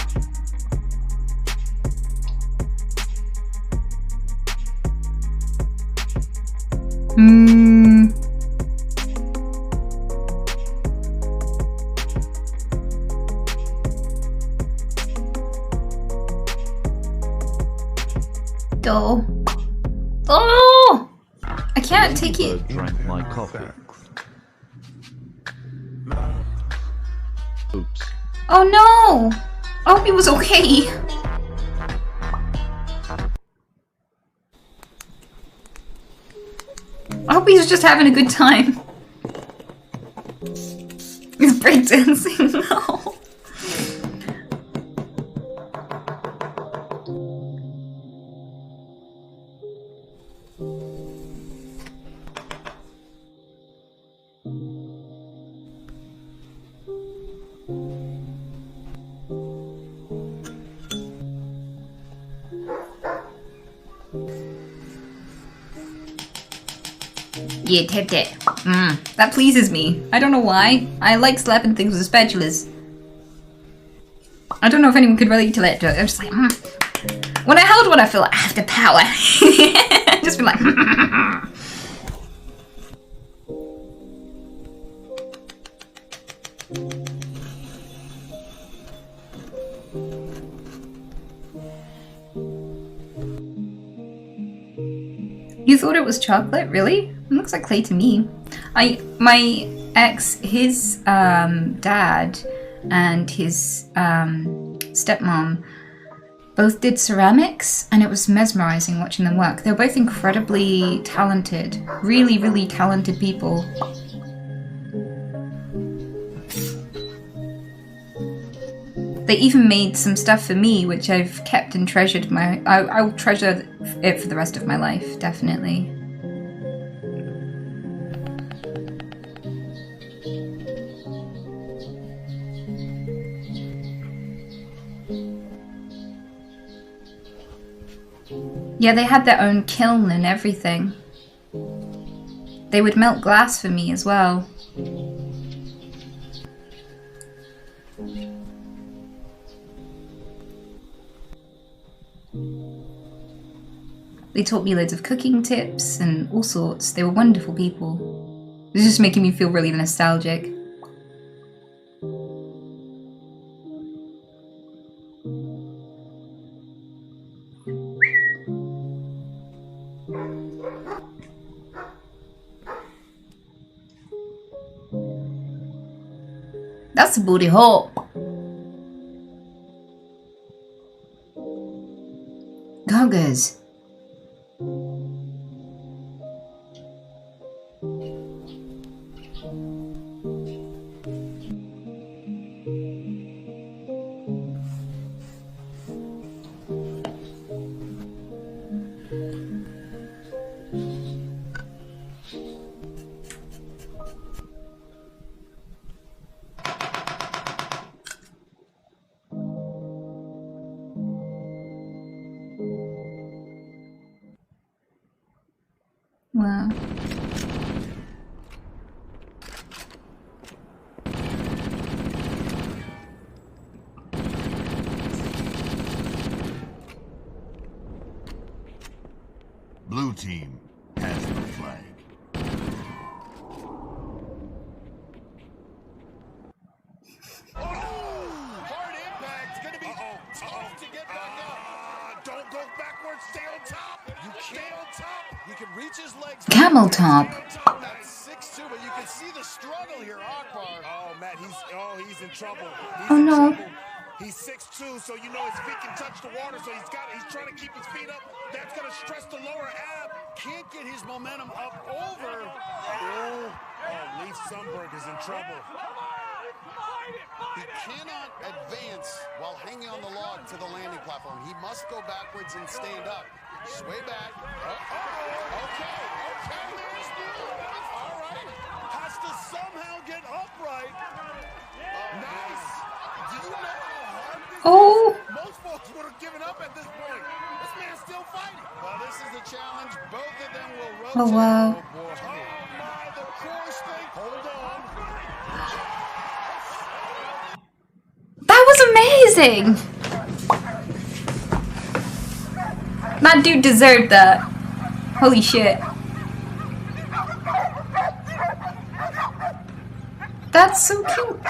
Oh. Oh! I can't take it. Drank my coffee. Oops. Oh no! I hope he was okay. I hope he's just having a good time. He's breakdancing now. Yeah, tapped it. That pleases me. I don't know why. I like slapping things with spatulas. I don't know if anyone could relate to that. I'm just like, When I hold one, I feel like I have the power. Just be like, You thought it was chocolate? Really? It looks like clay to me. My ex, his dad and his stepmom both did ceramics, and it was mesmerizing watching them work. They were both incredibly talented, really, really talented people. They even made some stuff for me, which I've kept and treasured. I'll treasure it for the rest of my life, definitely. Yeah, they had their own kiln and everything. They would melt glass for me as well. They taught me loads of cooking tips and all sorts. They were wonderful people. It was just making me feel really nostalgic. That's a booty hole. Goggers. Wow. Blue team has the flag. Hard impact. It's going to be tough to get back up. Don't go backwards. Stay on top. You stay on top. He can reach his legs. Camel top. That's 6'2", but you can see the struggle here, Akbar. Oh, Matt, he's in trouble. Oh no. He's 6'2", so you know his feet can touch the water, so he's trying to keep his feet up. That's going to stress the lower ab. Can't get his momentum up over. Oh, Leaf Sunberg is in trouble. He cannot advance while hanging on the log to the landing platform. He must go backwards and stand up. Sway back. Okay, there's Neil. All right. Has to somehow get upright. Nice. Do you know how hard this is? Most folks would have given up at this point. This man's still fighting. Well, this is the challenge. Both of them will rotate. Oh wow. Oh my, the course thing. Hold on. That was amazing! That dude deserved that. Holy shit. That's so cute.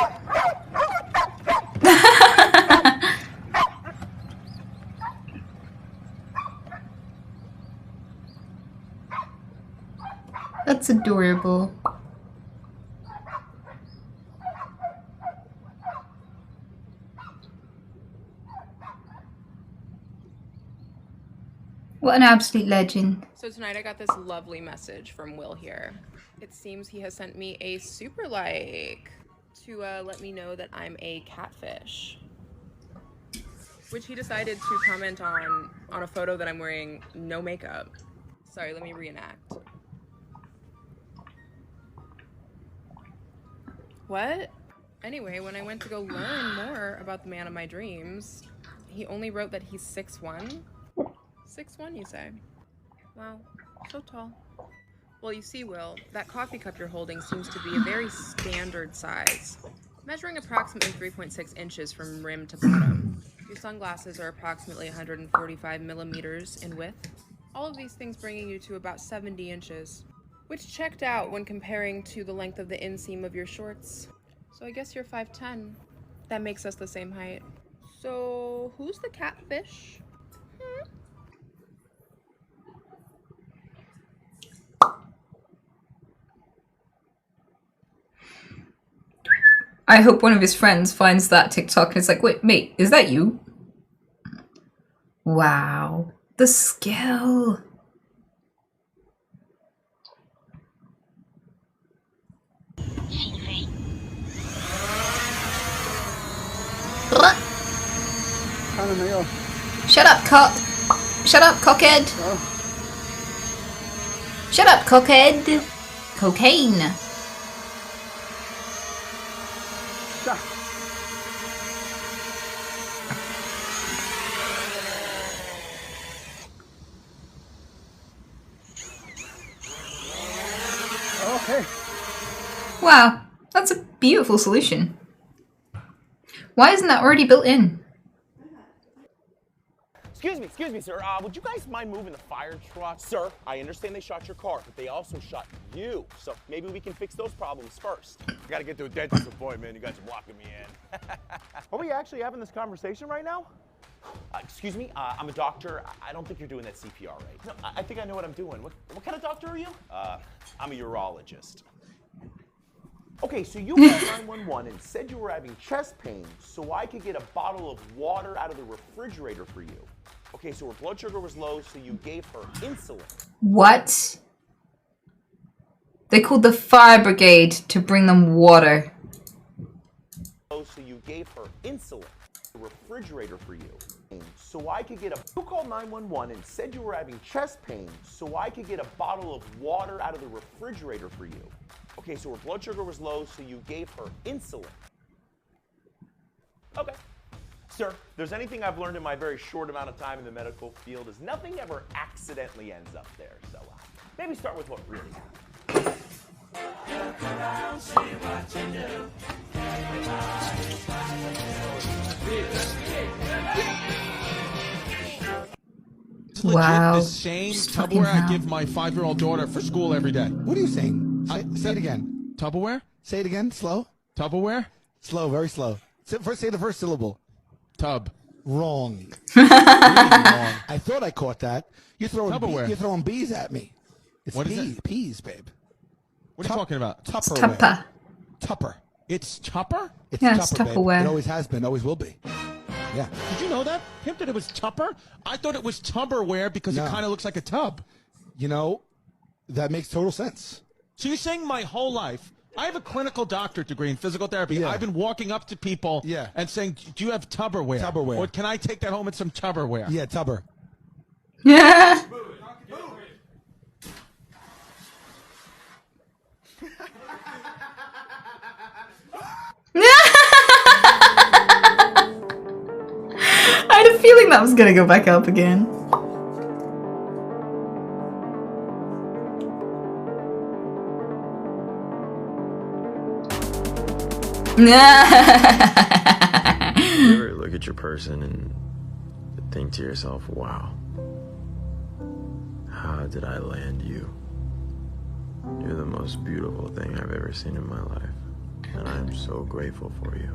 That's adorable. What an absolute legend. So tonight I got this lovely message from Will here. It seems he has sent me a super like to let me know that I'm a catfish. Which he decided to comment on a photo that I'm wearing no makeup. Sorry, let me reenact. What? Anyway, when I went to go learn more about the man of my dreams, he only wrote that he's 6'1". 6'1", you say? Wow, so tall. Well, you see, Will, that coffee cup you're holding seems to be a very standard size, measuring approximately 3.6 inches from rim to bottom. Your sunglasses are approximately 145 millimeters in width. All of these things bringing you to about 70 inches, which checked out when comparing to the length of the inseam of your shorts. So I guess you're 5'10". That makes us the same height. So who's the catfish? I hope one of his friends finds that TikTok and is like, wait, mate, is that you? Wow. The skill. Shut up, cock. Shut up, cockhead. Shut up, cockhead. Cocaine. Okay. Wow, that's a beautiful solution. Why isn't that already built in? Excuse me, sir. Would you guys mind moving the fire truck? Sir, I understand they shot your car, but they also shot you. So maybe we can fix those problems first. I gotta get to a dentist appointment. You guys are blocking me in. Are we actually having this conversation right now? Excuse me, I'm a doctor. I don't think you're doing that CPR right. No, I think I know what I'm doing. What kind of doctor are you? I'm a urologist. Okay, so you called 911 and said you were having chest pain, so I could get a bottle of water out of the refrigerator for you. Okay, so her blood sugar was low, so you gave her insulin. What? They called the fire brigade to bring them water. So you gave her insulin, the refrigerator for you. So I could get a... You called 911 and said you were having chest pain, so I could get a bottle of water out of the refrigerator for you. Okay, so her blood sugar was low, so you gave her insulin. Okay. Sir, if there's anything I've learned in my very short amount of time in the medical field is nothing ever accidentally ends up there. So maybe start with what really happened. Look around, see what you do. It's legit the same Tupperware I give my 5-year-old daughter for school every day. What are you saying? Say it again. Tupperware? Say it again. Slow. Tupperware? Slow. Very slow. Say the first syllable. Tub. Wrong. Really wrong. I thought I caught that. You're throwing bees at me. It's What is it? Peas, babe. What are you talking about? Tupperware. Tupper. It's Tupper? It's Yeah, it's Tupper, babe. Tupperware. It always has been. Always will be. Yeah. Did you know that? Him that it was Tupper? I thought it was Tupperware because No. it kind of looks like a tub. You know, that makes total sense. So you're saying my whole life, I have a clinical doctorate degree in physical therapy. Yeah. I've been walking up to people and saying, do you have Tupperware? Tupperware. Or can I take that home in some Tupperware? Yeah, Tupper. Yeah. I had a feeling that was gonna go back up again. You ever look at your person and think to yourself, wow, how did I land you? You're the most beautiful thing I've ever seen in my life, and I'm so grateful for you.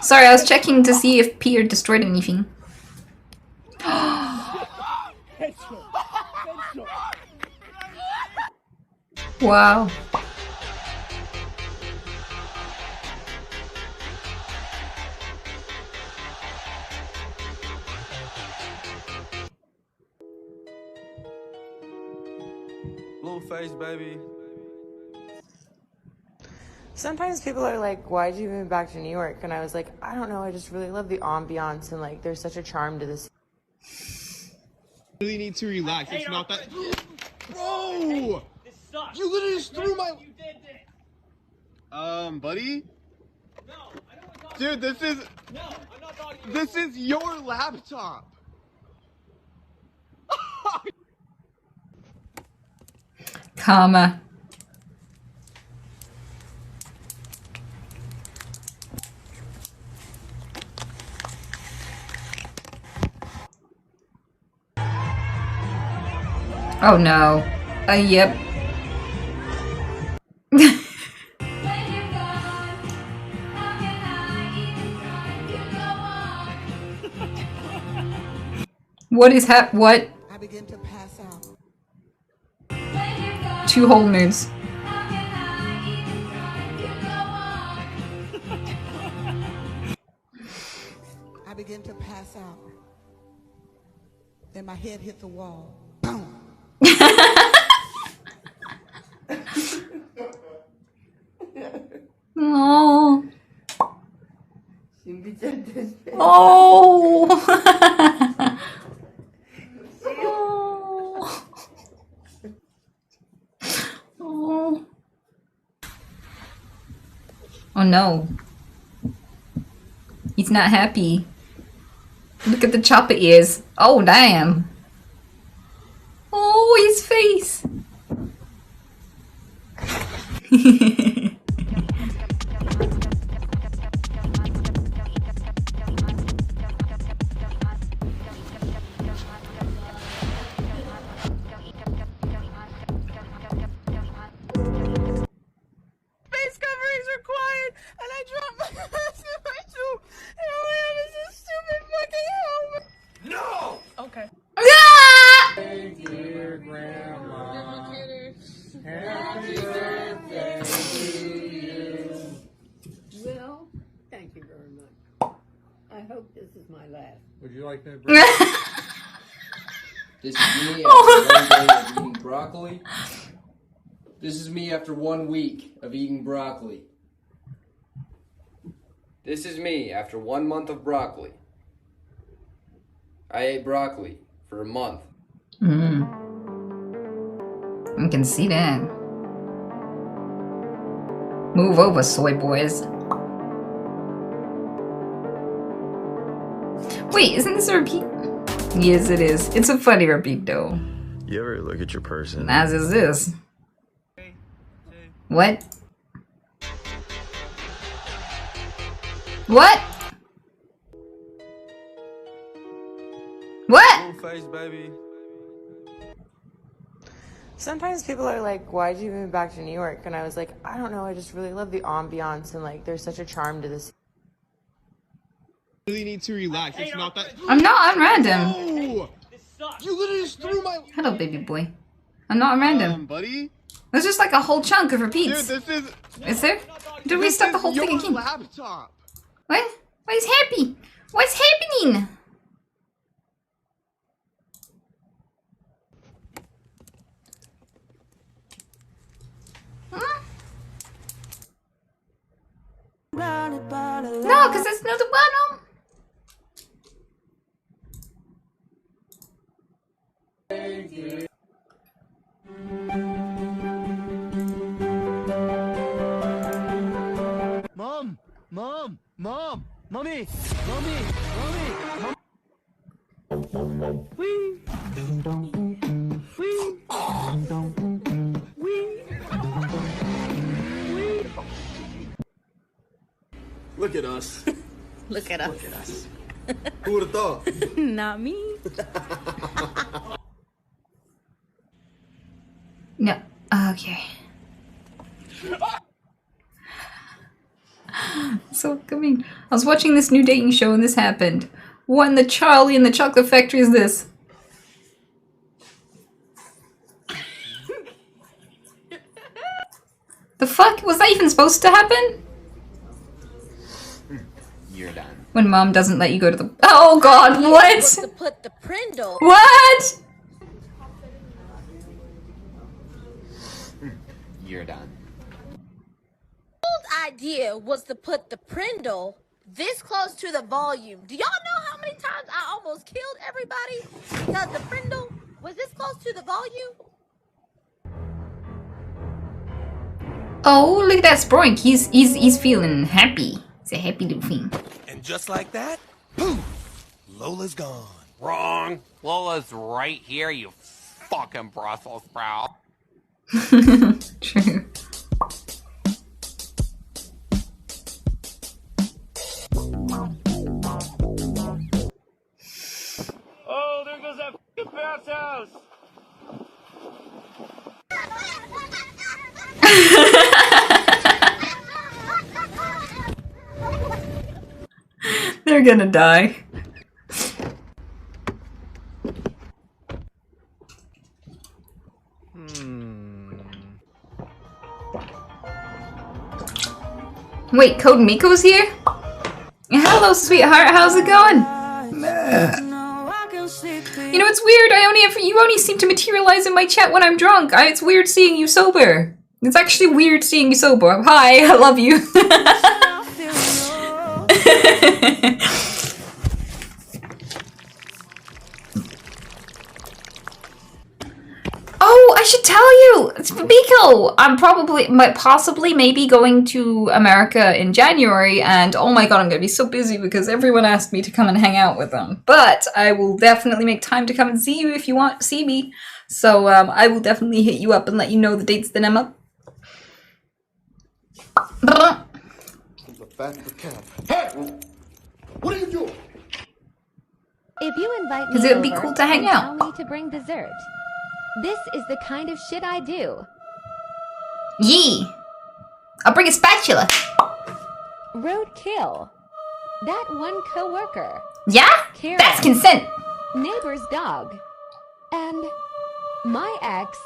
Sorry, I was checking to see if Peter destroyed anything. Wow. Blueface, baby. Sometimes people are like, why'd you move back to New York? And I was like, I don't know, I just really love the ambiance and like there's such a charm to this. Really need to relax. It's not that. Bro! This sucks. You literally just threw my. You did this. Buddy? No, I don't want to talk. Dude, this is. No, I'm not talking to you. This is your laptop. Karma. Oh no. Yep. What is what? I begin to pass out. 2 whole moves. I begin to pass out. Then my head hit the wall. Oh. Oh. Oh no. He's not happy. Look at the chopper ears. Oh damn. Oh, his face. Face coverings required, and I dropped my mask in my shoe, and all I have is this stupid fucking helmet. No! Okay. Ah! Dear Grandma, happy birthday to you. Well, thank you very much. I hope this is my last. Would you like to? This is me after 1 day of eating broccoli. This is me after 1 week of eating broccoli. This is me after 1 month of broccoli. I ate broccoli for a month. I can see that. Move over, soy boys. Wait, isn't this a repeat? Yes, it is. It's a funny repeat, though. You ever look at your person? As is this. What? What? What? Face, baby. Sometimes people are like, why'd you move back to New York? And I was like, I don't know, I just really love the ambiance and like there's such a charm to this. Really need to relax. It's not that. I'm not on random. No! You literally just threw my. Hello, baby boy. I'm not on random. Buddy. There's just like a whole chunk of repeats. Dude, this is. Is there? Did we start the whole thing again? Laptop. What? What is happy? What's happening? Huh? No, because it's not the bottom. Mom, mommy, mom. Wee. Ding dong. Wee. Ding dong. Wee. Wee. Look at us. Look at us. Look at us. Who would have thought? Not me. No. Okay. So coming. I was watching this new dating show and this happened. What in the Charlie and the Chocolate Factory is this? The fuck? Was that even supposed to happen? You're done. When mom doesn't let you go to the— oh god, what? To put the prindle. What? You're done. Old idea was to put the prindle this close to the volume. Do y'all know how many times I almost killed everybody because the prindle was this close to the volume? Oh, look at that Sproink. He's feeling happy. It's a happy little thing. And just like that, poof, Lola's gone. Wrong. Lola's right here, you fucking Brussels sprout. True. Oh, there goes that fucking bounce house. They're gonna die. Wait, Code Miko's here? Hello, sweetheart. How's it going? You know, it's weird. You only seem to materialize in my chat when I'm drunk. It's weird seeing you sober. It's actually weird seeing you sober. Hi, I love you. Oh, I should tell you, it's Biko. I'm possibly, maybe going to America in January, and oh my god, I'm gonna be so busy because everyone asked me to come and hang out with them. But I will definitely make time to come and see you if you want to see me. So I will definitely hit you up and let you know the dates that I'm up. Hey! What are you doing? If you invite me Because it would be over cool to hang and out. tell me to bring dessert, this is the kind of shit I do. Yee! I'll bring a spatula. Roadkill. That one coworker. Yeah? Karen. That's consent. Neighbor's dog. And my ex.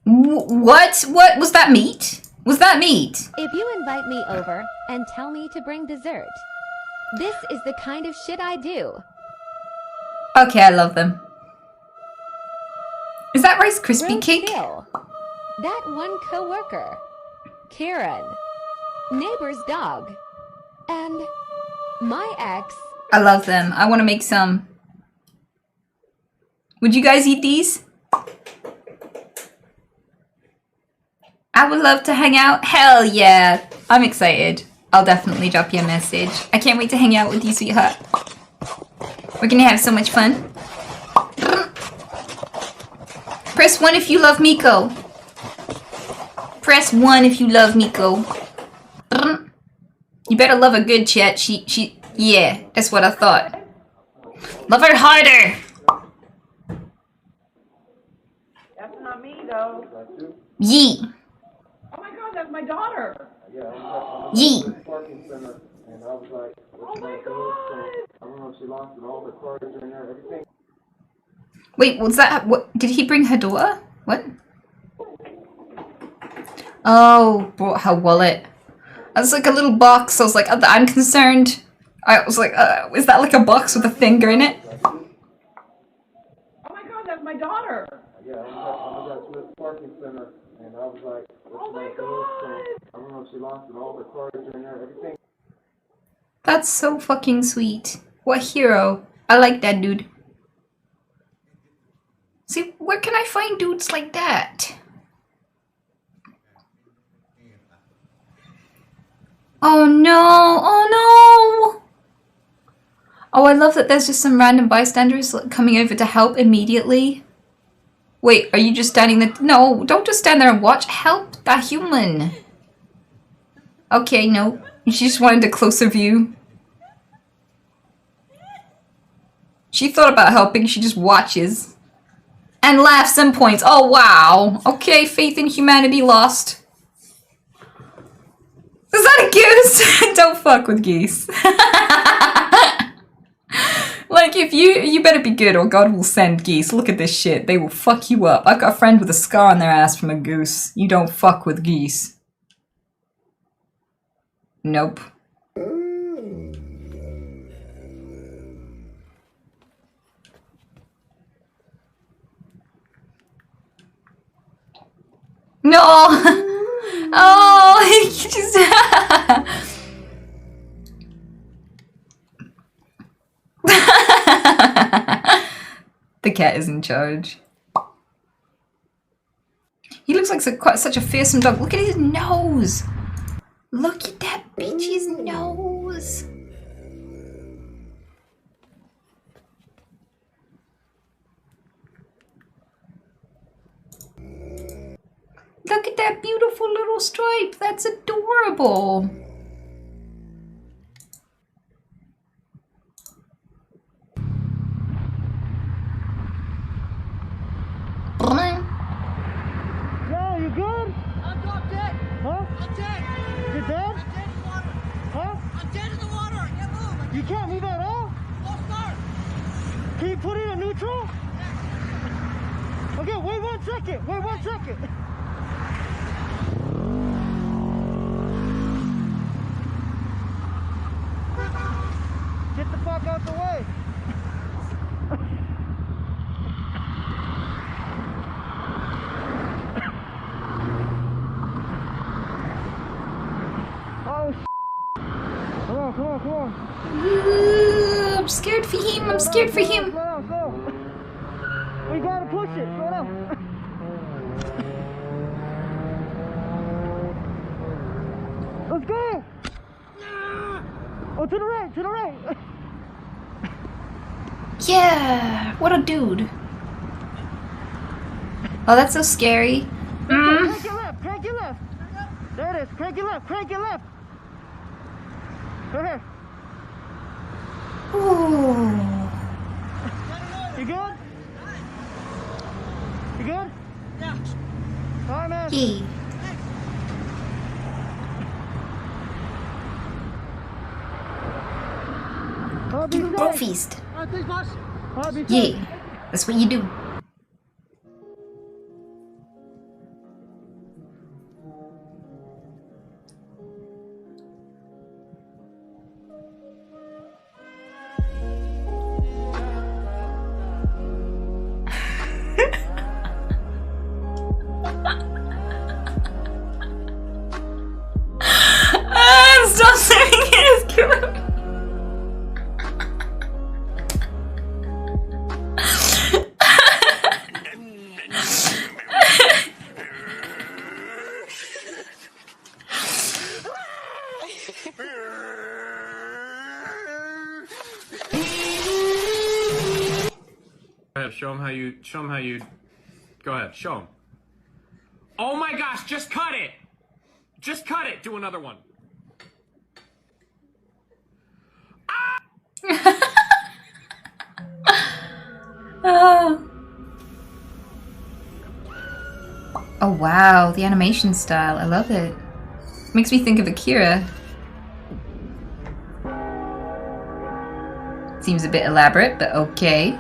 What? What? Was that meat? Was that meat? If you invite me over and tell me to bring dessert, this is the kind of shit I do. Okay, I love them. Is that Rice Krispie cake? That one coworker. Karen. Neighbor's dog. And my ex. I love them. I want to make some. Would you guys eat these? I would love to hang out. Hell yeah. I'm excited. I'll definitely drop you a message. I can't wait to hang out with you, sweetheart. We're gonna have so much fun. Press 1 if you love Miko. Press 1 if you love Miko. You better love a good chat. Yeah, that's what I thought. Love her harder. That's not me, though. Yee. Oh my god, that's my daughter. Yee. Oh my god. I don't know if she lost it all, the cards are in there, everything. Wait, was that... What? Did he bring her daughter? What? Oh, brought her wallet. That's like a little box. I was like, I'm concerned. I was like, is that like a box with a finger in it? Oh my god, that's my daughter. Yeah, I was at Swiss Parking Center, and I was like, oh my god. I don't know if she lost it all, the cards are in there, everything. That's so fucking sweet. What a hero. I like that dude. See, where can I find dudes like that? Oh no, oh no! Oh, I love that there's just some random bystanders coming over to help immediately. Wait, are you just standing there? No, don't just stand there and watch. Help that human. Okay, no. She just wanted a closer view. She thought about helping, she just watches. And laughs and points. Oh, wow. Okay, faith in humanity lost. Is that a goose? Don't fuck with geese. Like, if you better be good or God will send geese. Look at this shit. They will fuck you up. I've got a friend with a scar on their ass from a goose. You don't fuck with geese. Nope. No! Oh, he just... The cat is in charge. He looks like such a fearsome dog. Look at his nose! Look at that bitch's nose! Look at that beautiful little stripe. That's adorable. Yo, you good? I'm not dead. Huh? I'm dead. You're dead? I'm dead in the water. Huh? I'm dead in the water. I can't move. You can't move at all? Lost start. Can you put it in neutral? Yeah. Okay, wait 1 second. Wait 1 second. Get the fuck out the way. Oh, hold on, on, come on, come on. Ooh, I'm scared for him. I'm scared for him. Slow down, slow. We gotta push it. Slow down. Let's go. Oh, to the right, to the right. Yeah, what a dude. Oh, that's so scary. Crank your left, crank your left. There it is, crank your left, crank your left. Go ahead. Ooh. You good? You good? Yeah. All right, man. Yeah. Bro feast. All right, thanks, boss. All right, be safe. Yeah, that's what you do. Stop saying it is killing me. Go ahead, show him how you, go ahead, show him. Oh my gosh, just cut it! Just cut it, do another one. Oh. Oh wow, the animation style, I love it. Makes me think of Akira. Seems a bit elaborate, but okay.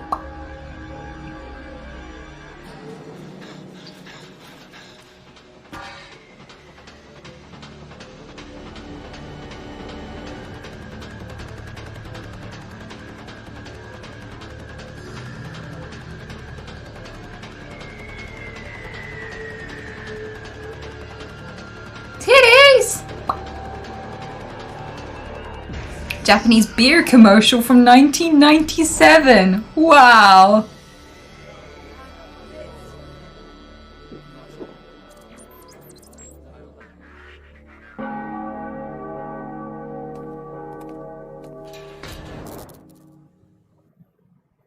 Titties! Japanese beer commercial from 1997. Wow.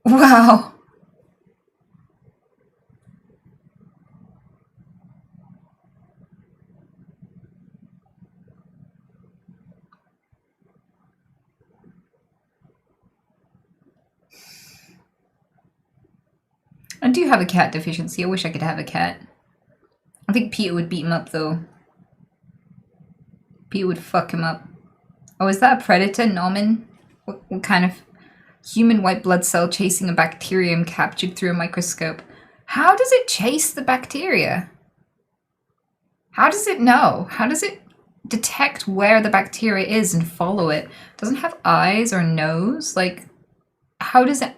Wow. I do have a cat deficiency. I wish I could have a cat. I think Peter would beat him up though. Peter would fuck him up. Oh, is that a predator, Norman? What kind of human white blood cell chasing a bacterium captured through a microscope? How does it chase the bacteria? How does it know? How does it detect where the bacteria is and follow it? It doesn't have eyes or nose? Like, how does it...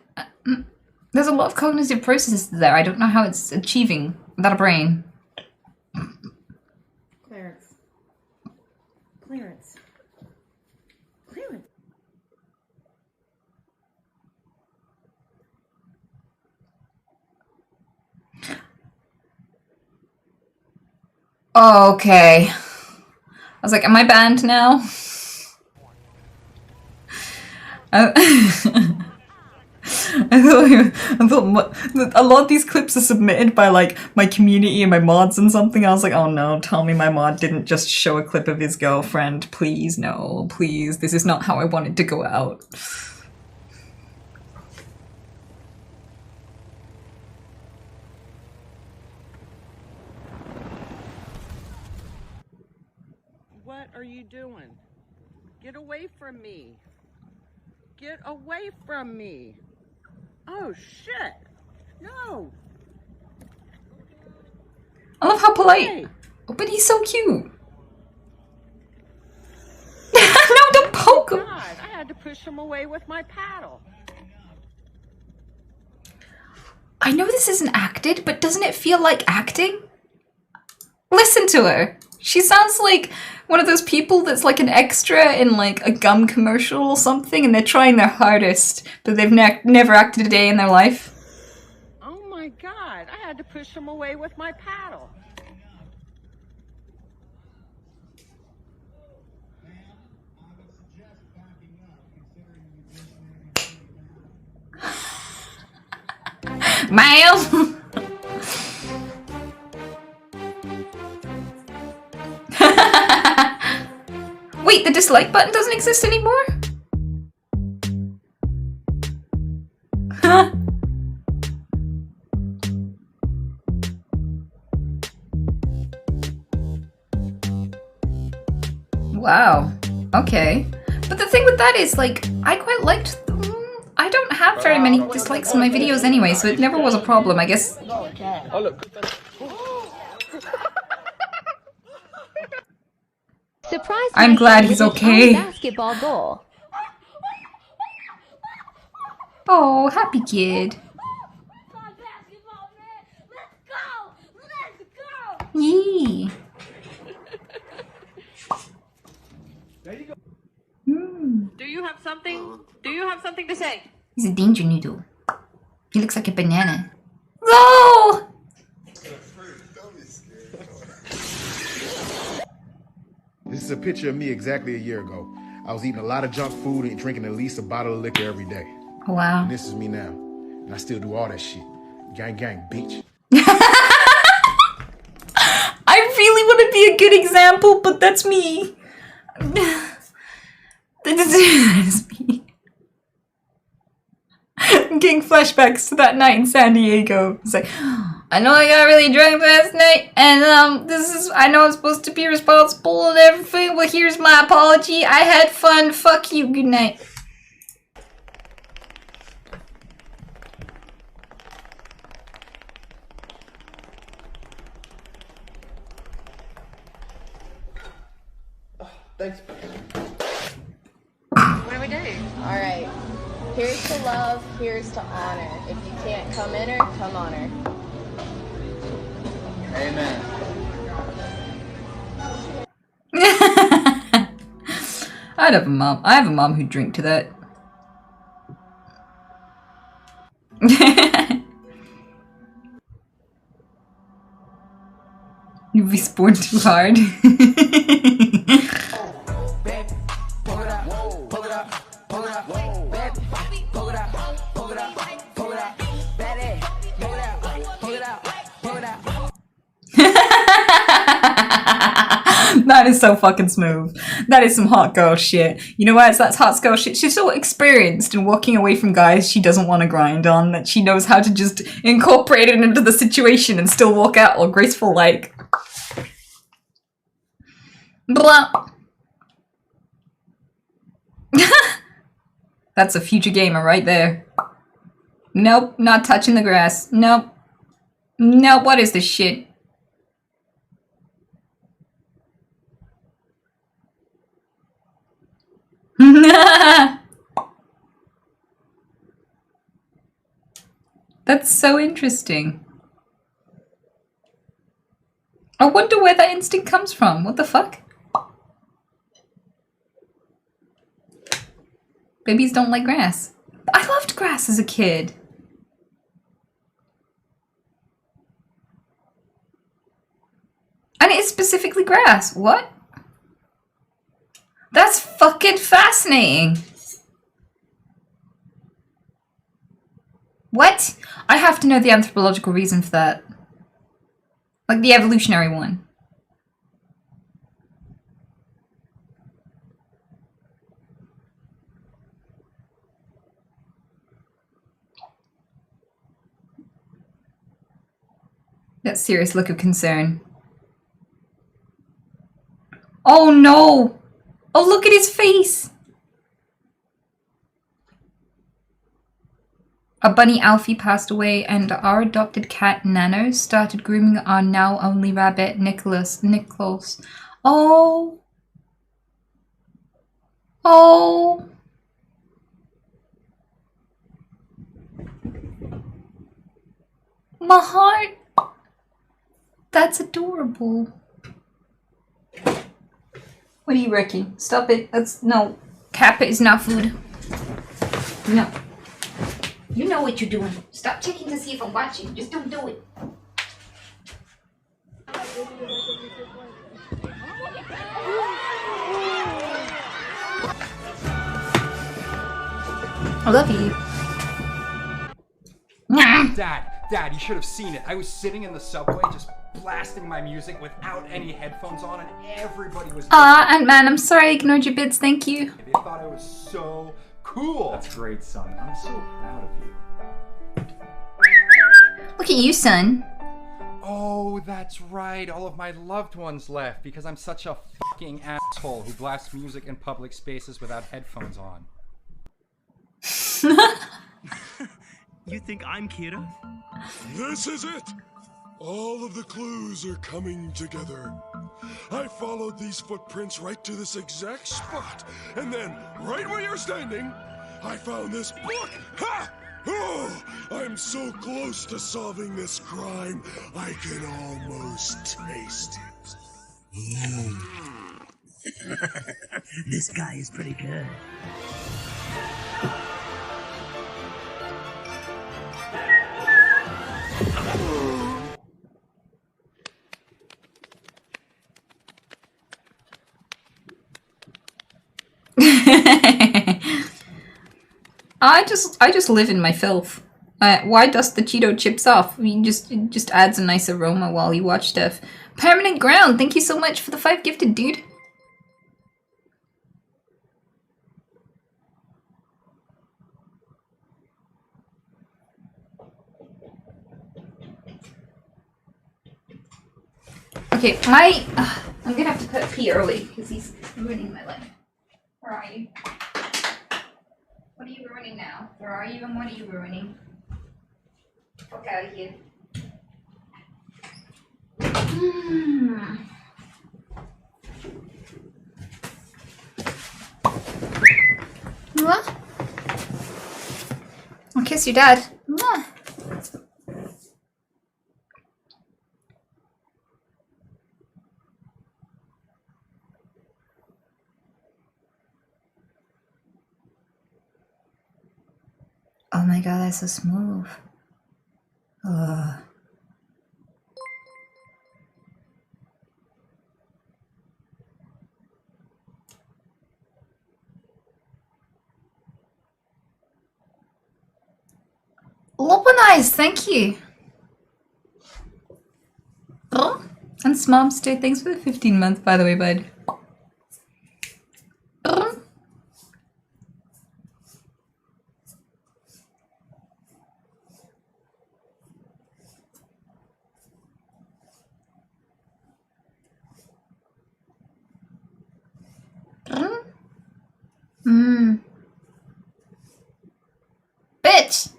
There's a lot of cognitive processes there. I don't know how it's achieving without a brain. Clarence. Clarence. Clarence. Oh, okay. I was like, am I banned now? I thought a lot of these clips are submitted by like my community and my mods and something. I was like, oh no, tell me my mod didn't just show a clip of his girlfriend. Please, no, please. This is not how I want it to go out. What are you doing? Get away from me. Get away from me. Oh, shit. No. I love how polite. Oh, but he's so cute. No, don't poke him. God, I had to push him away with my paddle. I know this isn't acted, but doesn't it feel like acting? Listen to her. She sounds like one of those people that's like an extra in like a gum commercial or something, and they're trying their hardest, but they've never acted a day in their life. Oh my God, I had to push him away with my paddle. Ma'am! Wait, the dislike button doesn't exist anymore? Huh? Wow. Okay. But the thing with that is, like, I quite liked... I don't have very many dislikes on my videos anyway, so it never was a problem, I guess. Oh, look. Surprise! I'm glad he's okay. Basketball goal. Oh, happy kid. Yee. Do you have something? Do you have something to say? He's a danger noodle. He looks like a banana. No! This is a picture of me exactly a year ago. I was eating a lot of junk food and drinking at least a bottle of liquor every day. Wow. And this is me now. And I still do all that shit. Gang, gang, bitch. I really want to be a good example, but that's me. That's me. I'm getting flashbacks to that night in San Diego. It's like, I know I got really drunk last night, and I know I'm supposed to be responsible and everything, but here's my apology. I had fun. Fuck you. Good night. Thanks. What do we do? All right. Here's to love. Here's to honor. If you can't come in her, come on her. Amen. I'd have a mom. I have a mom who'd drink to that. You respawned too hard. That is so fucking smooth. That is some hot girl shit. You know what? That's hot girl shit. She's so experienced in walking away from guys she doesn't want to grind on that she knows how to just incorporate it into the situation and still walk out all graceful like. Blah. That's a future gamer right there. Nope, not touching the grass. Nope. Nope, what is this shit? That's so interesting. I wonder where that instinct comes from. What the fuck? Babies don't like grass. I loved grass as a kid. And it is specifically grass. What? That's fucking fascinating. What? I have to know the anthropological reason for that. Like the evolutionary one. That serious look of concern. Oh no! Oh, look at his face! Our bunny Alfie passed away and our adopted cat Nano started grooming our now only rabbit Nicholas. Oh. Oh. My heart. That's adorable. What are you, Ricky? Stop it. That's no. Kappa is not food. No. You know what you're doing. Stop checking to see if I'm watching. Just don't do it. I love you. Dad, you should have seen it. I was sitting in the subway just blasting my music without any headphones on, and everybody was. Ant-Man, I'm sorry I ignored your bits. Thank you. They thought I was so cool. That's great, son. I'm so proud of you. Look at you, son. Oh, that's right. All of my loved ones left because I'm such a fucking asshole who blasts music in public spaces without headphones on. You think I'm Kira? This is it! All of the clues are coming together. I followed these footprints right to this exact spot, and then, right where you're standing, I found this book! Ha! Oh, I'm so close to solving this crime, I can almost taste it. This guy is pretty good. I just live in my filth. Why dust the Cheeto chips off? I mean, it just adds a nice aroma while you watch stuff. Permanent Ground, thank you so much for the 5 gifted, dude. Okay, I'm gonna have to put pee early because he's ruining my life. Where are you? What are you ruining now? Where are you and what are you ruining? Fuck out of here. What? I'll kiss your dad. Mwah. Oh my god, that's so smooth. Ugh. Lopanize, thank you. Oh, and Smomster, thanks for the 15 months, by the way, bud. Bitch!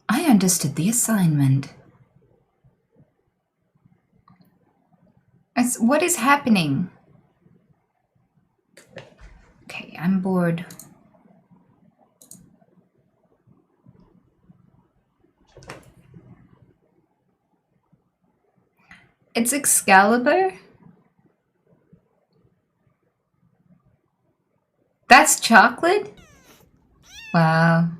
I understood the assignment. What is happening? Okay, I'm bored. It's Excalibur? That's chocolate? Wow.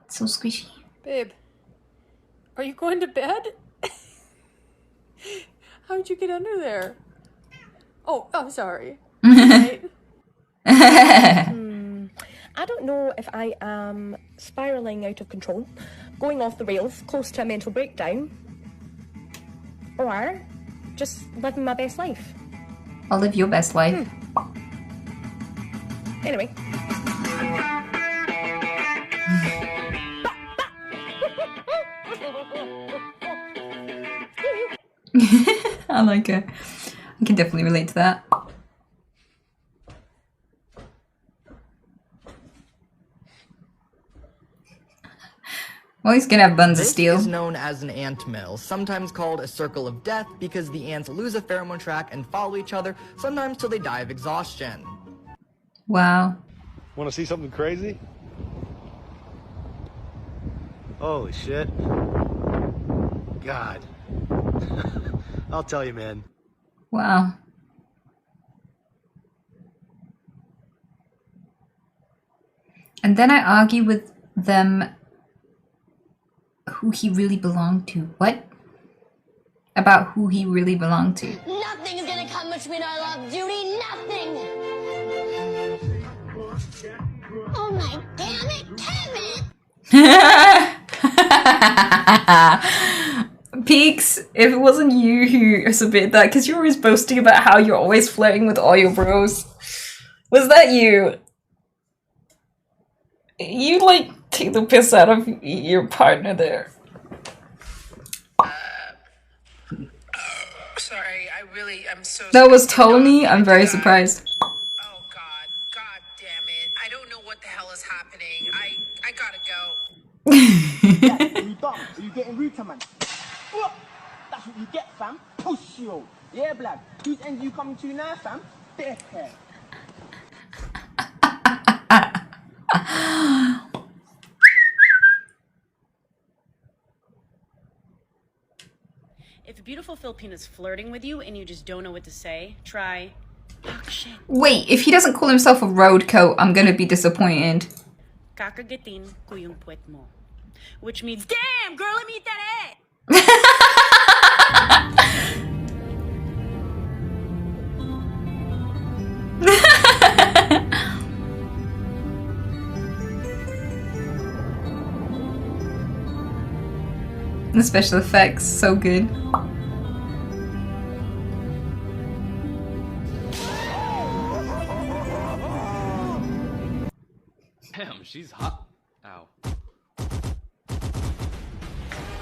So squishy. Babe, are you going to bed? How'd you get under there? Oh, I'm sorry. Right? I don't know if I am spiraling out of control, going off the rails, close to a mental breakdown, or just living my best life. I'll live your best life. Anyway. I like it. I can definitely relate to that. Well, he's gonna have buns of steel. This is known as an ant mill, sometimes called a circle of death because the ants lose a pheromone track and follow each other, sometimes till they die of exhaustion. Wow. Want to see something crazy? Holy shit. God. I'll tell you, man. Wow. And then I argue with them who he really belonged to. What? About who he really belonged to. Nothing is gonna come between our love, Judy. Nothing. Oh my damn it, Kevin! Peaks, if it wasn't you who submitted that, because you're always boasting about how you're always flirting with all your bros. Was that you? You like take the piss out of your partner there. Sorry, I'm so That was Tony? I'm very surprised. Oh God, God damn it. I don't know what the hell is happening. I gotta go. You dumb. You getting rude to man. That's what you get, fam. Push you. Yeah, blood. Whose end you coming to now, fam? Dickhead. If a beautiful Filipino's flirting with you and you just don't know what to say, try action. Wait, if he doesn't call himself a road coat, I'm gonna be disappointed. Kakagatin ko yung puwet mo. Which means, damn, girl, let me eat that egg! The special effects, so good. Damn, she's hot. Ow.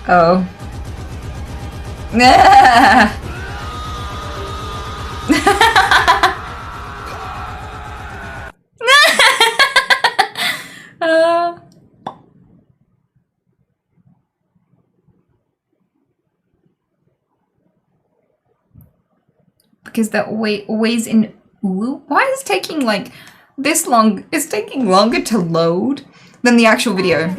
Oh. Ah! Because they're always in ooh. Why is it taking like this long? It's taking longer to load than the actual video.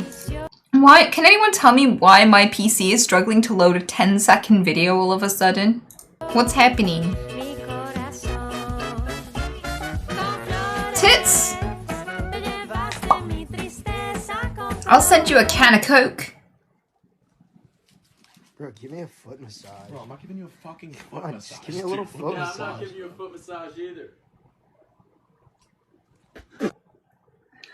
Why? Can anyone tell me why my PC is struggling to load a 10-second video all of a sudden? What's happening? Tits! I'll send you a can of Coke. Bro, give me a foot massage. Bro, I'm not giving you a fucking foot on, massage. just give me a little dude. foot Yeah, massage. I'm not giving you a foot massage either.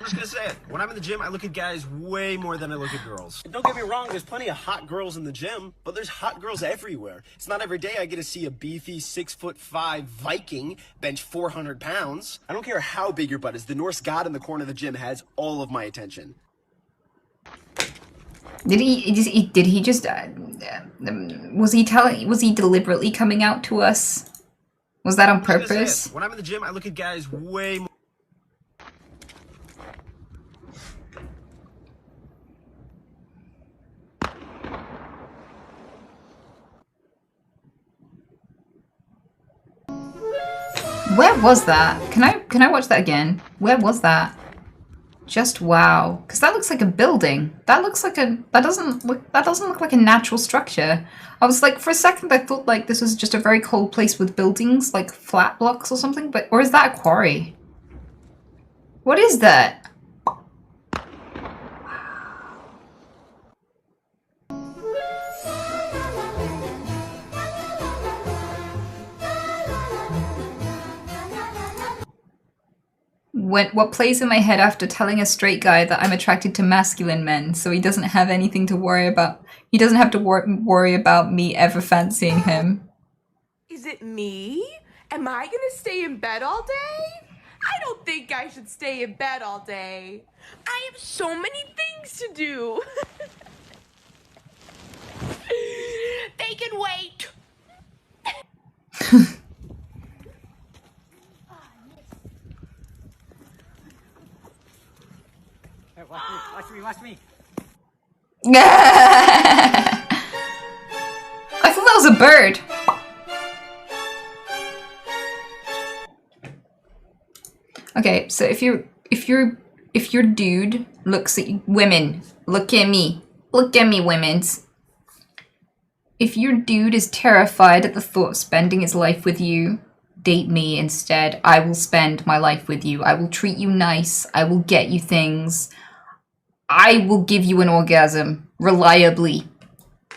I'm just gonna say it. When I'm in the gym, I look at guys way more than I look at girls. Don't get me wrong, there's plenty of hot girls in the gym, but there's hot girls everywhere. It's not every day I get to see a beefy 6'5" Viking bench 400 pounds. I don't care how big your butt is, the Norse god in the corner of the gym has all of my attention. Did he just was he deliberately coming out to us? Was that on I'm just gonna say purpose? it. When I'm in the gym, I look at guys way more. Where was that? Can I watch that again? Where was that? Just wow, because that looks like a building. That doesn't look like a natural structure. I was like, for a second, I thought like this was just a very cold place with buildings, like flat blocks or something. But or is that a quarry? What is that? What plays in my head after telling a straight guy that I'm attracted to masculine men, so he doesn't have anything to worry about. He doesn't have to worry about me ever fancying him. Is it me? Am I gonna stay in bed all day? I don't think I should stay in bed all day. I have so many things to do. They can wait. Watch me. I thought that was a bird. Okay, so if your dude looks at you, women, look at me. Look at me, women's. If your dude is terrified at the thought of spending his life with you, date me instead. I will spend my life with you. I will treat you nice. I will get you things. I will give you an orgasm reliably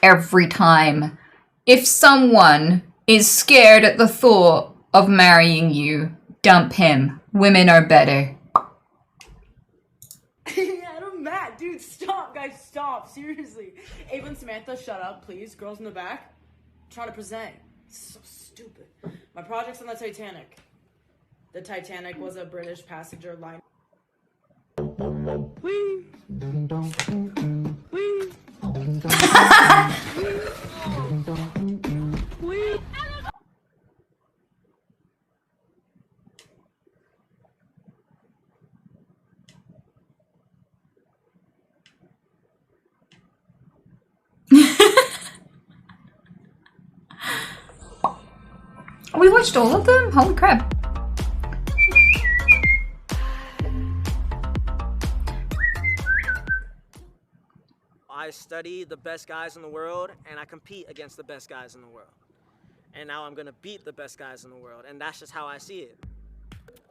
every time. If someone is scared at the thought of marrying you, dump him. Women are better. Adam, Matt, dude, stop, guys, stop, seriously. Ava and Samantha, shut up, please. Girls in the back, I'm trying to present. It's so stupid. My project's on the Titanic. The Titanic was a British passenger liner. Wee. Wee. Wee. We watched all of them? Holy crap. I study the best guys in the world and I compete against the best guys in the world. And now I'm gonna beat the best guys in the world, and that's just how I see it.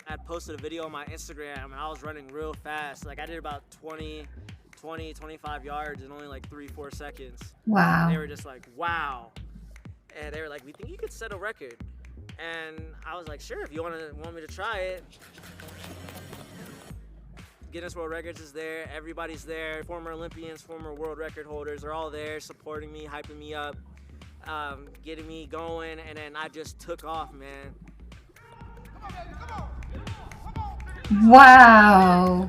I had posted a video on my Instagram and I was running real fast. Like I did about 25 yards in only like 3-4 seconds. Wow. And they were just like, wow. And they were like, we think you could set a record. And I was like, sure, if you want me to try it. Guinness World Records is there, everybody's there. Former Olympians, former world record holders are all there supporting me, hyping me up, getting me going, and then I just took off, man. Wow.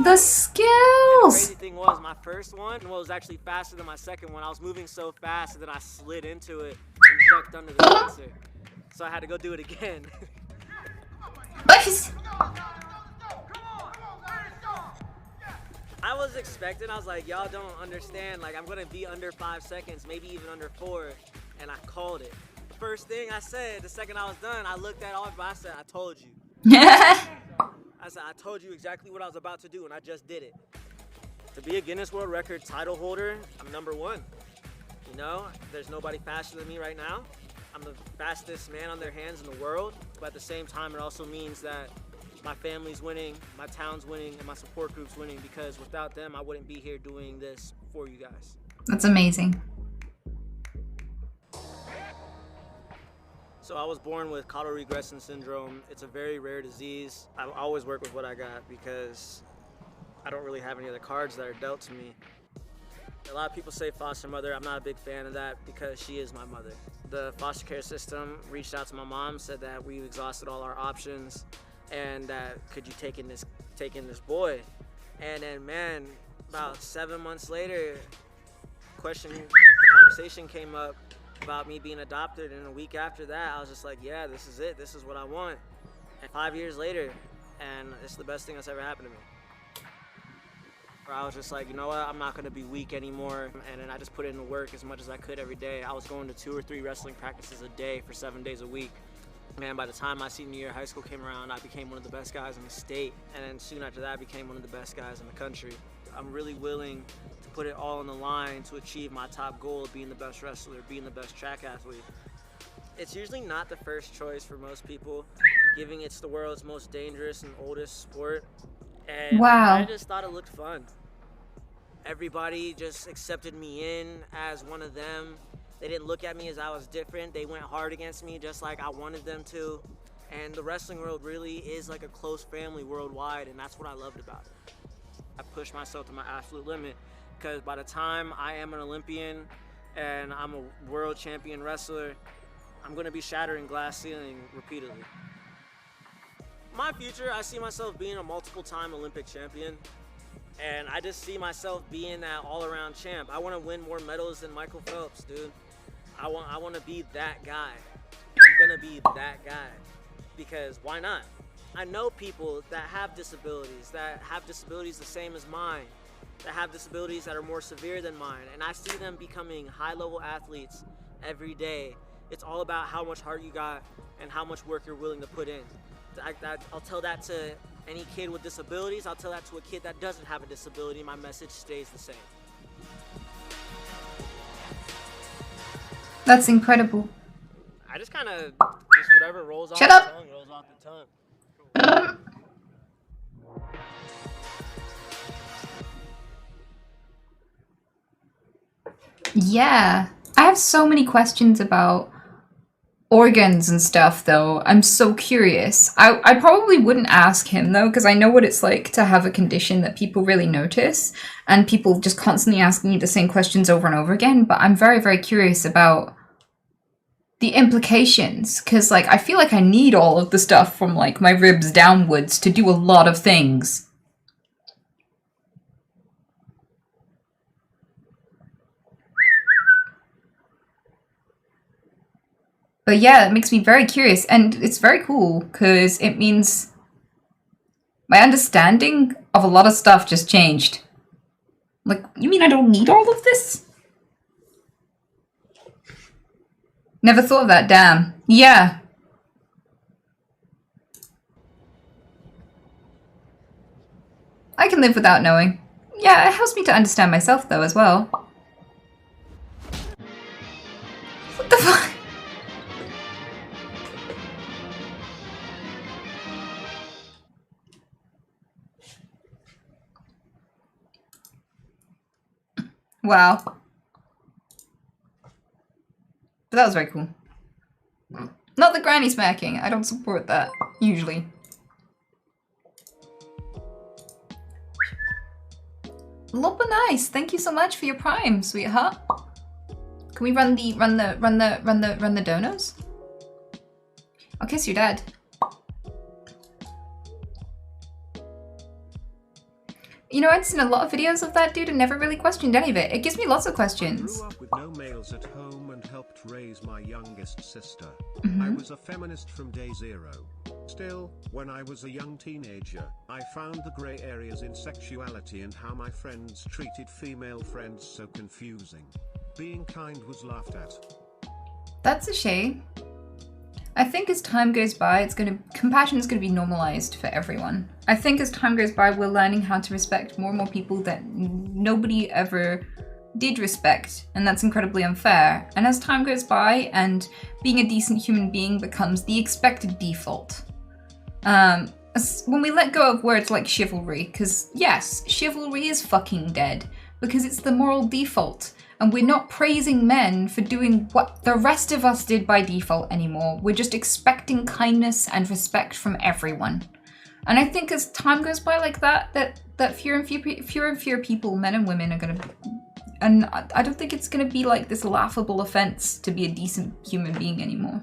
The skills! The crazy thing was, my first one was actually faster than my second one. I was moving so fast and then I slid into it and ducked under the sensor. So I had to go do it again. I was expecting, I was like, y'all don't understand, like I'm gonna be under 5 seconds, maybe even under 4, and I called it. First thing I said, the second I was done, I looked at all of it, I said, I told you. I said, I told you exactly what I was about to do, and I just did it. To be a Guinness World Record title holder, I'm #1. You know, there's nobody faster than me right now. I'm the fastest man on their hands in the world, but at the same time, it also means that my family's winning, my town's winning, and my support group's winning, because without them, I wouldn't be here doing this for you guys. That's amazing. So I was born with caudal regression syndrome. It's a very rare disease. I always work with what I got because I don't really have any other cards that are dealt to me. A lot of people say foster mother. I'm not a big fan of that because she is my mother. The foster care system reached out to my mom, said that we've exhausted all our options, and that could you take in this boy? And then, man, about 7 months later, the conversation came up about me being adopted, and a week after that, I was just like, yeah, this is it. This is what I want. And 5 years later, and it's the best thing that's ever happened to me. Where I was just like, you know what, I'm not gonna be weak anymore. And then I just put in the work as much as I could every day. I was going to 2 or 3 wrestling practices a day for 7 days a week. Man, by the time my senior year of high school came around, I became one of the best guys in the state. And then soon after that, I became one of the best guys in the country. I'm really willing to put it all on the line to achieve my top goal of being the best wrestler, being the best track athlete. It's usually not the first choice for most people, given it's the world's most dangerous and oldest sport. And wow. I just thought it looked fun. Everybody just accepted me in as one of them. They didn't look at me as I was different. They went hard against me just like I wanted them to. And the wrestling world really is like a close family worldwide, and that's what I loved about it. I pushed myself to my absolute limit, because by the time I am an Olympian and I'm a world champion wrestler, I'm gonna be shattering glass ceiling repeatedly. My future, I see myself being a multiple-time Olympic champion, and I just see myself being that all-around champ. I wanna win more medals than Michael Phelps, dude. I wanna be that guy. I'm gonna be that guy, because why not? I know people that have disabilities the same as mine, that have disabilities that are more severe than mine, and I see them becoming high-level athletes every day. It's all about how much heart you got and how much work you're willing to put in. I'll tell that to any kid with disabilities, I'll tell that to a kid that doesn't have a disability, my message stays the same. That's incredible. I just kind of just whatever rolls off Shut the up. tongue rolls off the tongue. Yeah. I have so many questions about organs and stuff, though. I'm so curious. I probably wouldn't ask him, though, because I know what it's like to have a condition that people really notice, and people just constantly asking you the same questions over and over again, but I'm very, very curious about the implications, because, like, I feel like I need all of the stuff from, like, my ribs downwards to do a lot of things. But yeah, it makes me very curious, and it's very cool, because it means my understanding of a lot of stuff just changed. Like, you mean I don't need all of this? Never thought of that, damn. Yeah. I can live without knowing. Yeah, it helps me to understand myself, though, as well. What the fuck? Wow. But that was very cool. Not the granny smacking. I don't support that, usually. Loppa nice. Thank you so much for your prime, sweetheart. Can we run the donos? I'll kiss your dad. You know, I'd seen a lot of videos of that dude and never really questioned any of it. It gives me lots of questions. I grew up with no males at home and helped raise my youngest sister. Mhm. I was a feminist from day zero. Still, when I was a young teenager, I found the grey areas in sexuality and how my friends treated female friends so confusing. Being kind was laughed at. That's a shame. I think as time goes by, compassion is gonna be normalized for everyone. I think as time goes by, we're learning how to respect more and more people that nobody ever did respect, and that's incredibly unfair. And as time goes by, and being a decent human being becomes the expected default. When we let go of words like chivalry, because yes, chivalry is fucking dead, because it's the moral default. And we're not praising men for doing what the rest of us did by default anymore. We're just expecting kindness and respect from everyone. And I think as time goes by like that fewer and fewer people, men and women, are gonna... And I don't think it's gonna be like this laughable offense to be a decent human being anymore.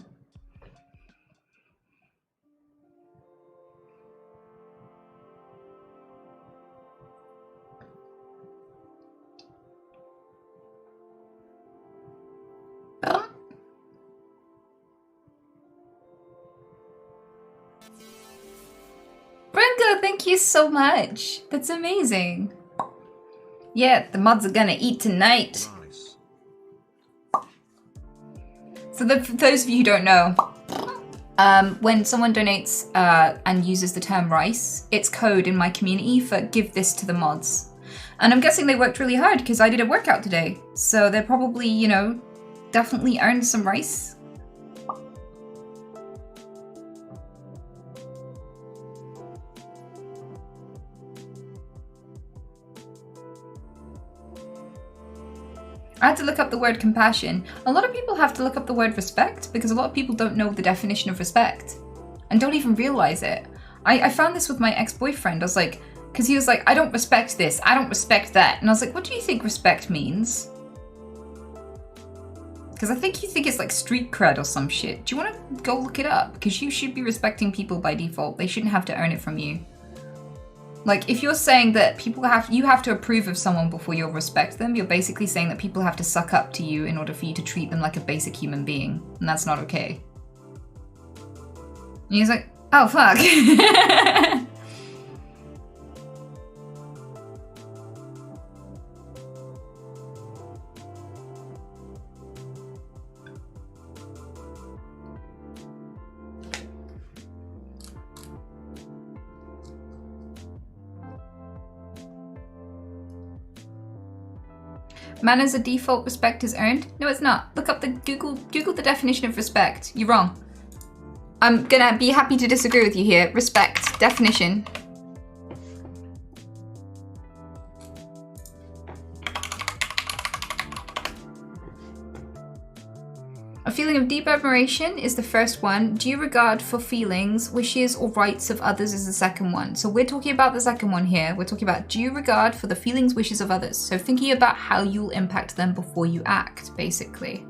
Brenko, thank you so much. That's amazing. Yeah, the mods are gonna eat tonight. So for those of you who don't know, when someone donates and uses the term rice, it's code in my community for give this to the mods. And I'm guessing they worked really hard because I did a workout today. So they're probably, you know, definitely earned some rice. I had to look up the word compassion. A lot of people have to look up the word respect because a lot of people don't know the definition of respect and don't even realize it. I found this with my ex-boyfriend. I was like, because he was like, I don't respect this, I don't respect that. And I was like, what do you think respect means? Because I think you think it's like street cred or some shit. Do you want to go look it up? Because you should be respecting people by default. They shouldn't have to earn it from you. Like, if you're saying that you have to approve of someone before you'll respect them, you're basically saying that people have to suck up to you in order for you to treat them like a basic human being. And that's not okay. And he's like, oh, fuck. Manners are default, respect is earned. No, it's not. Look up the Google the definition of respect. You're wrong. I'm gonna be happy to disagree with you here. Respect, definition. A feeling of deep admiration is the first one. Due regard for feelings, wishes, or rights of others is the second one. So we're talking about the second one here. We're talking about due regard for the feelings, wishes of others. So thinking about how you'll impact them before you act, basically.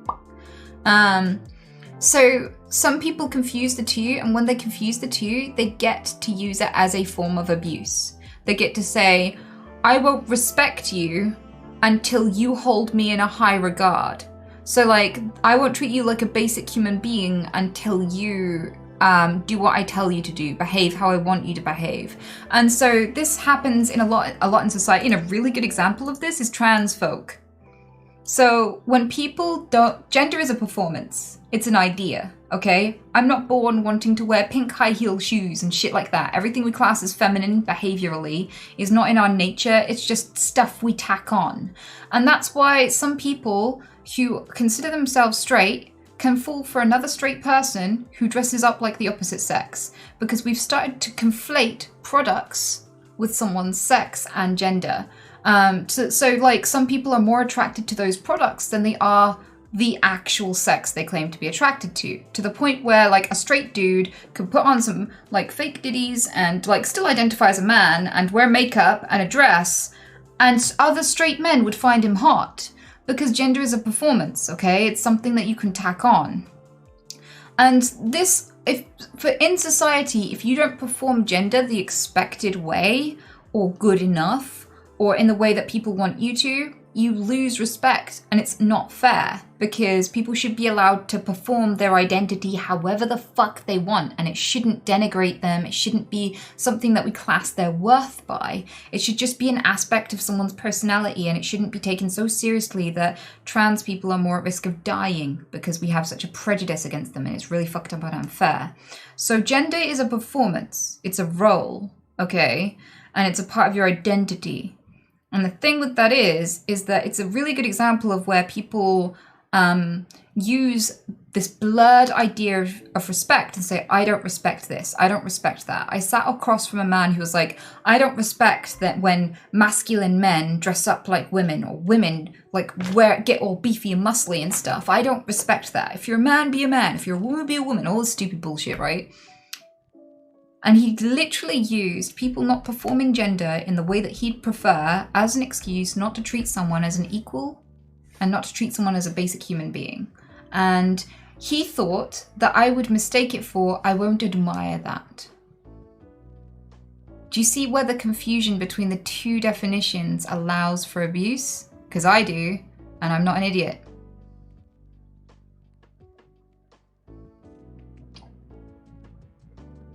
So some people confuse the two, and when they confuse the two, they get to use it as a form of abuse. They get to say, I won't respect you until you hold me in a high regard. So like, I won't treat you like a basic human being until you do what I tell you to do, behave how I want you to behave. And so this happens in a lot in society, and a really good example of this is trans folk. So when people don't, gender is a performance. It's an idea, okay? I'm not born wanting to wear pink high heel shoes and shit like that. Everything we class as feminine behaviorally is not in our nature. It's just stuff we tack on. And that's why some people who consider themselves straight can fall for another straight person who dresses up like the opposite sex, because we've started to conflate products with someone's sex and gender. So like some people are more attracted to those products than they are the actual sex they claim to be attracted to the point where like a straight dude could put on some like fake ditties and like still identify as a man and wear makeup and a dress, and other straight men would find him hot. Because gender is a performance, okay? It's something that you can tack on. And this, in society, if you don't perform gender the expected way, or good enough, or in the way that people want you to, you lose respect, and it's not fair, because people should be allowed to perform their identity however the fuck they want, and it shouldn't denigrate them. It shouldn't be something that we class their worth by. It should just be an aspect of someone's personality, and it shouldn't be taken so seriously that trans people are more at risk of dying because we have such a prejudice against them, and it's really fucked up and unfair. So gender is a performance. It's a role, okay? And it's a part of your identity. And the thing with that is that it's a really good example of where people use this blurred idea of respect and say, I don't respect this, I don't respect that. I sat across from a man who was like, I don't respect that when masculine men dress up like women, or women like get all beefy and muscly and stuff. I don't respect that. If you're a man, be a man. If you're a woman, be a woman. All this stupid bullshit, right? And he literally used people not performing gender in the way that he'd prefer as an excuse not to treat someone as an equal and not to treat someone as a basic human being. And he thought that I would mistake it for, I won't admire that. Do you see where the confusion between the two definitions allows for abuse? Because I do, and I'm not an idiot.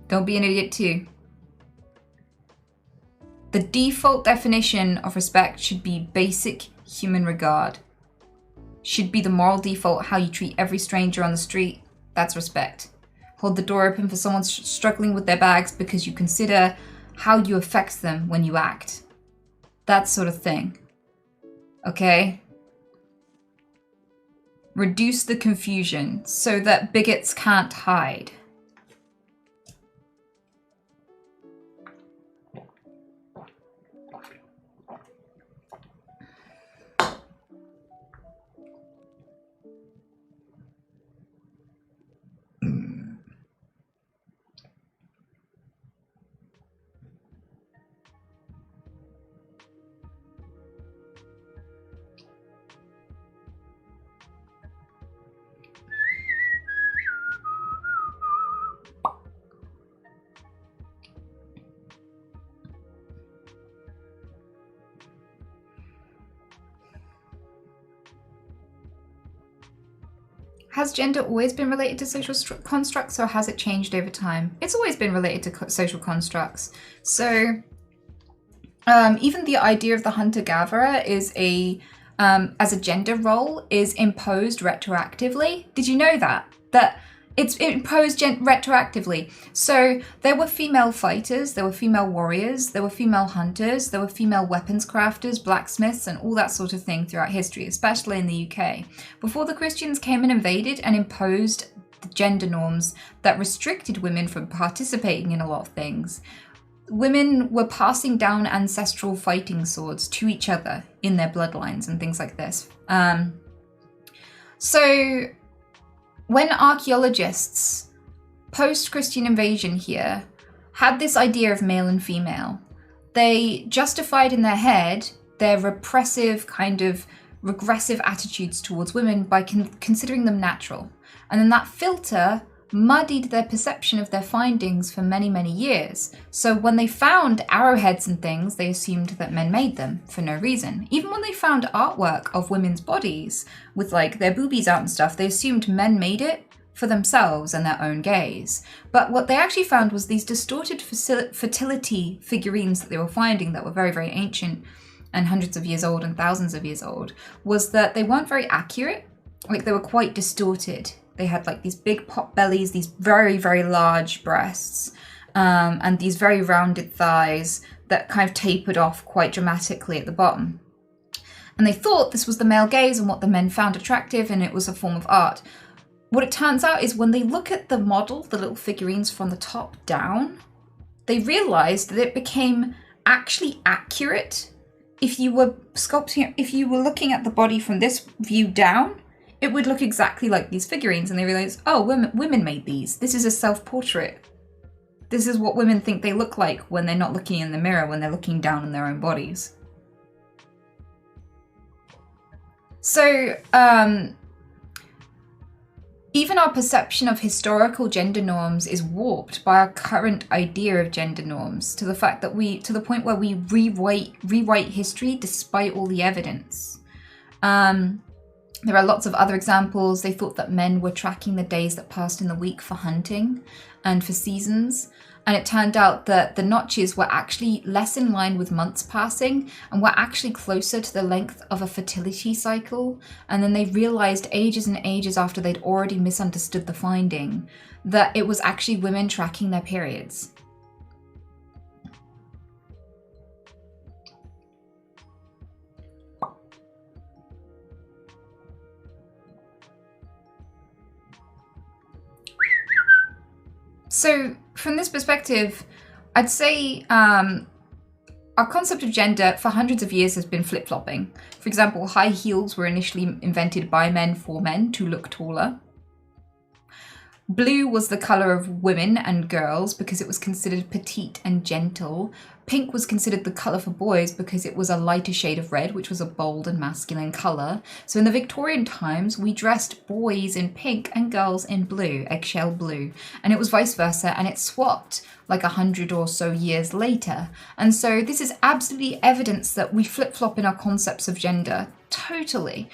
Don't be an idiot too. The default definition of respect should be basic human regard. Should be the moral default, how you treat every stranger on the street. That's respect. Hold the door open for someone struggling with their bags because you consider how you affect them when you act. That sort of thing. Okay? Reduce the confusion so that bigots can't hide. Has gender always been related to social constructs, or has it changed over time? It's always been related to social constructs. So even the idea of the hunter-gatherer is as a gender role is imposed retroactively. Did you know that? That It's imposed retroactively. So there were female fighters, there were female warriors, there were female hunters, there were female weapons crafters, blacksmiths, and all that sort of thing throughout history, especially in the UK. Before the Christians came and invaded and imposed the gender norms that restricted women from participating in a lot of things, women were passing down ancestral fighting swords to each other in their bloodlines and things like this. So when archaeologists, post-Christian invasion here, had this idea of male and female, they justified in their head their repressive, kind of regressive attitudes towards women by considering them natural. And then that filter muddied their perception of their findings for many, many years. So when they found arrowheads and things, they assumed that men made them for no reason. Even when they found artwork of women's bodies with like their boobies out and stuff, they assumed men made it for themselves and their own gaze. But what they actually found was these distorted fertility figurines that they were finding that were very, very ancient and hundreds of years old and thousands of years old, was that they weren't very accurate. Like they were quite distorted. They had like these big pot bellies, these very, very large breasts, and these very rounded thighs that kind of tapered off quite dramatically at the bottom. And they thought this was the male gaze and what the men found attractive, and it was a form of art. What it turns out is when they look at the model, the little figurines from the top down, they realized that it became actually accurate. If you were sculpting, if you were looking at the body from this view down, it would look exactly like these figurines, and they realized, oh, women made these. This is a self-portrait. This is what women think they look like when they're not looking in the mirror, when they're looking down on their own bodies. So, even our perception of historical gender norms is warped by our current idea of gender norms, to the fact that to the point where we rewrite history despite all the evidence. There are lots of other examples. They thought that men were tracking the days that passed in the week for hunting and for seasons. And it turned out that the notches were actually less in line with months passing and were actually closer to the length of a fertility cycle. And then they realized ages and ages after they'd already misunderstood the finding that it was actually women tracking their periods. So from this perspective, I'd say our concept of gender for hundreds of years has been flip-flopping. For example, high heels were initially invented by men for men to look taller. Blue was the colour of women and girls because it was considered petite and gentle. Pink was considered the colour for boys because it was a lighter shade of red, which was a bold and masculine colour. So in the Victorian times, we dressed boys in pink and girls in blue, eggshell blue. And it was vice versa, and it swapped like 100 or so years later. And so this is absolutely evidence that we flip-flop in our concepts of gender. Totally.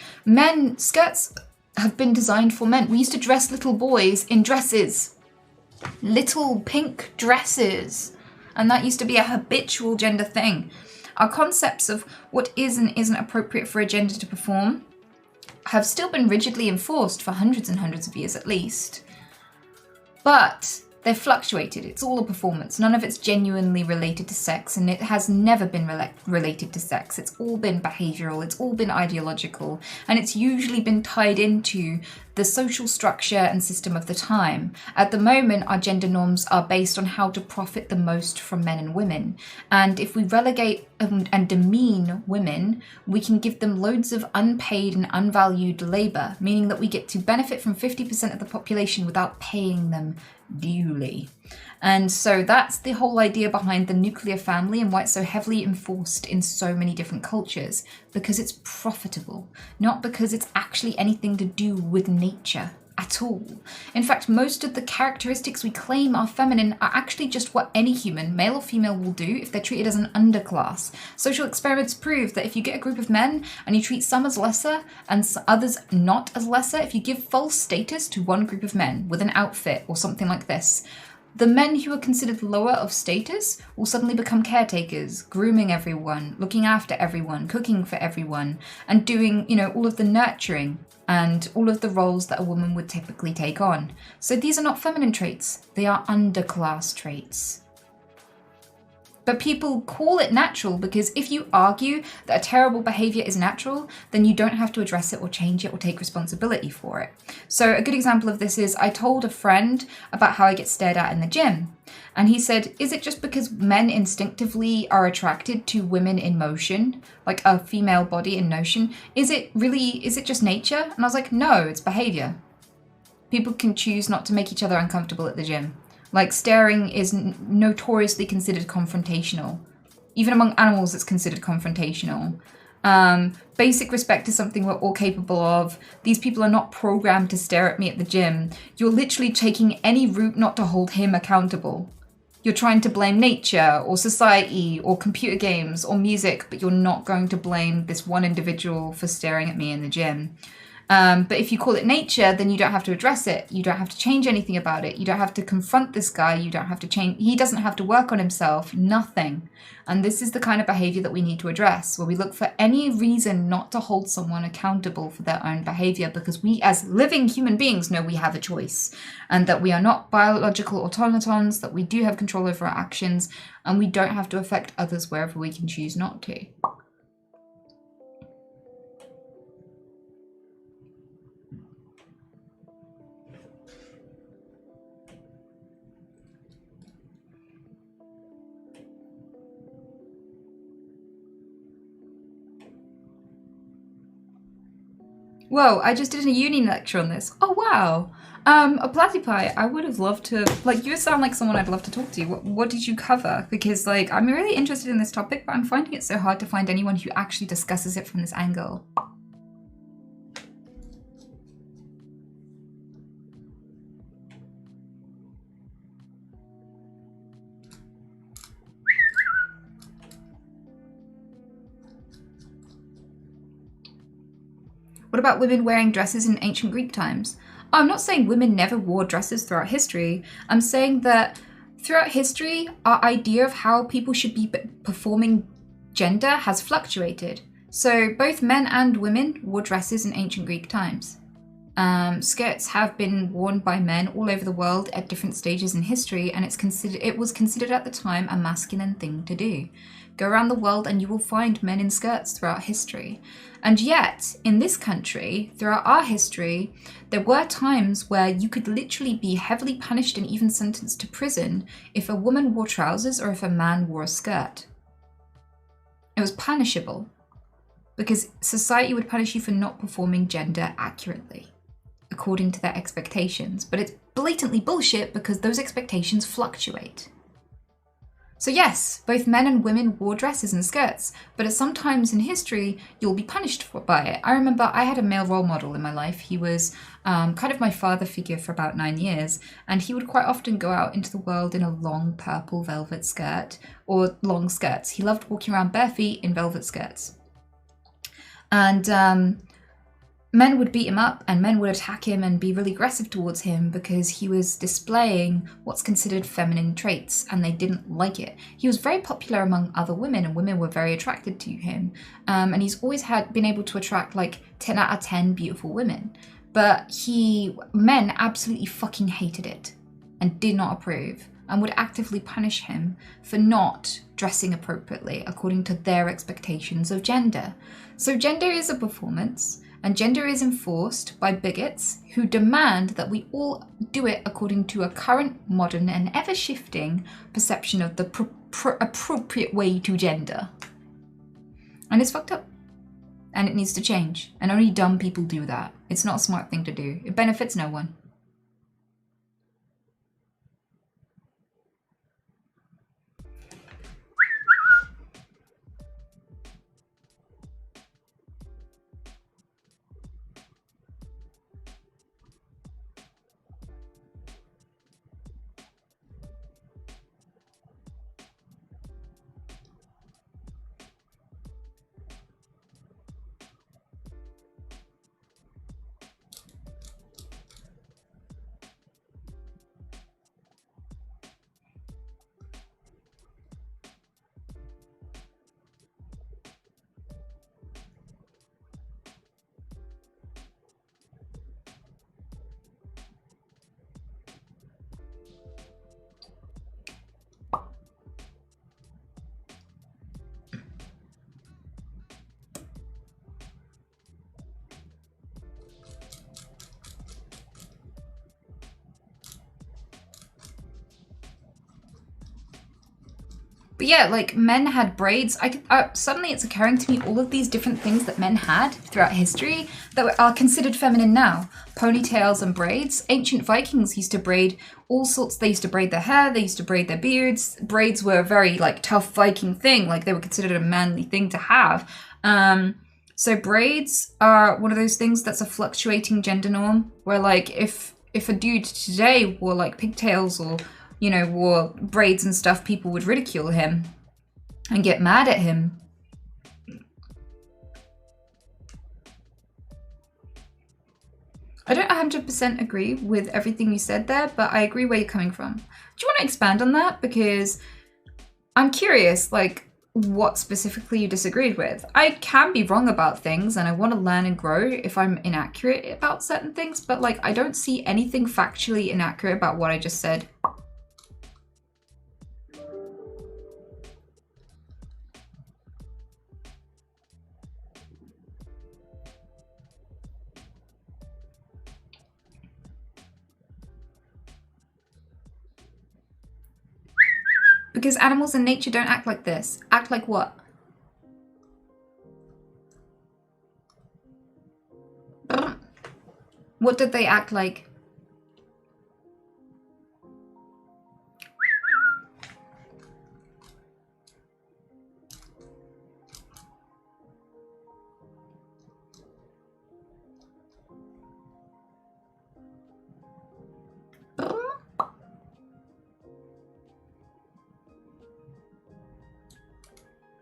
Skirts have been designed for men. We used to dress little boys in dresses. Little pink dresses. And that used to be a habitual gender thing. Our concepts of what is and isn't appropriate for a gender to perform have still been rigidly enforced for hundreds and hundreds of years at least. But they've fluctuated. It's all a performance. None of it's genuinely related to sex, and it has never been related to sex. It's all been behavioural, it's all been ideological, and it's usually been tied into the social structure and system of the time. At the moment, our gender norms are based on how to profit the most from men and women. And if we relegate and demean women, we can give them loads of unpaid and unvalued labour, meaning that we get to benefit from 50% of the population without paying them duly. And so that's the whole idea behind the nuclear family and why it's so heavily enforced in so many different cultures, because it's profitable, not because it's actually anything to do with nature at all. In fact, most of the characteristics we claim are feminine are actually just what any human, male or female, will do if they're treated as an underclass. Social experiments prove that if you get a group of men and you treat some as lesser and others not as lesser, if you give false status to one group of men with an outfit or something like this, the men who are considered lower of status will suddenly become caretakers, grooming everyone, looking after everyone, cooking for everyone, and doing, all of the nurturing. and all of the roles that a woman would typically take on. So these are not feminine traits, they are underclass traits. But people call it natural because if you argue that a terrible behavior is natural, then you don't have to address it or change it or take responsibility for it. So a good example of this is I told a friend about how I get stared at in the gym. And he said, is it just because men instinctively are attracted to women in motion, like a female body in motion? Is it just nature? And I was like, no, it's behavior. People can choose not to make each other uncomfortable at the gym. Like, staring is notoriously considered confrontational. Even among animals, it's considered confrontational. Basic respect is something we're all capable of. These people are not programmed to stare at me at the gym. You're literally taking any route not to hold him accountable. You're trying to blame nature or society or computer games or music, but you're not going to blame this one individual for staring at me in the gym. But if you call it nature, then you don't have to address it. You don't have to change anything about it. You don't have to confront this guy. You don't have to change. He doesn't have to work on himself. Nothing. And this is the kind of behavior that we need to address, where we look for any reason not to hold someone accountable for their own behavior, because we as living human beings know we have a choice and that we are not biological automatons, that we do have control over our actions, and we don't have to affect others wherever we can choose not to. Whoa, I just did a uni lecture on this. Oh, wow. A platypi, I would have loved to, like, you sound like someone I'd love to talk to. What did you cover? Because, like, I'm really interested in this topic, but I'm finding it so hard to find anyone who actually discusses it from this angle. What about women wearing dresses in ancient Greek times? I'm not saying women never wore dresses throughout history. I'm saying that throughout history, our idea of how people should be performing gender has fluctuated. So both men and women wore dresses in ancient Greek times. Skirts have been worn by men all over the world at different stages in history, and it was considered at the time a masculine thing to do. Go around the world and you will find men in skirts throughout history. And yet, in this country, throughout our history, there were times where you could literally be heavily punished and even sentenced to prison if a woman wore trousers or if a man wore a skirt. It was punishable because society would punish you for not performing gender accurately, according to their expectations. But it's blatantly bullshit because those expectations fluctuate. So yes, both men and women wore dresses and skirts, but at some times in history, you'll be punished by it. I remember I had a male role model in my life. He was kind of my father figure for about 9 years, and he would quite often go out into the world in a long purple velvet skirt or long skirts. He loved walking around bare feet in velvet skirts. And men would beat him up and men would attack him and be really aggressive towards him because he was displaying what's considered feminine traits and they didn't like it. He was very popular among other women and women were very attracted to him. And he's always been able to attract like 10 out of 10 beautiful women. But men absolutely fucking hated it and did not approve and would actively punish him for not dressing appropriately according to their expectations of gender. So gender is a performance. And gender is enforced by bigots who demand that we all do it according to a current, modern, and ever-shifting perception of the appropriate way to gender. And it's fucked up. And it needs to change. And only dumb people do that. It's not a smart thing to do. It benefits no one. But yeah, like men had braids. Suddenly it's occurring to me all of these different things that men had throughout history that are considered feminine now. Ponytails and braids. Ancient Vikings used to braid all sorts. They used to braid their hair. They used to braid their beards. Braids were a very like tough Viking thing. Like they were considered a manly thing to have. So braids are one of those things that's a fluctuating gender norm where like if a dude today wore like pigtails or, you know, wore braids and stuff, people would ridicule him and get mad at him. I don't 100% agree with everything you said there, but I agree where you're coming from. Do you want to expand on that? Because I'm curious, like, what specifically you disagreed with. I can be wrong about things and I want to learn and grow if I'm inaccurate about certain things, but like I don't see anything factually inaccurate about what I just said. Because animals in nature don't act like this. Act like what? What did they act like?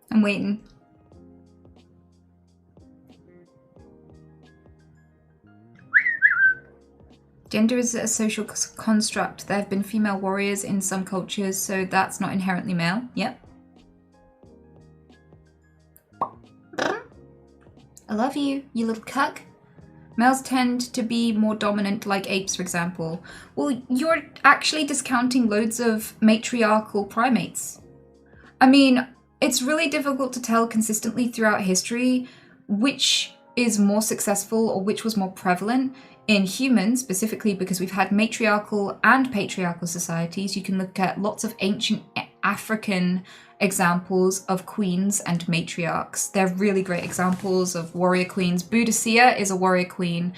I'm waiting. Gender is a social construct. There have been female warriors in some cultures, so that's not inherently male. Yep. I love you, you little cuck. Males tend to be more dominant, like apes, for example. Well, you're actually discounting loads of matriarchal primates. I mean, it's really difficult to tell consistently throughout history which is more successful or which was more prevalent in humans, specifically because we've had matriarchal and patriarchal societies. You can look at lots of ancient African examples of queens and matriarchs. They're really great examples of warrior queens. Boudicca is a warrior queen.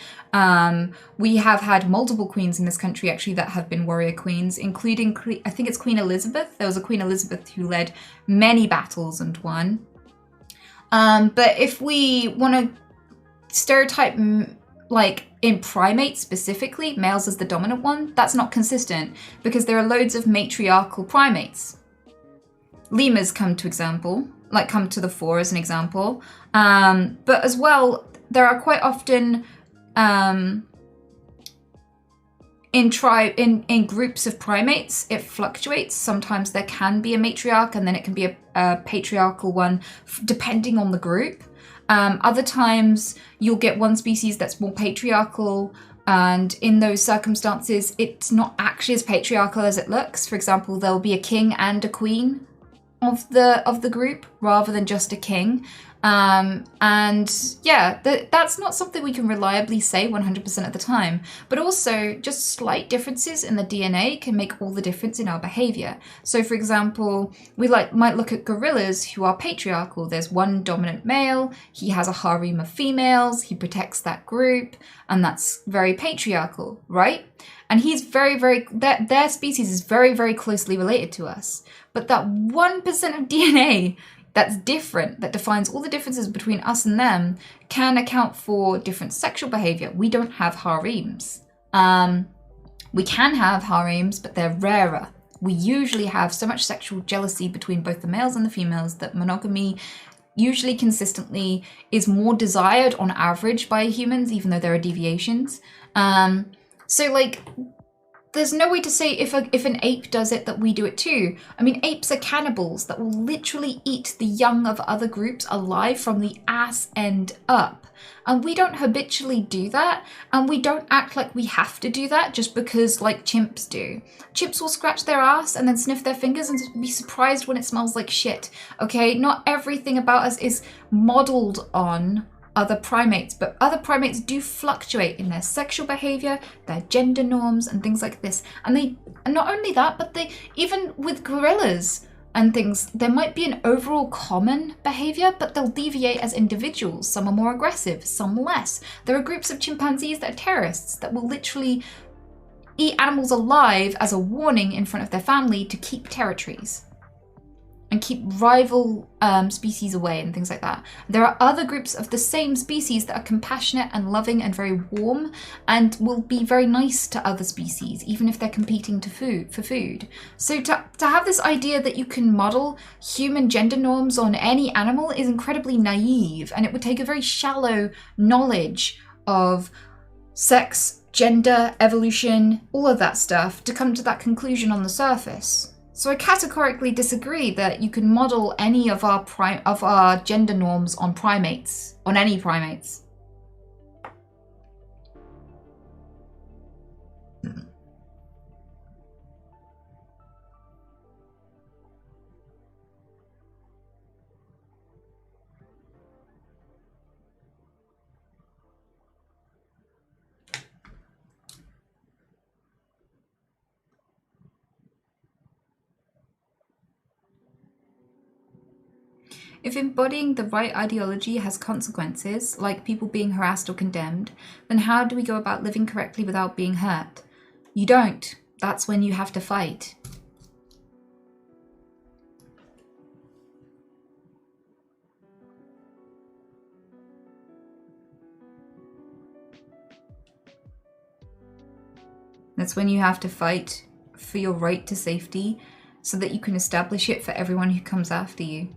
We have had multiple queens in this country actually that have been warrior queens, including, I think it's Queen Elizabeth. There was a Queen Elizabeth who led many battles and won. But if we want to stereotype, like in primates specifically, males as the dominant one, that's not consistent because there are loads of matriarchal primates. Lemurs come to the fore as an example. But as well, there are quite often in groups of primates, it fluctuates. Sometimes there can be a matriarch and then it can be a patriarchal one depending on the group. Other times you'll get one species that's more patriarchal, and in those circumstances it's not actually as patriarchal as it looks. For example, there'll be a king and a queen of the group rather than just a king. And yeah, that's not something we can reliably say 100% of the time, but also just slight differences in the DNA can make all the difference in our behavior. So for example, we might look at gorillas who are patriarchal. There's one dominant male, he has a harem of females, he protects that group, and that's very patriarchal, right? And he's their species is very, very closely related to us. But that 1% of DNA that's different, that defines all the differences between us and them, can account for different sexual behavior. We don't have harems. We can have harems, but they're rarer. We usually have so much sexual jealousy between both the males and the females that monogamy usually consistently is more desired on average by humans, even though there are deviations. So like, there's no way to say if an ape does it that we do it too. I mean, apes are cannibals that will literally eat the young of other groups alive from the ass end up. And we don't habitually do that, and we don't act like we have to do that just because like chimps do. Chimps will scratch their ass and then sniff their fingers and be surprised when it smells like shit. Okay, not everything about us is modeled on other primates, but other primates do fluctuate in their sexual behavior, their gender norms and things like this. And not only that, but even with gorillas, and things, there might be an overall common behavior, but they'll deviate as individuals. Some are more aggressive, some less. There are groups of chimpanzees that are terrorists that will literally eat animals alive as a warning in front of their family to keep territories and keep rival species away and things like that. There are other groups of the same species that are compassionate and loving and very warm and will be very nice to other species, even if they're competing for food. So to have this idea that you can model human gender norms on any animal is incredibly naive, and it would take a very shallow knowledge of sex, gender, evolution, all of that stuff to come to that conclusion on the surface. So I categorically disagree that you can model any of our gender norms on primates, on any primates. If embodying the right ideology has consequences, like people being harassed or condemned, then how do we go about living correctly without being hurt? You don't. That's when you have to fight. That's when you have to fight for your right to safety so that you can establish it for everyone who comes after you.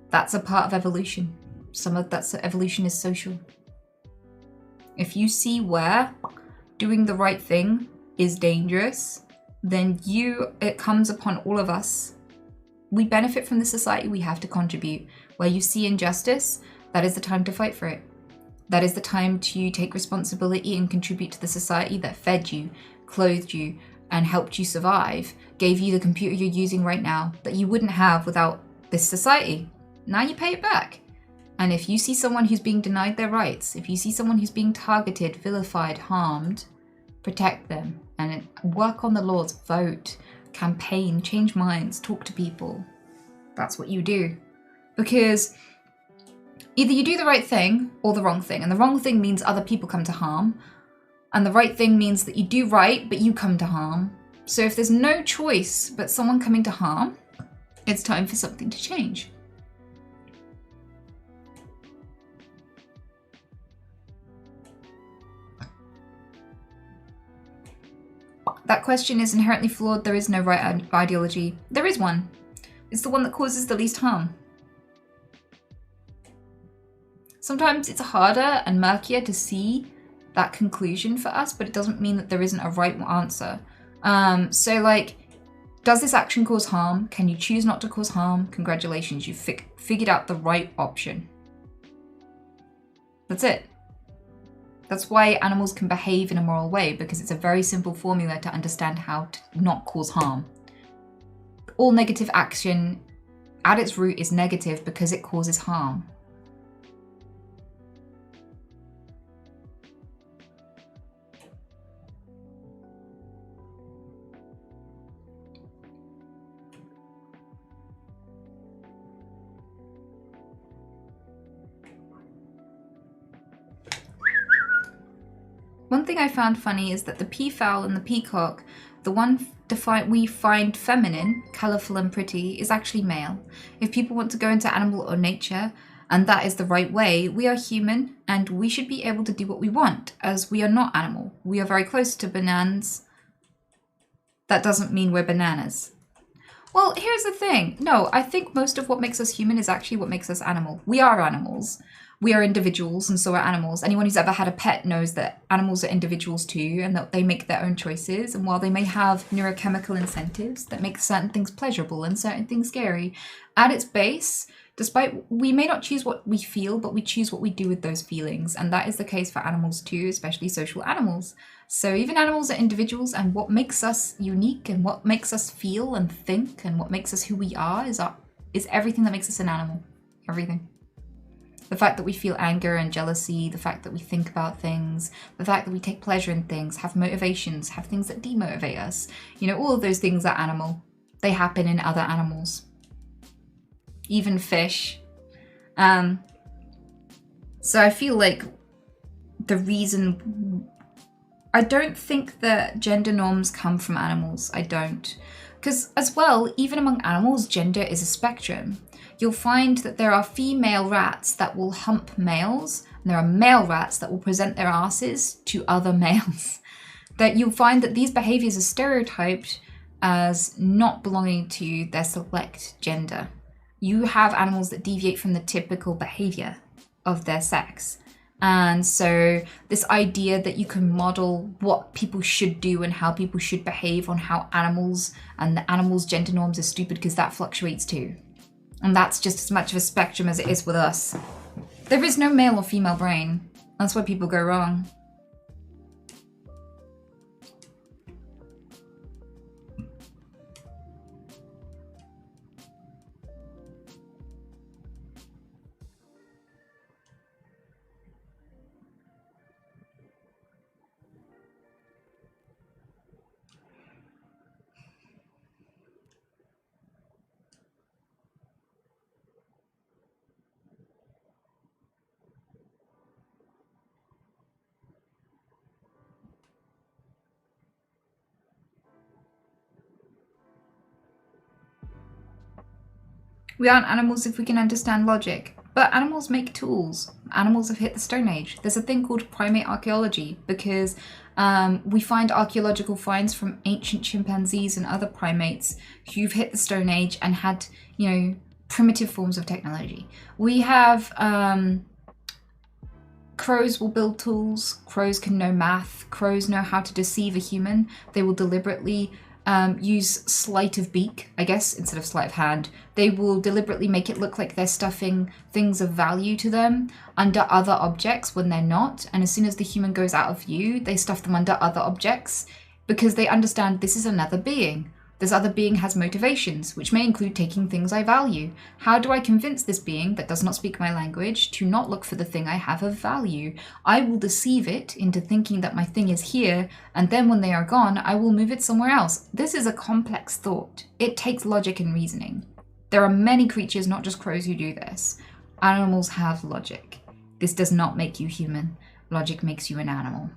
That's a part of evolution. Some of that evolution is social. If you see where doing the right thing is dangerous, then it comes upon all of us. We benefit from the society, we have to contribute. Where you see injustice, that is the time to fight for it. That is the time to take responsibility and contribute to the society that fed you, clothed you, and helped you survive, gave you the computer you're using right now that you wouldn't have without this society. Now you pay it back. And if you see someone who's being denied their rights, if you see someone who's being targeted, vilified, harmed, protect them and work on the laws, vote, campaign, change minds, talk to people. That's what you do. Because either you do the right thing or the wrong thing. And the wrong thing means other people come to harm. And the right thing means that you do right, but you come to harm. So if there's no choice but someone coming to harm, it's time for something to change. That question is inherently flawed. There is no right ideology. There is one. It's the one that causes the least harm. Sometimes it's harder and murkier to see that conclusion for us, but it doesn't mean that there isn't a right answer. So like, does this action cause harm? Can you choose not to cause harm? Congratulations, you've figured out the right option. That's it. That's why animals can behave in a moral way, because it's a very simple formula to understand how to not cause harm. All negative action at its root is negative because it causes harm. One thing I found funny is that the peafowl and the peacock, the one we find feminine, colourful and pretty, is actually male. If people want to go into animal or nature, and that is the right way, we are human and we should be able to do what we want, as we are not animal. We are very close to bananas. That doesn't mean we're bananas. Well, here's the thing. No, I think most of what makes us human is actually what makes us animal. We are animals. We are individuals, and so are animals. Anyone who's ever had a pet knows that animals are individuals too, and that they make their own choices. And while they may have neurochemical incentives that make certain things pleasurable and certain things scary, at its base, despite we may not choose what we feel, but we choose what we do with those feelings. And that is the case for animals too, especially social animals. So even animals are individuals, and what makes us unique and what makes us feel and think and what makes us who we are is everything that makes us an animal. Everything. The fact that we feel anger and jealousy, the fact that we think about things, the fact that we take pleasure in things, have motivations, have things that demotivate us. You know, all of those things are animal. They happen in other animals. even fish. So I feel like the reason... I don't think that gender norms come from animals. I don't. Because as well, even among animals, gender is a spectrum. You'll find that there are female rats that will hump males, and there are male rats that will present their asses to other males. That you'll find that these behaviors are stereotyped as not belonging to their select gender. You have animals that deviate from the typical behavior of their sex. And so this idea that you can model what people should do and how people should behave on how animals and the animals' gender norms is stupid because that fluctuates too. And that's just as much of a spectrum as it is with us. There is no male or female brain. That's why people go wrong. We aren't animals if we can understand logic. But animals make tools. Animals have hit the Stone Age. There's a thing called primate archaeology because we find archaeological finds from ancient chimpanzees and other primates who've hit the Stone Age and had, you know, primitive forms of technology. We have crows will build tools. Crows can know math. Crows know how to deceive a human. They will deliberately use sleight of beak, I guess, instead of sleight of hand. They will deliberately make it look like they're stuffing things of value to them under other objects when they're not. And as soon as the human goes out of view, they stuff them under other objects because they understand this is another being. This other being has motivations, which may include taking things I value. How do I convince this being that does not speak my language to not look for the thing I have of value? I will deceive it into thinking that my thing is here, and then when they are gone, I will move it somewhere else. This is a complex thought. It takes logic and reasoning. There are many creatures, not just crows, who do this. Animals have logic. This does not make you human. Logic makes you an animal.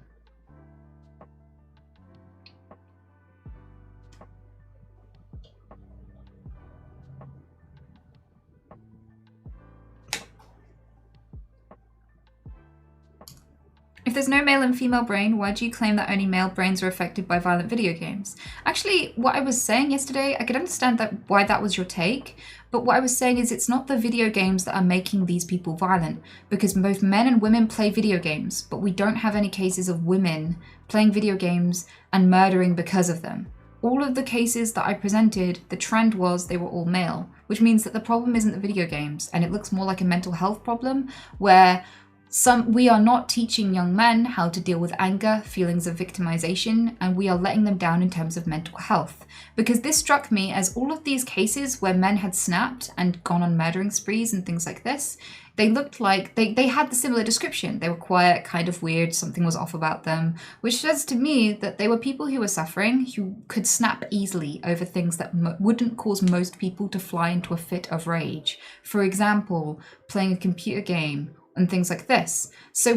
If there's no male and female brain, why do you claim that only male brains are affected by violent video games? Actually, what I was saying yesterday, I could understand that why that was your take, but what I was saying is it's not the video games that are making these people violent, because both men and women play video games, but we don't have any cases of women playing video games and murdering because of them. All of the cases that I presented, the trend was they were all male, which means that the problem isn't the video games, and it looks more like a mental health problem where we are not teaching young men how to deal with anger, feelings of victimization, and we are letting them down in terms of mental health. Because this struck me as all of these cases where men had snapped and gone on murdering sprees and things like this, they looked like they had the similar description. They were quiet, kind of weird, something was off about them, which says to me that they were people who were suffering, who could snap easily over things that wouldn't cause most people to fly into a fit of rage. For example, playing a computer game, and things like this. So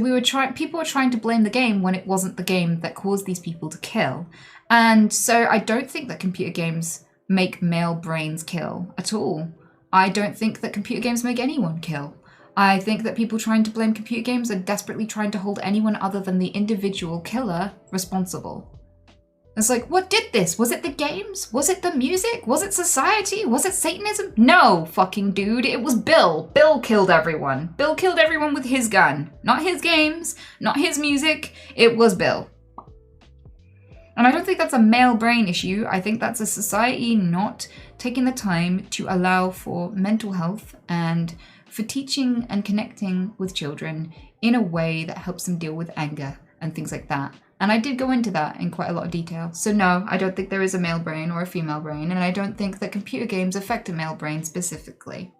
people were trying to blame the game when it wasn't the game that caused these people to kill. And so I don't think that computer games make male brains kill at all. I don't think that computer games make anyone kill. I think that people trying to blame computer games are desperately trying to hold anyone other than the individual killer responsible. It's like, what did this? Was it the games? Was it the music? Was it society? Was it Satanism? No, fucking dude, it was Bill. Bill killed everyone. Bill killed everyone with his gun. Not his games, not his music, it was Bill. And I don't think that's a male brain issue. I think that's a society not taking the time to allow for mental health and for teaching and connecting with children in a way that helps them deal with anger and things like that. And I did go into that in quite a lot of detail. So no, I don't think there is a male brain or a female brain, and I don't think that computer games affect a male brain specifically.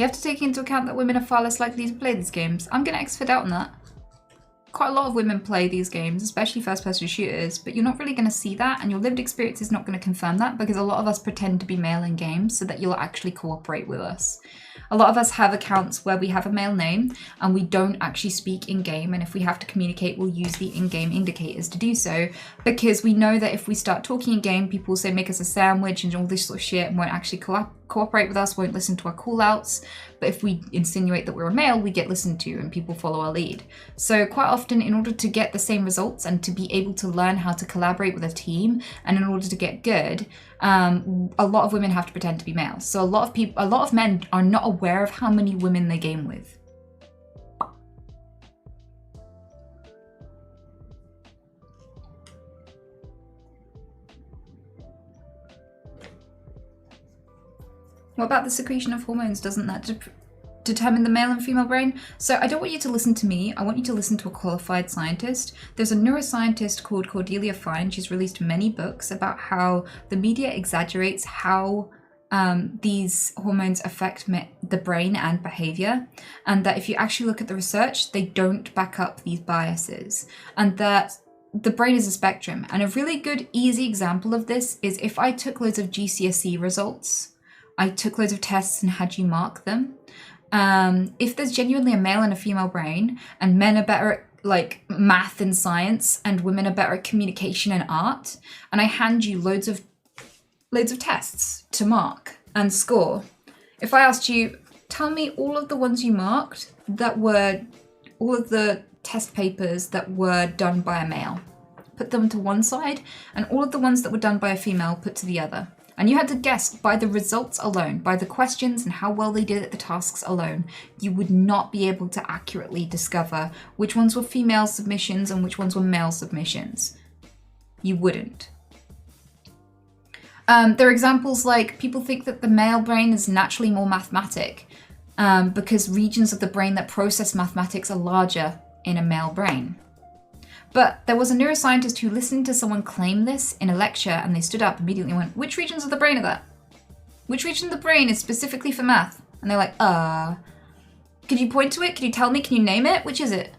You have to take into account that women are far less likely to play these games. I'm going to expert out on that. Quite a lot of women play these games, especially first-person shooters, but you're not really going to see that, and your lived experience is not going to confirm that, because a lot of us pretend to be male in games so that you'll actually cooperate with us. A lot of us have accounts where we have a male name and we don't actually speak in-game, and if we have to communicate, we'll use the in-game indicators to do so, because we know that if we start talking in-game, people will say make us a sandwich and all this sort of shit and won't actually cooperate with us, won't listen to our call-outs. But if we insinuate that we're a male, we get listened to and people follow our lead. So quite often, in order to get the same results and to be able to learn how to collaborate with a team, and in order to get good, a lot of women have to pretend to be males. So a lot of men are not aware of how many women they game with. What about the secretion of hormones? Doesn't that determine the male and female brain? So I don't want you to listen to me. I want you to listen to a qualified scientist. There's a neuroscientist called Cordelia Fine. She's released many books about how the media exaggerates how these hormones affect the brain and behavior, and that if you actually look at the research, they don't back up these biases, and that the brain is a spectrum. And a really good, easy example of this is if I took loads of GCSE results, I took loads of tests and had you mark them. If there's genuinely a male and a female brain, and men are better at like math and science, and women are better at communication and art, and I hand you loads of tests to mark and score. If I asked you, tell me all of the ones you marked that were all of the test papers that were done by a male, put them to one side, and all of the ones that were done by a female put to the other. And you had to guess by the results alone, by the questions and how well they did at the tasks alone. You would not be able to accurately discover which ones were female submissions and which ones were male submissions. You wouldn't. There are examples like people think that the male brain is naturally more mathematic because regions of the brain that process mathematics are larger in a male brain. But there was a neuroscientist who listened to someone claim this in a lecture, and they stood up immediately and went, which regions of the brain are that? Which region of the brain is specifically for math? And they're like, could you point to it? Could you tell me? Can you name it? Which is it?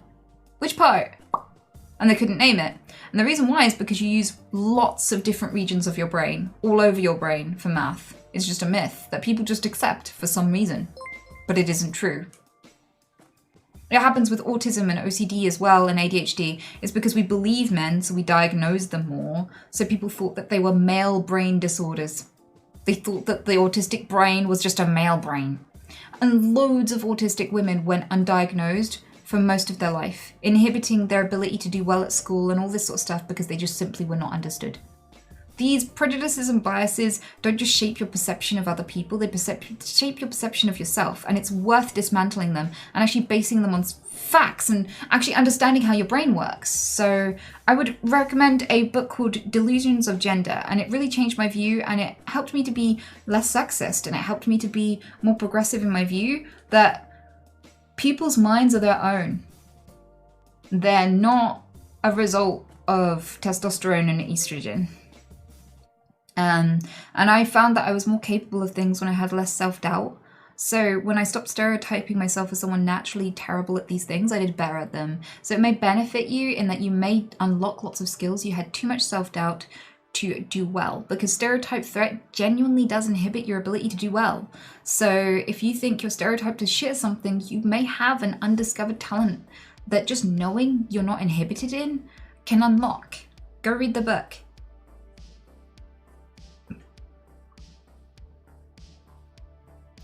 Which part? And they couldn't name it. And the reason why is because you use lots of different regions of your brain, all over your brain for math. It's just a myth that people just accept for some reason. But it isn't true. It happens with autism and OCD as well, and ADHD. It's because we believe men, so we diagnose them more. So people thought that they were male brain disorders. They thought that the autistic brain was just a male brain. And loads of autistic women went undiagnosed for most of their life, inhibiting their ability to do well at school and all this sort of stuff because they just simply were not understood. These prejudices and biases don't just shape your perception of other people, they shape your perception of yourself, and it's worth dismantling them and actually basing them on facts and actually understanding how your brain works. So I would recommend a book called Delusions of Gender, and it really changed my view, and it helped me to be less sexist, and it helped me to be more progressive in my view that people's minds are their own. They're not a result of testosterone and estrogen. And I found that I was more capable of things when I had less self-doubt. So when I stopped stereotyping myself as someone naturally terrible at these things, I did better at them. So it may benefit you in that you may unlock lots of skills you had too much self-doubt to do well, because stereotype threat genuinely does inhibit your ability to do well. So if you think you're stereotyped as shit at something, you may have an undiscovered talent that just knowing you're not inhibited in can unlock. Go read the book.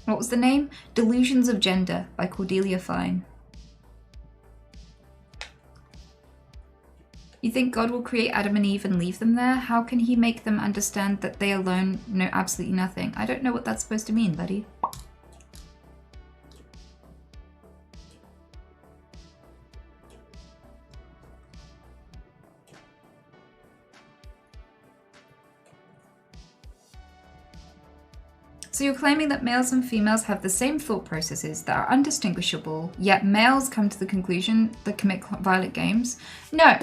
What was the name? Delusions of Gender by Cordelia Fine. You think God will create Adam and Eve and leave them there? How can he make them understand that they alone know absolutely nothing? I don't know what that's supposed to mean, buddy. So you're claiming that males and females have the same thought processes that are undistinguishable, yet males come to the conclusion that commit violent games? No,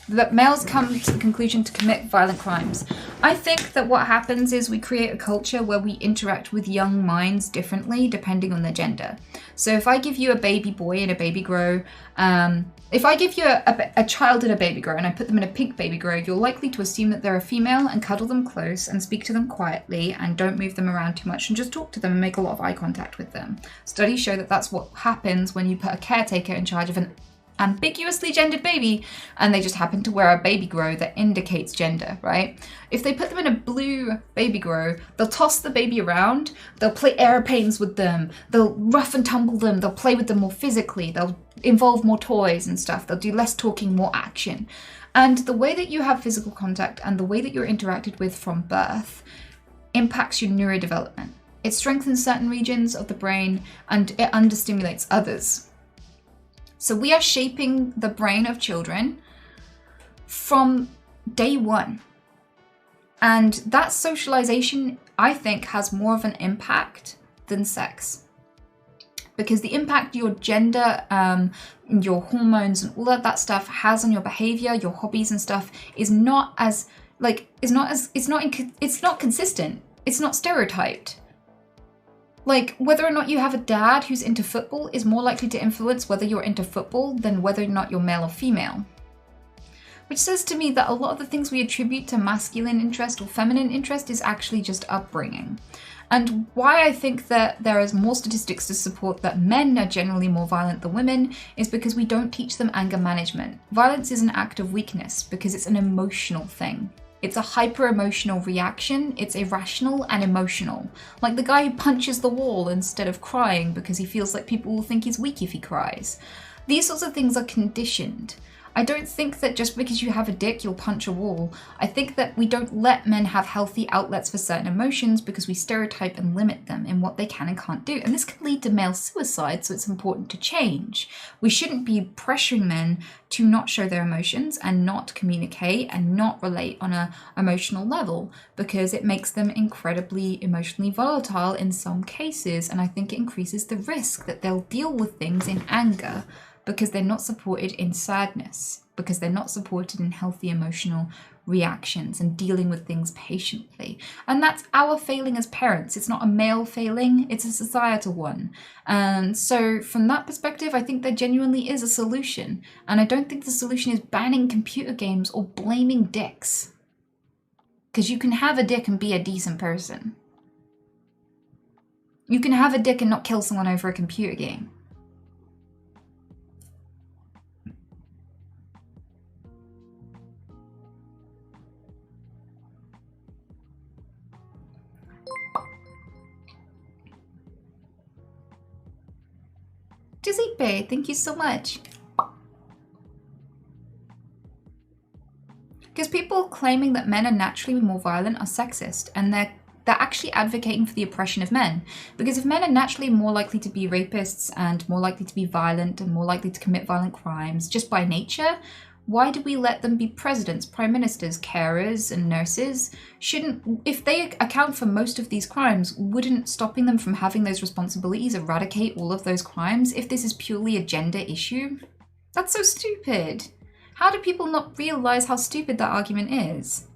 that males come to the conclusion to commit violent crimes. I think that what happens is we create a culture where we interact with young minds differently depending on their gender. So if I give you a baby boy and a baby grow, if I give you a child and a baby grow and I put them in a pink baby grow, you're likely to assume that they're a female and cuddle them close and speak to them quietly and don't move them around too much and just talk to them and make a lot of eye contact with them. Studies show that that's what happens when you put a caretaker in charge of an ambiguously gendered baby and they just happen to wear a baby grow that indicates gender, right? If they put them in a blue baby grow, they'll toss the baby around, they'll play airplanes with them, they'll rough and tumble them, they'll play with them more physically, they'll involve more toys and stuff, they'll do less talking, more action. And the way that you have physical contact and the way that you're interacted with from birth impacts your neurodevelopment. It strengthens certain regions of the brain and it understimulates others. So we are shaping the brain of children from day one. And that socialization, I think, has more of an impact than sex. Because the impact your gender, your hormones and all of that stuff has on your behavior, your hobbies and stuff is not as, it's not consistent. It's not stereotyped. Like, whether or not you have a dad who's into football is more likely to influence whether you're into football than whether or not you're male or female. Which says to me that a lot of the things we attribute to masculine interest or feminine interest is actually just upbringing. And why I think that there is more statistics to support that men are generally more violent than women is because we don't teach them anger management. Violence is an act of weakness because it's an emotional thing. It's a hyper-emotional reaction, it's irrational and emotional. Like the guy who punches the wall instead of crying because he feels like people will think he's weak if he cries. These sorts of things are conditioned. I don't think that just because you have a dick, you'll punch a wall. I think that we don't let men have healthy outlets for certain emotions because we stereotype and limit them in what they can and can't do. And this can lead to male suicide, so it's important to change. We shouldn't be pressuring men to not show their emotions and not communicate and not relate on an emotional level because it makes them incredibly emotionally volatile in some cases. And I think it increases the risk that they'll deal with things in anger because they're not supported in sadness, because they're not supported in healthy emotional reactions and dealing with things patiently. And that's our failing as parents. It's not a male failing, it's a societal one. And so from that perspective, I think there genuinely is a solution. And I don't think the solution is banning computer games or blaming dicks. Because you can have a dick and be a decent person. You can have a dick and not kill someone over a computer game. Dizzy Bay, thank you so much. Because people claiming that men are naturally more violent are sexist, and they're actually advocating for the oppression of men. Because if men are naturally more likely to be rapists and more likely to be violent and more likely to commit violent crimes just by nature, why do we let them be presidents, prime ministers, carers, and nurses? If they account for most of these crimes, wouldn't stopping them from having those responsibilities eradicate all of those crimes if this is purely a gender issue? That's so stupid. How do people not realize how stupid that argument is?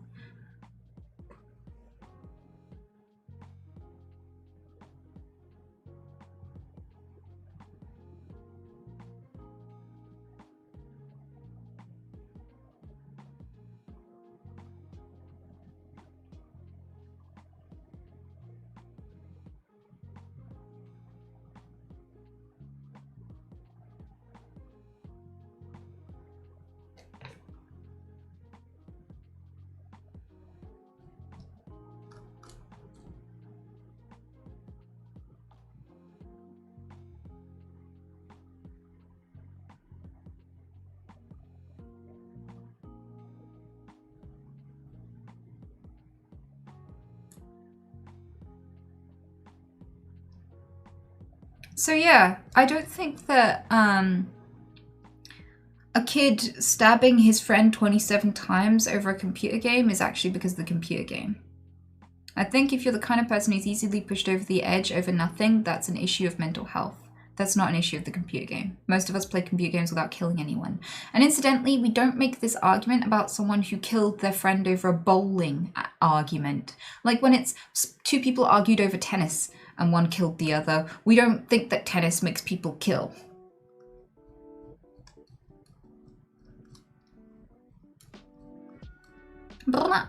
So yeah, I don't think that a kid stabbing his friend 27 times over a computer game is actually because of the computer game. I think if you're the kind of person who's easily pushed over the edge over nothing, that's an issue of mental health. That's not an issue of the computer game. Most of us play computer games without killing anyone. And incidentally, we don't make this argument about someone who killed their friend over a bowling argument. Like when it's two people argued over tennis and one killed the other, we don't think that tennis makes people kill. Blah.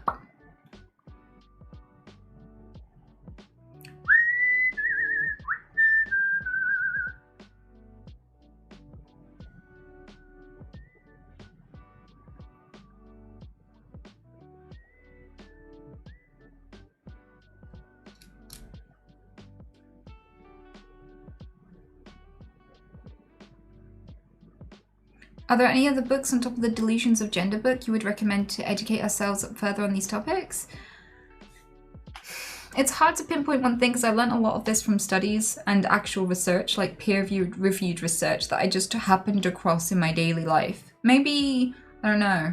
Are there any other books on top of the Delusions of Gender book you would recommend to educate ourselves further on these topics? It's hard to pinpoint one thing because I learned a lot of this from studies and actual research, like peer-reviewed research that I just happened across in my daily life. Maybe, I don't know.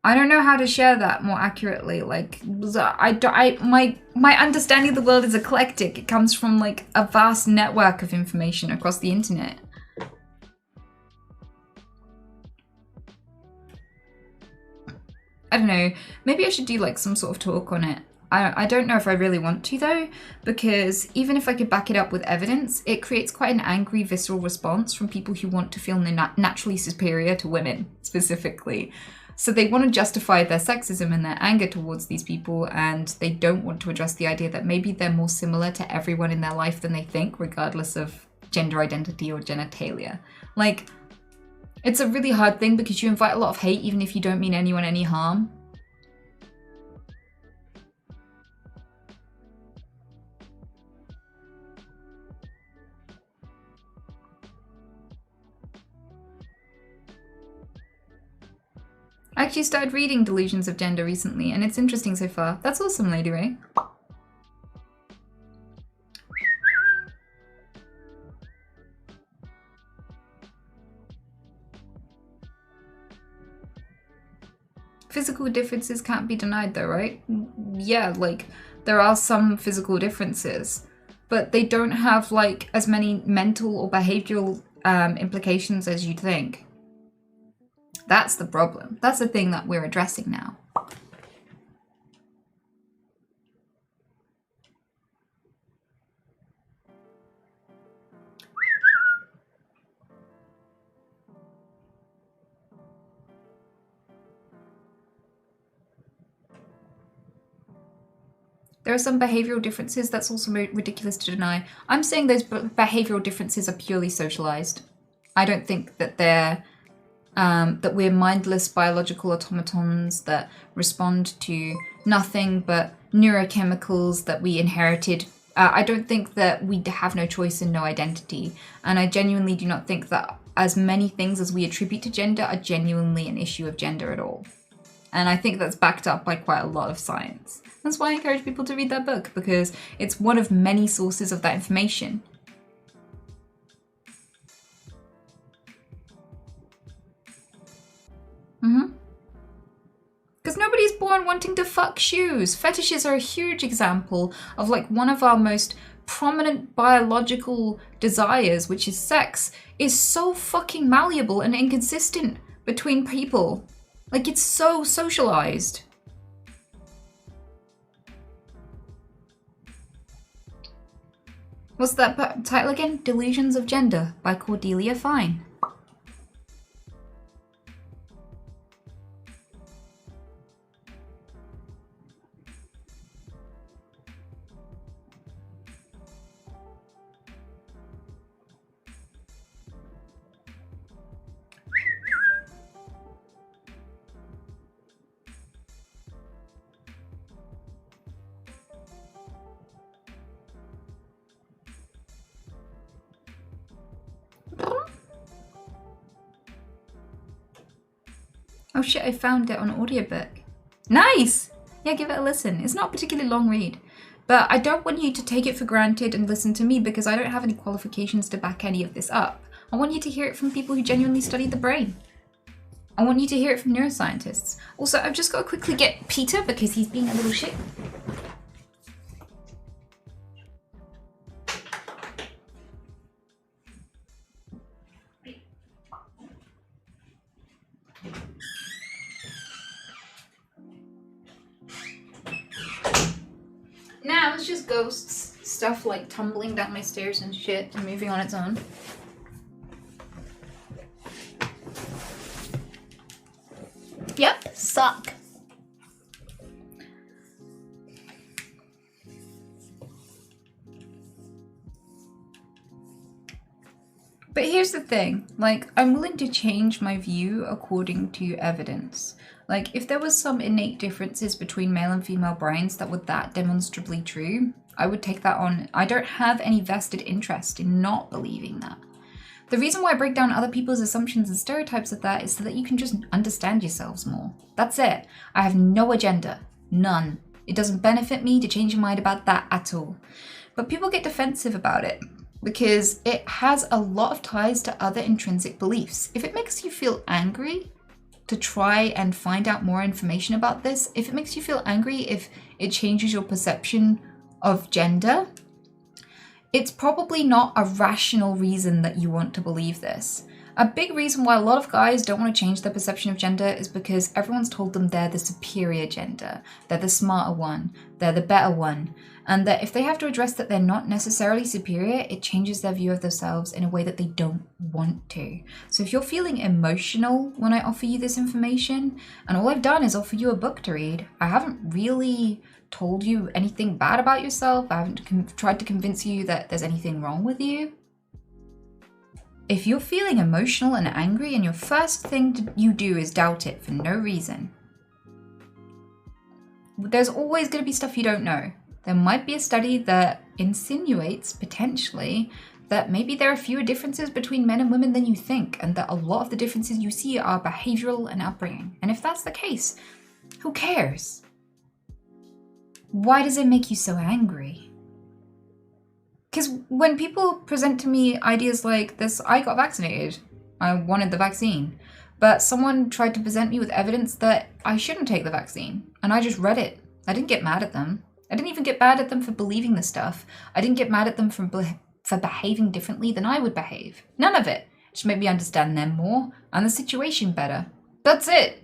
I don't know how to share that more accurately. Like, my understanding of the world is eclectic. It comes from like a vast network of information across the internet. I don't know, maybe I should do like some sort of talk on it. I don't know if I really want to though, because even if I could back it up with evidence, it creates quite an angry, visceral response from people who want to feel naturally superior to women, specifically. So they want to justify their sexism and their anger towards these people, and they don't want to address the idea that maybe they're more similar to everyone in their life than they think, regardless of gender identity or genitalia. Like, it's a really hard thing because you invite a lot of hate even if you don't mean anyone any harm. I actually started reading Delusions of Gender recently and it's interesting so far. That's awesome, Lady Ray. Physical differences can't be denied though, right? Yeah, like, there are some physical differences, but they don't have, like, as many mental or behavioral implications as you'd think. That's the problem. That's the thing that we're addressing now. There are some behavioral differences that's also ridiculous to deny. I'm saying those behavioral differences are purely socialized. I don't think that they're that we're mindless biological automatons that respond to nothing but neurochemicals that we inherited. I don't think that we have no choice and no identity. And I genuinely do not think that as many things as we attribute to gender are genuinely an issue of gender at all. And I think that's backed up by quite a lot of science. That's why I encourage people to read that book, because it's one of many sources of that information. Because nobody's born wanting to fuck shoes. Fetishes are a huge example of like one of our most prominent biological desires, which is sex, is so fucking malleable and inconsistent between people. Like, it's so socialized. What's that title again? Delusions of Gender by Cordelia Fine. Oh shit, I found it on audiobook. Nice! Yeah, give it a listen. It's not a particularly long read. But I don't want you to take it for granted and listen to me because I don't have any qualifications to back any of this up. I want you to hear it from people who genuinely study the brain. I want you to hear it from neuroscientists. Also, I've just got to quickly get Peter because he's being a little shit. was just ghosts. Stuff like tumbling down my stairs and shit and moving on its own. Yep, suck. But here's the thing, like, I'm willing to change my view according to evidence. Like, if there was some innate differences between male and female brains that were that demonstrably true, I would take that on. I don't have any vested interest in not believing that. The reason why I break down other people's assumptions and stereotypes of that is so that you can just understand yourselves more. That's it. I have no agenda. None. It doesn't benefit me to change your mind about that at all. But people get defensive about it because it has a lot of ties to other intrinsic beliefs. If it makes you feel angry to try and find out more information about this, if it makes you feel angry if it changes your perception of gender, it's probably not a rational reason that you want to believe this. A big reason why a lot of guys don't want to change their perception of gender is because everyone's told them they're the superior gender, they're the smarter one, they're the better one, and that if they have to address that they're not necessarily superior, it changes their view of themselves in a way that they don't want to. So if you're feeling emotional when I offer you this information, and all I've done is offer you a book to read, I haven't really told you anything bad about yourself, I haven't tried to convince you that there's anything wrong with you. If you're feeling emotional and angry and your first thing you do is doubt it for no reason, there's always going to be stuff you don't know. There might be a study that insinuates, potentially, that maybe there are fewer differences between men and women than you think, and that a lot of the differences you see are behavioral and upbringing. And if that's the case, who cares? Why does it make you so angry? Because when people present to me ideas like this, I got vaccinated. I wanted the vaccine. But someone tried to present me with evidence that I shouldn't take the vaccine. And I just read it. I didn't get mad at them. I didn't even get mad at them for believing this stuff. I didn't get mad at them for behaving differently than I would behave. None of it. It just made me understand them more and the situation better. That's it.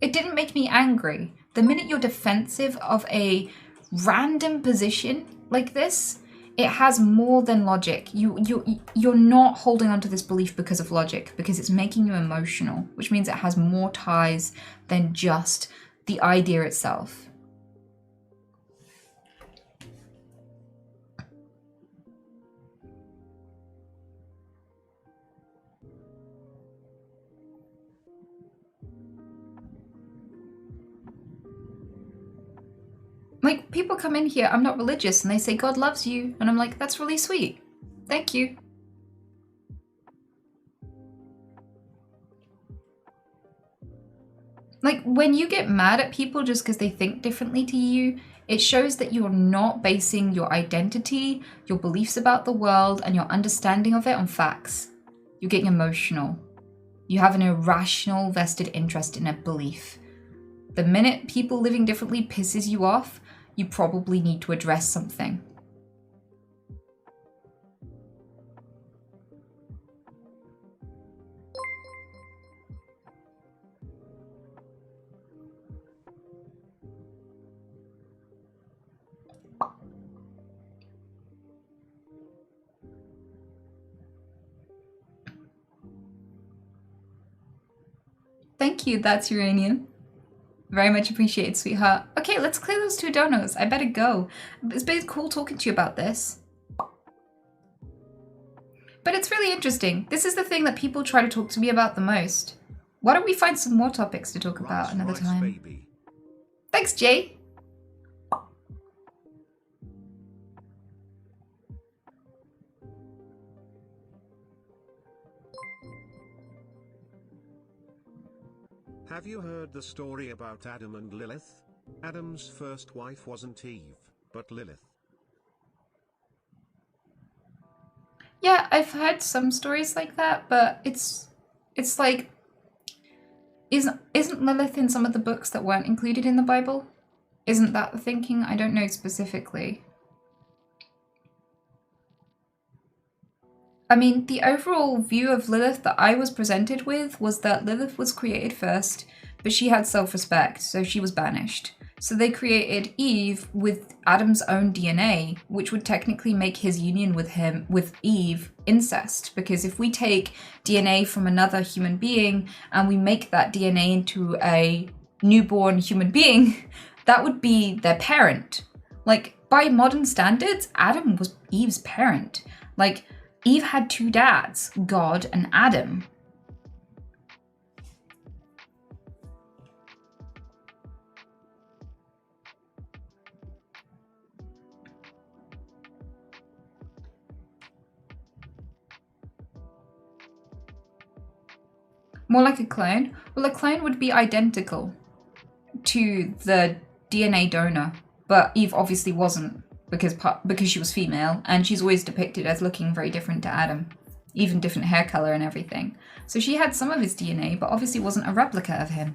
It didn't make me angry. The minute you're defensive of a random position like this, it has more than logic. You're not holding onto this belief because of logic, because it's making you emotional, which means it has more ties than just the idea itself. Like, people come in here, I'm not religious, and they say, God loves you. And I'm like, that's really sweet. Thank you. Like, when you get mad at people just because they think differently to you, it shows that you're not basing your identity, your beliefs about the world, and your understanding of it on facts. You're getting emotional. You have an irrational vested interest in a belief. The minute people living differently pisses you off, you probably need to address something. Thank you, that's uranium. Very much appreciated, sweetheart. Okay, let's clear those two donos. I better go. It's been cool talking to you about this. But it's really interesting. This is the thing that people try to talk to me about the most. Why don't we find some more topics to talk about another time? Baby. Thanks, Jay. Have you heard the story about Adam and Lilith? Adam's first wife wasn't Eve, but Lilith. Yeah, I've heard some stories like that, but it's like, isn't Lilith in some of the books that weren't included in the Bible? Isn't that the thinking? I don't know specifically. I mean, the overall view of Lilith that I was presented with was that Lilith was created first, but she had self-respect, so she was banished. So they created Eve with Adam's own DNA, which would technically make his union with Eve incest. Because if we take DNA from another human being and we make that DNA into a newborn human being, that would be their parent. Like, by modern standards, Adam was Eve's parent. Like, Eve had two dads, God and Adam. More like a clone? Well, a clone would be identical to the DNA donor, but Eve obviously wasn't because she was female, and she's always depicted as looking very different to Adam, even different hair color and everything. So she had some of his DNA, but obviously wasn't a replica of him.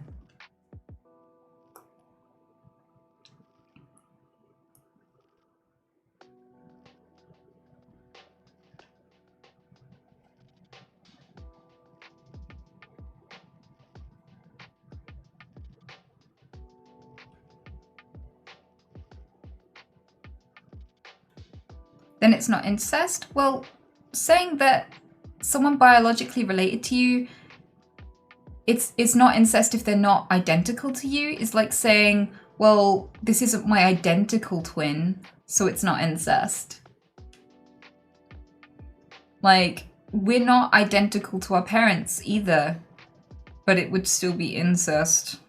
Then it's not incest? Well, saying that someone biologically related to you, it's not incest if they're not identical to you. It's like saying, well, this isn't my identical twin, so it's not incest. Like, we're not identical to our parents either, but it would still be incest.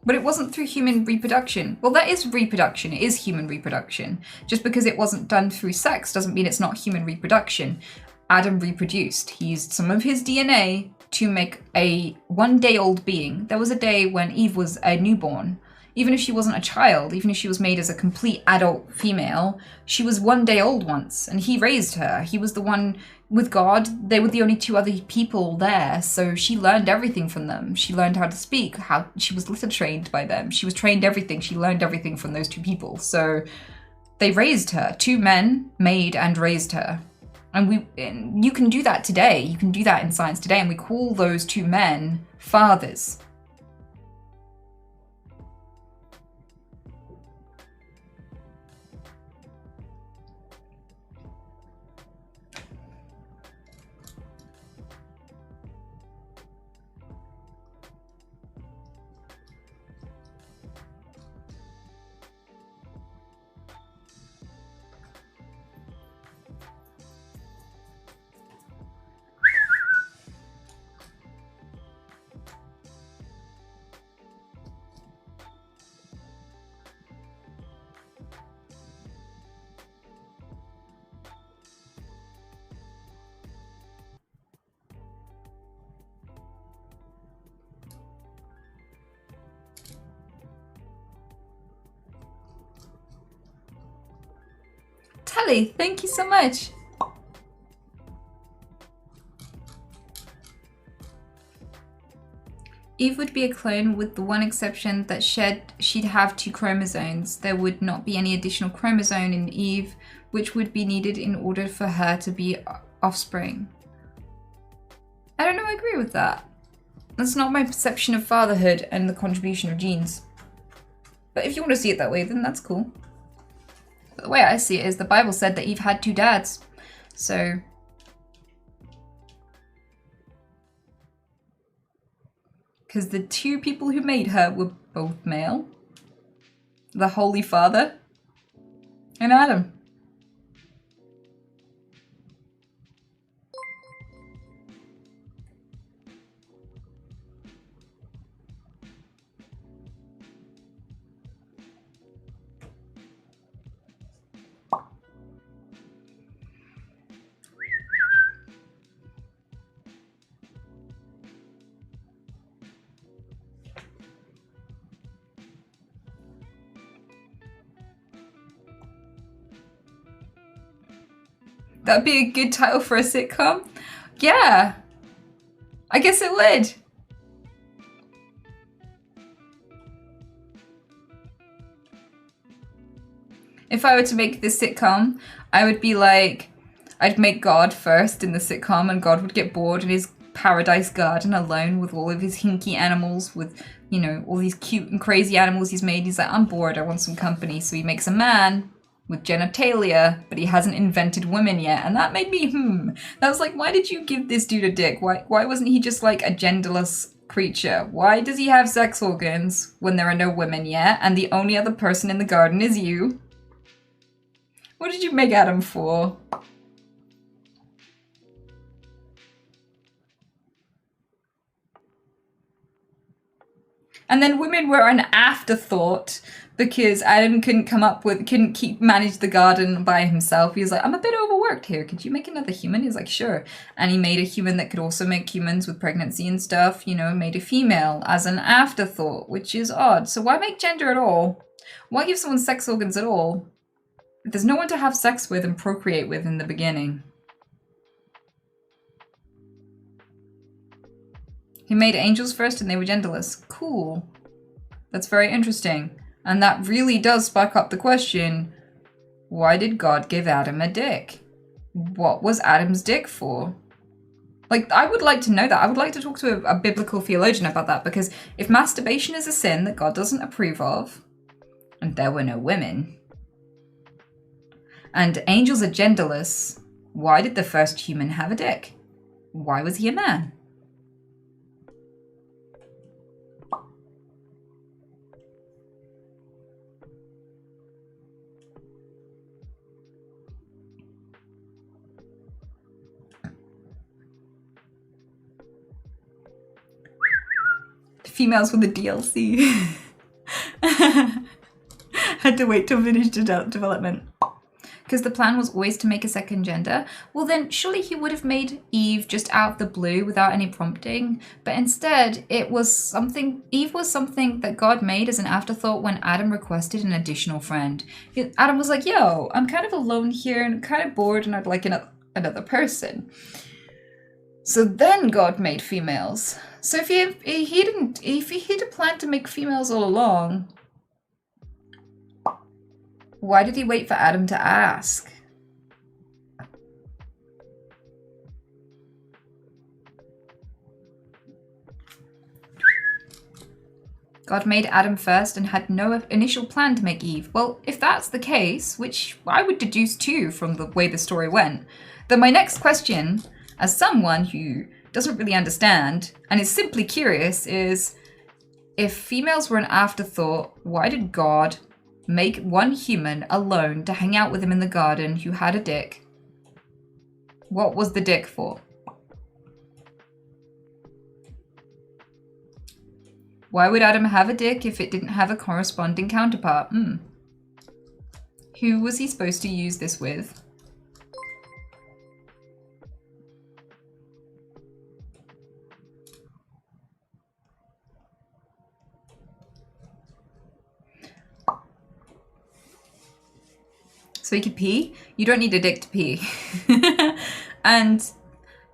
But it wasn't through human reproduction. Well, that is reproduction. It is human reproduction. Just because it wasn't done through sex doesn't mean it's not human reproduction. Adam reproduced. He used some of his DNA to make a one-day-old being. There was a day when Eve was a newborn. Even if she wasn't a child, even if she was made as a complete adult female, she was 1 day old once, and he raised her. He was the one with God. They were the only two other people there, so she learned everything from them. She learned how to speak, how she was litter trained by them. She was trained everything. She learned everything from those two people. So they raised her. Two men made and raised her. And you can do that today. You can do that in science today, and we call those two men fathers. Tally, thank you so much. Eve would be a clone with the one exception that she'd have 2 chromosomes. There would not be any additional chromosome in Eve, which would be needed in order for her to be offspring. I don't know, I agree with that. That's not my perception of fatherhood and the contribution of genes. But if you want to see it that way, then that's cool. But the way I see it is the Bible said that Eve had 2 dads. So because the 2 people who made her were both male. The Holy Father and Adam. That'd be a good title for a sitcom. Yeah, I guess it would. If I were to make this sitcom, I would be like, I'd make God first in the sitcom, and God would get bored in his paradise garden alone with all of his hinky animals, with, you know, all these cute and crazy animals he's made. He's like, I'm bored, I want some company. So he makes a man with genitalia, but he hasn't invented women yet. And that made me, That was like, why did you give this dude a dick? Why wasn't he just like a genderless creature? Why does he have sex organs when there are no women yet, and the only other person in the garden is you? What did you make Adam for? And then women were an afterthought because Adam couldn't manage the garden by himself. He was like, I'm a bit overworked here. Could you make another human? He's like, sure. And he made a human that could also make humans with pregnancy and stuff, you know, made a female as an afterthought, which is odd. So why make gender at all? Why give someone sex organs at all? There's no one to have sex with and procreate with in the beginning. He made angels first and they were genderless. Cool. That's very interesting. And that really does spark up the question, why did God give Adam a dick? What was Adam's dick for? Like, I would like to know that. I would like to talk to a biblical theologian about that, because if masturbation is a sin that God doesn't approve of, and there were no women, and angels are genderless, why did the first human have a dick? Why was he a man? Females with the DLC. Had to wait till finished development. Because the plan was always to make a second gender. Well then, surely he would have made Eve just out of the blue without any prompting. But instead, Eve was something that God made as an afterthought when Adam requested an additional friend. Adam was like, yo, I'm kind of alone here and kind of bored and I'd like another person. So then God made females. So if he had a plan to make females all along, why did he wait for Adam to ask? God made Adam first and had no initial plan to make Eve. Well, if that's the case, which I would deduce too from the way the story went, then my next question, as someone who doesn't really understand and is simply curious, is if females were an afterthought, why did God make one human alone to hang out with him in the garden who had a dick? What was the dick for? Why would Adam have a dick if it didn't have a corresponding counterpart? Who was he supposed to use this with? So he could pee? You don't need a dick to pee. And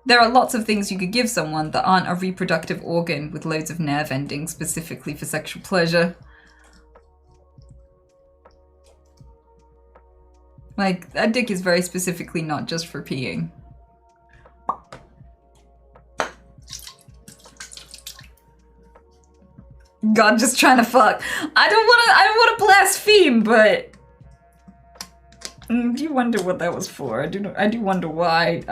there are lots of things you could give someone that aren't a reproductive organ with loads of nerve endings specifically for sexual pleasure. Like, a dick is very specifically not just for peeing. God just trying to fuck. I don't wanna blaspheme, but I do wonder what that was for. I do wonder why.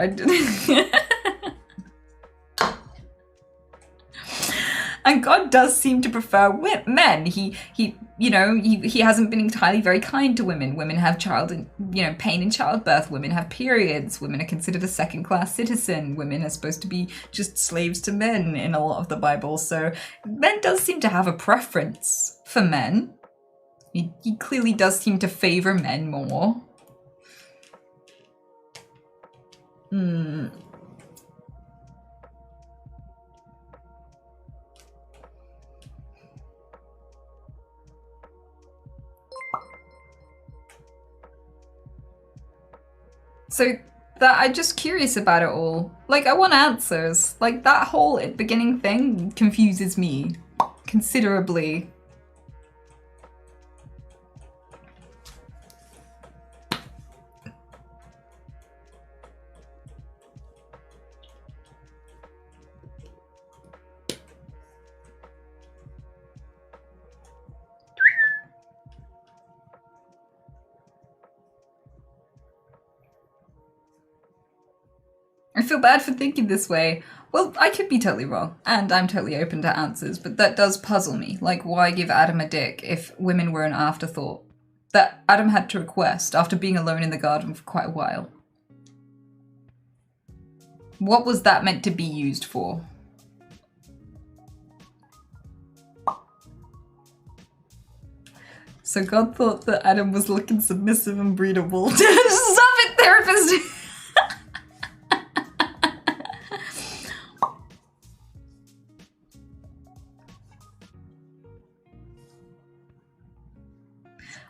And God does seem to prefer men. He hasn't been entirely very kind to women. Women have pain in childbirth. Women have periods. Women are considered a second-class citizen. Women are supposed to be just slaves to men in a lot of the Bible. So men does seem to have a preference for men. He clearly does seem to favor men more. So that I'm just curious about it all. Like, I want answers. Like, that whole beginning thing confuses me considerably. I feel bad for thinking this way. Well, I could be totally wrong, and I'm totally open to answers, but that does puzzle me. Like, why give Adam a dick if women were an afterthought? That Adam had to request after being alone in the garden for quite a while. What was that meant to be used for? So God thought that Adam was looking submissive and breedable. Stop it, therapist!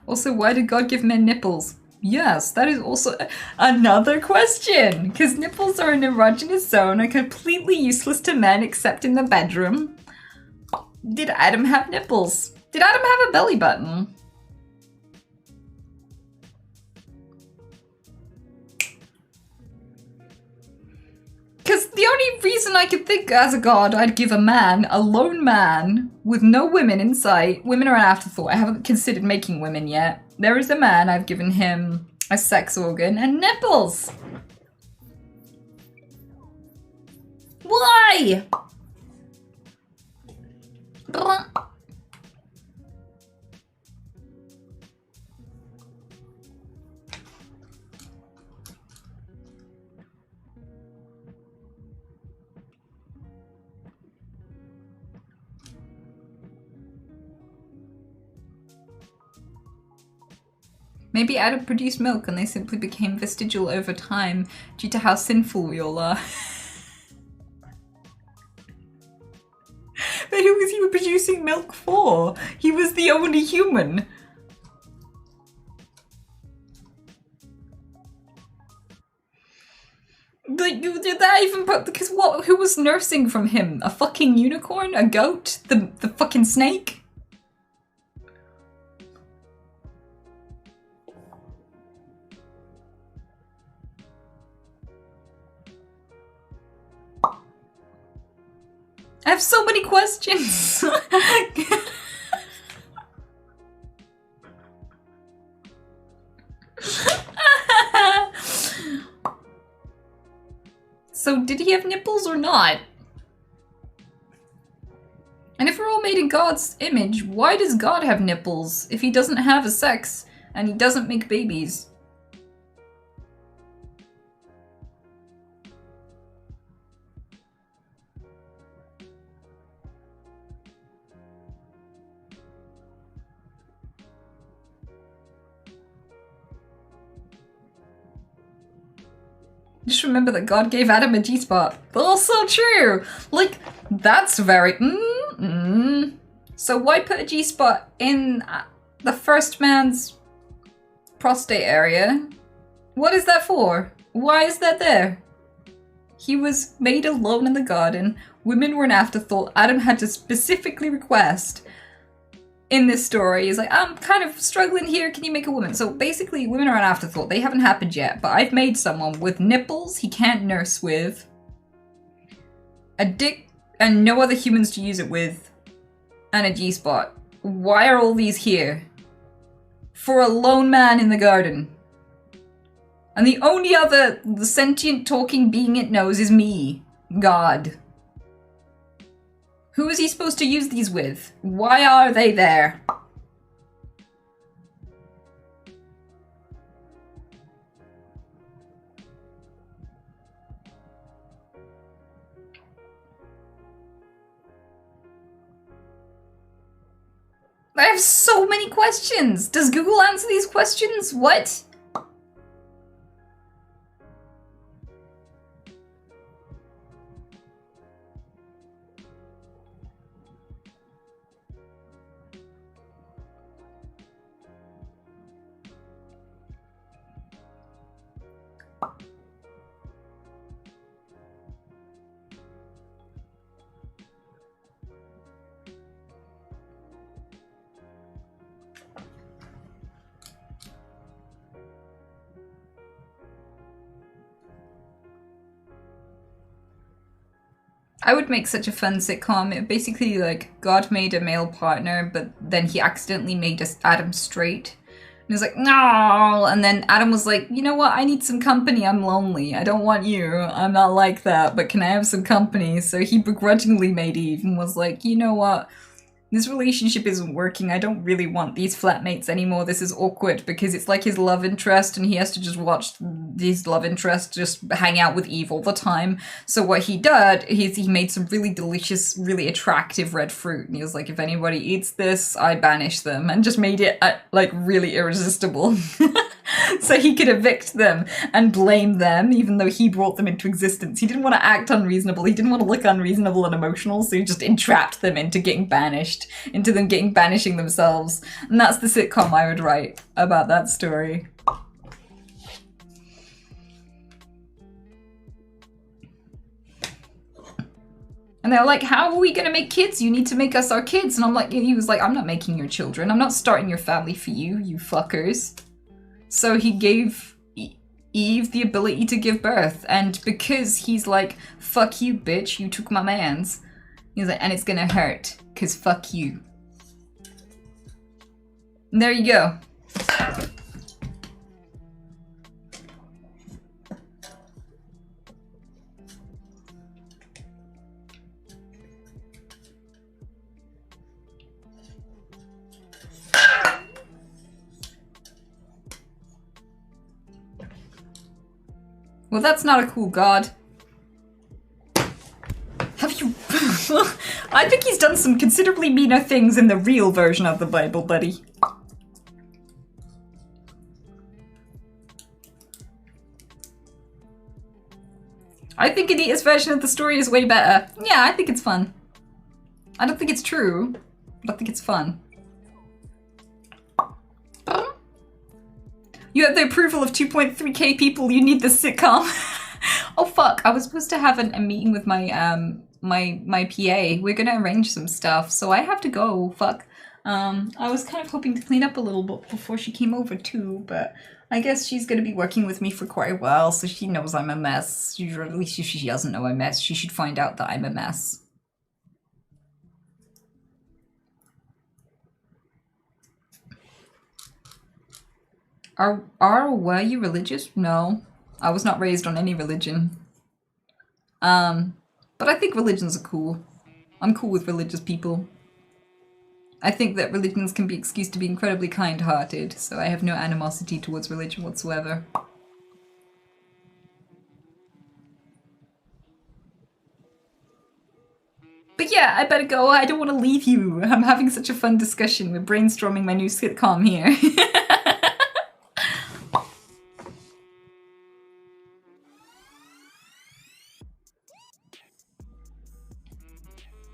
Also, why did God give men nipples? Yes, that is also another question. Because nipples are an erogenous zone and completely useless to men except in the bedroom. Did Adam have nipples? Did Adam have a belly button? Because the only reason I could think as a god I'd give a man, a lone man, with no women in sight. Women are an afterthought. I haven't considered making women yet. There is a man, I've given him a sex organ and nipples. Why? Maybe Adam produced milk and they simply became vestigial over time due to how sinful we all are. But who was he producing milk for? He was the only human. Like, did that even put, because what, who was nursing from him? A fucking unicorn? A goat? The fucking snake? I have so many questions. So did he have nipples or not? And if we're all made in God's image, why does God have nipples if he doesn't have a sex and he doesn't make babies? Just remember that God gave Adam a G-spot. Also true! Like, that's very... So why put a G-spot in the first man's prostate area? What is that for? Why is that there? He was made alone in the garden. Women were an afterthought. Adam had to specifically request in this story. He's like, I'm kind of struggling here. Can you make a woman? So basically, women are an afterthought. They haven't happened yet, but I've made someone with nipples he can't nurse with, a dick, and no other humans to use it with, and a G-spot. Why are all these here? For a lone man in the garden. And the only other sentient talking being it knows is me, God. Who is he supposed to use these with? Why are they there? I have so many questions! Does Google answer these questions? What? I would make such a fun sitcom. It basically, like, God made a male partner, but then he accidentally made Adam straight. And he was like, no! And then Adam was like, you know what? I need some company. I'm lonely. I don't want you. I'm not like that, but can I have some company? So he begrudgingly made Eve and was like, you know what? This relationship isn't working. I don't really want these flatmates anymore. This is awkward because it's like his love interest and he has to just watch his love interest just hang out with Eve all the time. So what he did is he made some really delicious, really attractive red fruit. And he was like, if anybody eats this, I banish them. And just made it like really irresistible. So he could evict them and blame them, even though he brought them into existence. He didn't want to act unreasonable. He didn't want to look unreasonable and emotional. So he just entrapped them into getting banished. Into them banishing themselves. And that's the sitcom I would write about that story. And they're like, how are we gonna make kids? You need to make us our kids. And I'm like, he was like, I'm not making your children. I'm not starting your family for you, you fuckers. So he gave Eve the ability to give birth. And because he's like, fuck you, bitch, you took my mans. He's like, and it's gonna hurt, cause fuck you. And there you go. Well, that's not a cool god. Have you... I think he's done some considerably meaner things in the real version of the Bible, buddy. I think Anita's version of the story is way better. Yeah, I think it's fun. I don't think it's true, but I think it's fun. You have the approval of 2.3k people, you need this sitcom. Oh fuck, I was supposed to have a meeting with my my PA. We're gonna arrange some stuff, so I have to go, fuck. I was kind of hoping to clean up a little bit before she came over too, but I guess she's gonna be working with me for quite a while, so she knows I'm a mess. Or at least if she doesn't know I'm a mess, she should find out that I'm a mess. Were you religious? No. I was not raised on any religion. But I think religions are cool. I'm cool with religious people. I think that religions can be excused to be incredibly kind-hearted, so I have no animosity towards religion whatsoever. But yeah, I better go. I don't want to leave you. I'm having such a fun discussion. We're brainstorming my new sitcom here.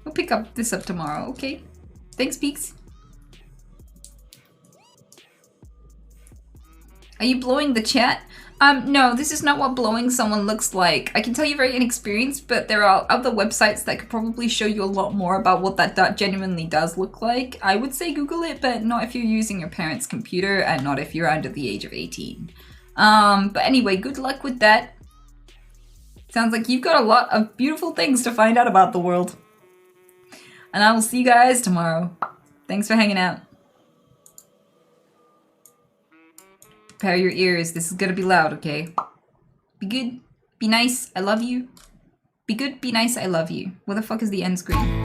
We'll pick this up tomorrow, okay? Thanks, Peaks. Are you blowing the chat? No, this is not what blowing someone looks like. I can tell you're very inexperienced, but there are other websites that could probably show you a lot more about what that genuinely does look like. I would say Google it, but not if you're using your parents' computer and not if you're under the age of 18. But anyway, good luck with that. Sounds like you've got a lot of beautiful things to find out about the world. And I will see you guys tomorrow. Thanks for hanging out. Prepare your ears. This is gonna be loud, okay? Be good. Be nice. I love you. Be good. Be nice. I love you. Where the fuck is the end screen?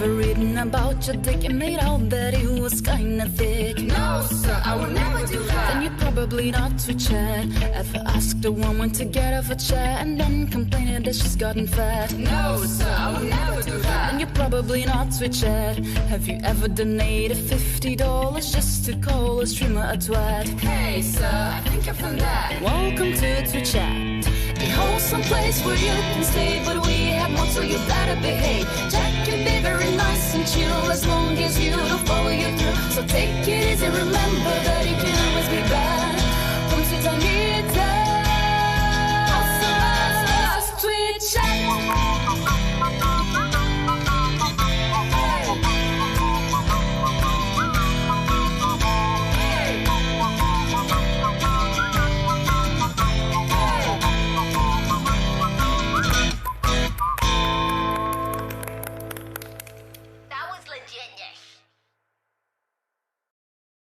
Reading about your dick and made out that it was kinda thick. No, sir, I would never do that. Then you probably not Twitch chat. Ever asked a woman to get off a chair and then complained that she's gotten fat. No, sir, I would never do that. Then you probably not Twitch chat. Have you ever donated $50 just to call a streamer a twat? Hey, sir, I think you're from that. Welcome to Twitch chat. The wholesome place where you can stay, but we have more, so you better behave. Jack can be very nice and chill as long as you don't follow you through. So take it easy, remember that you can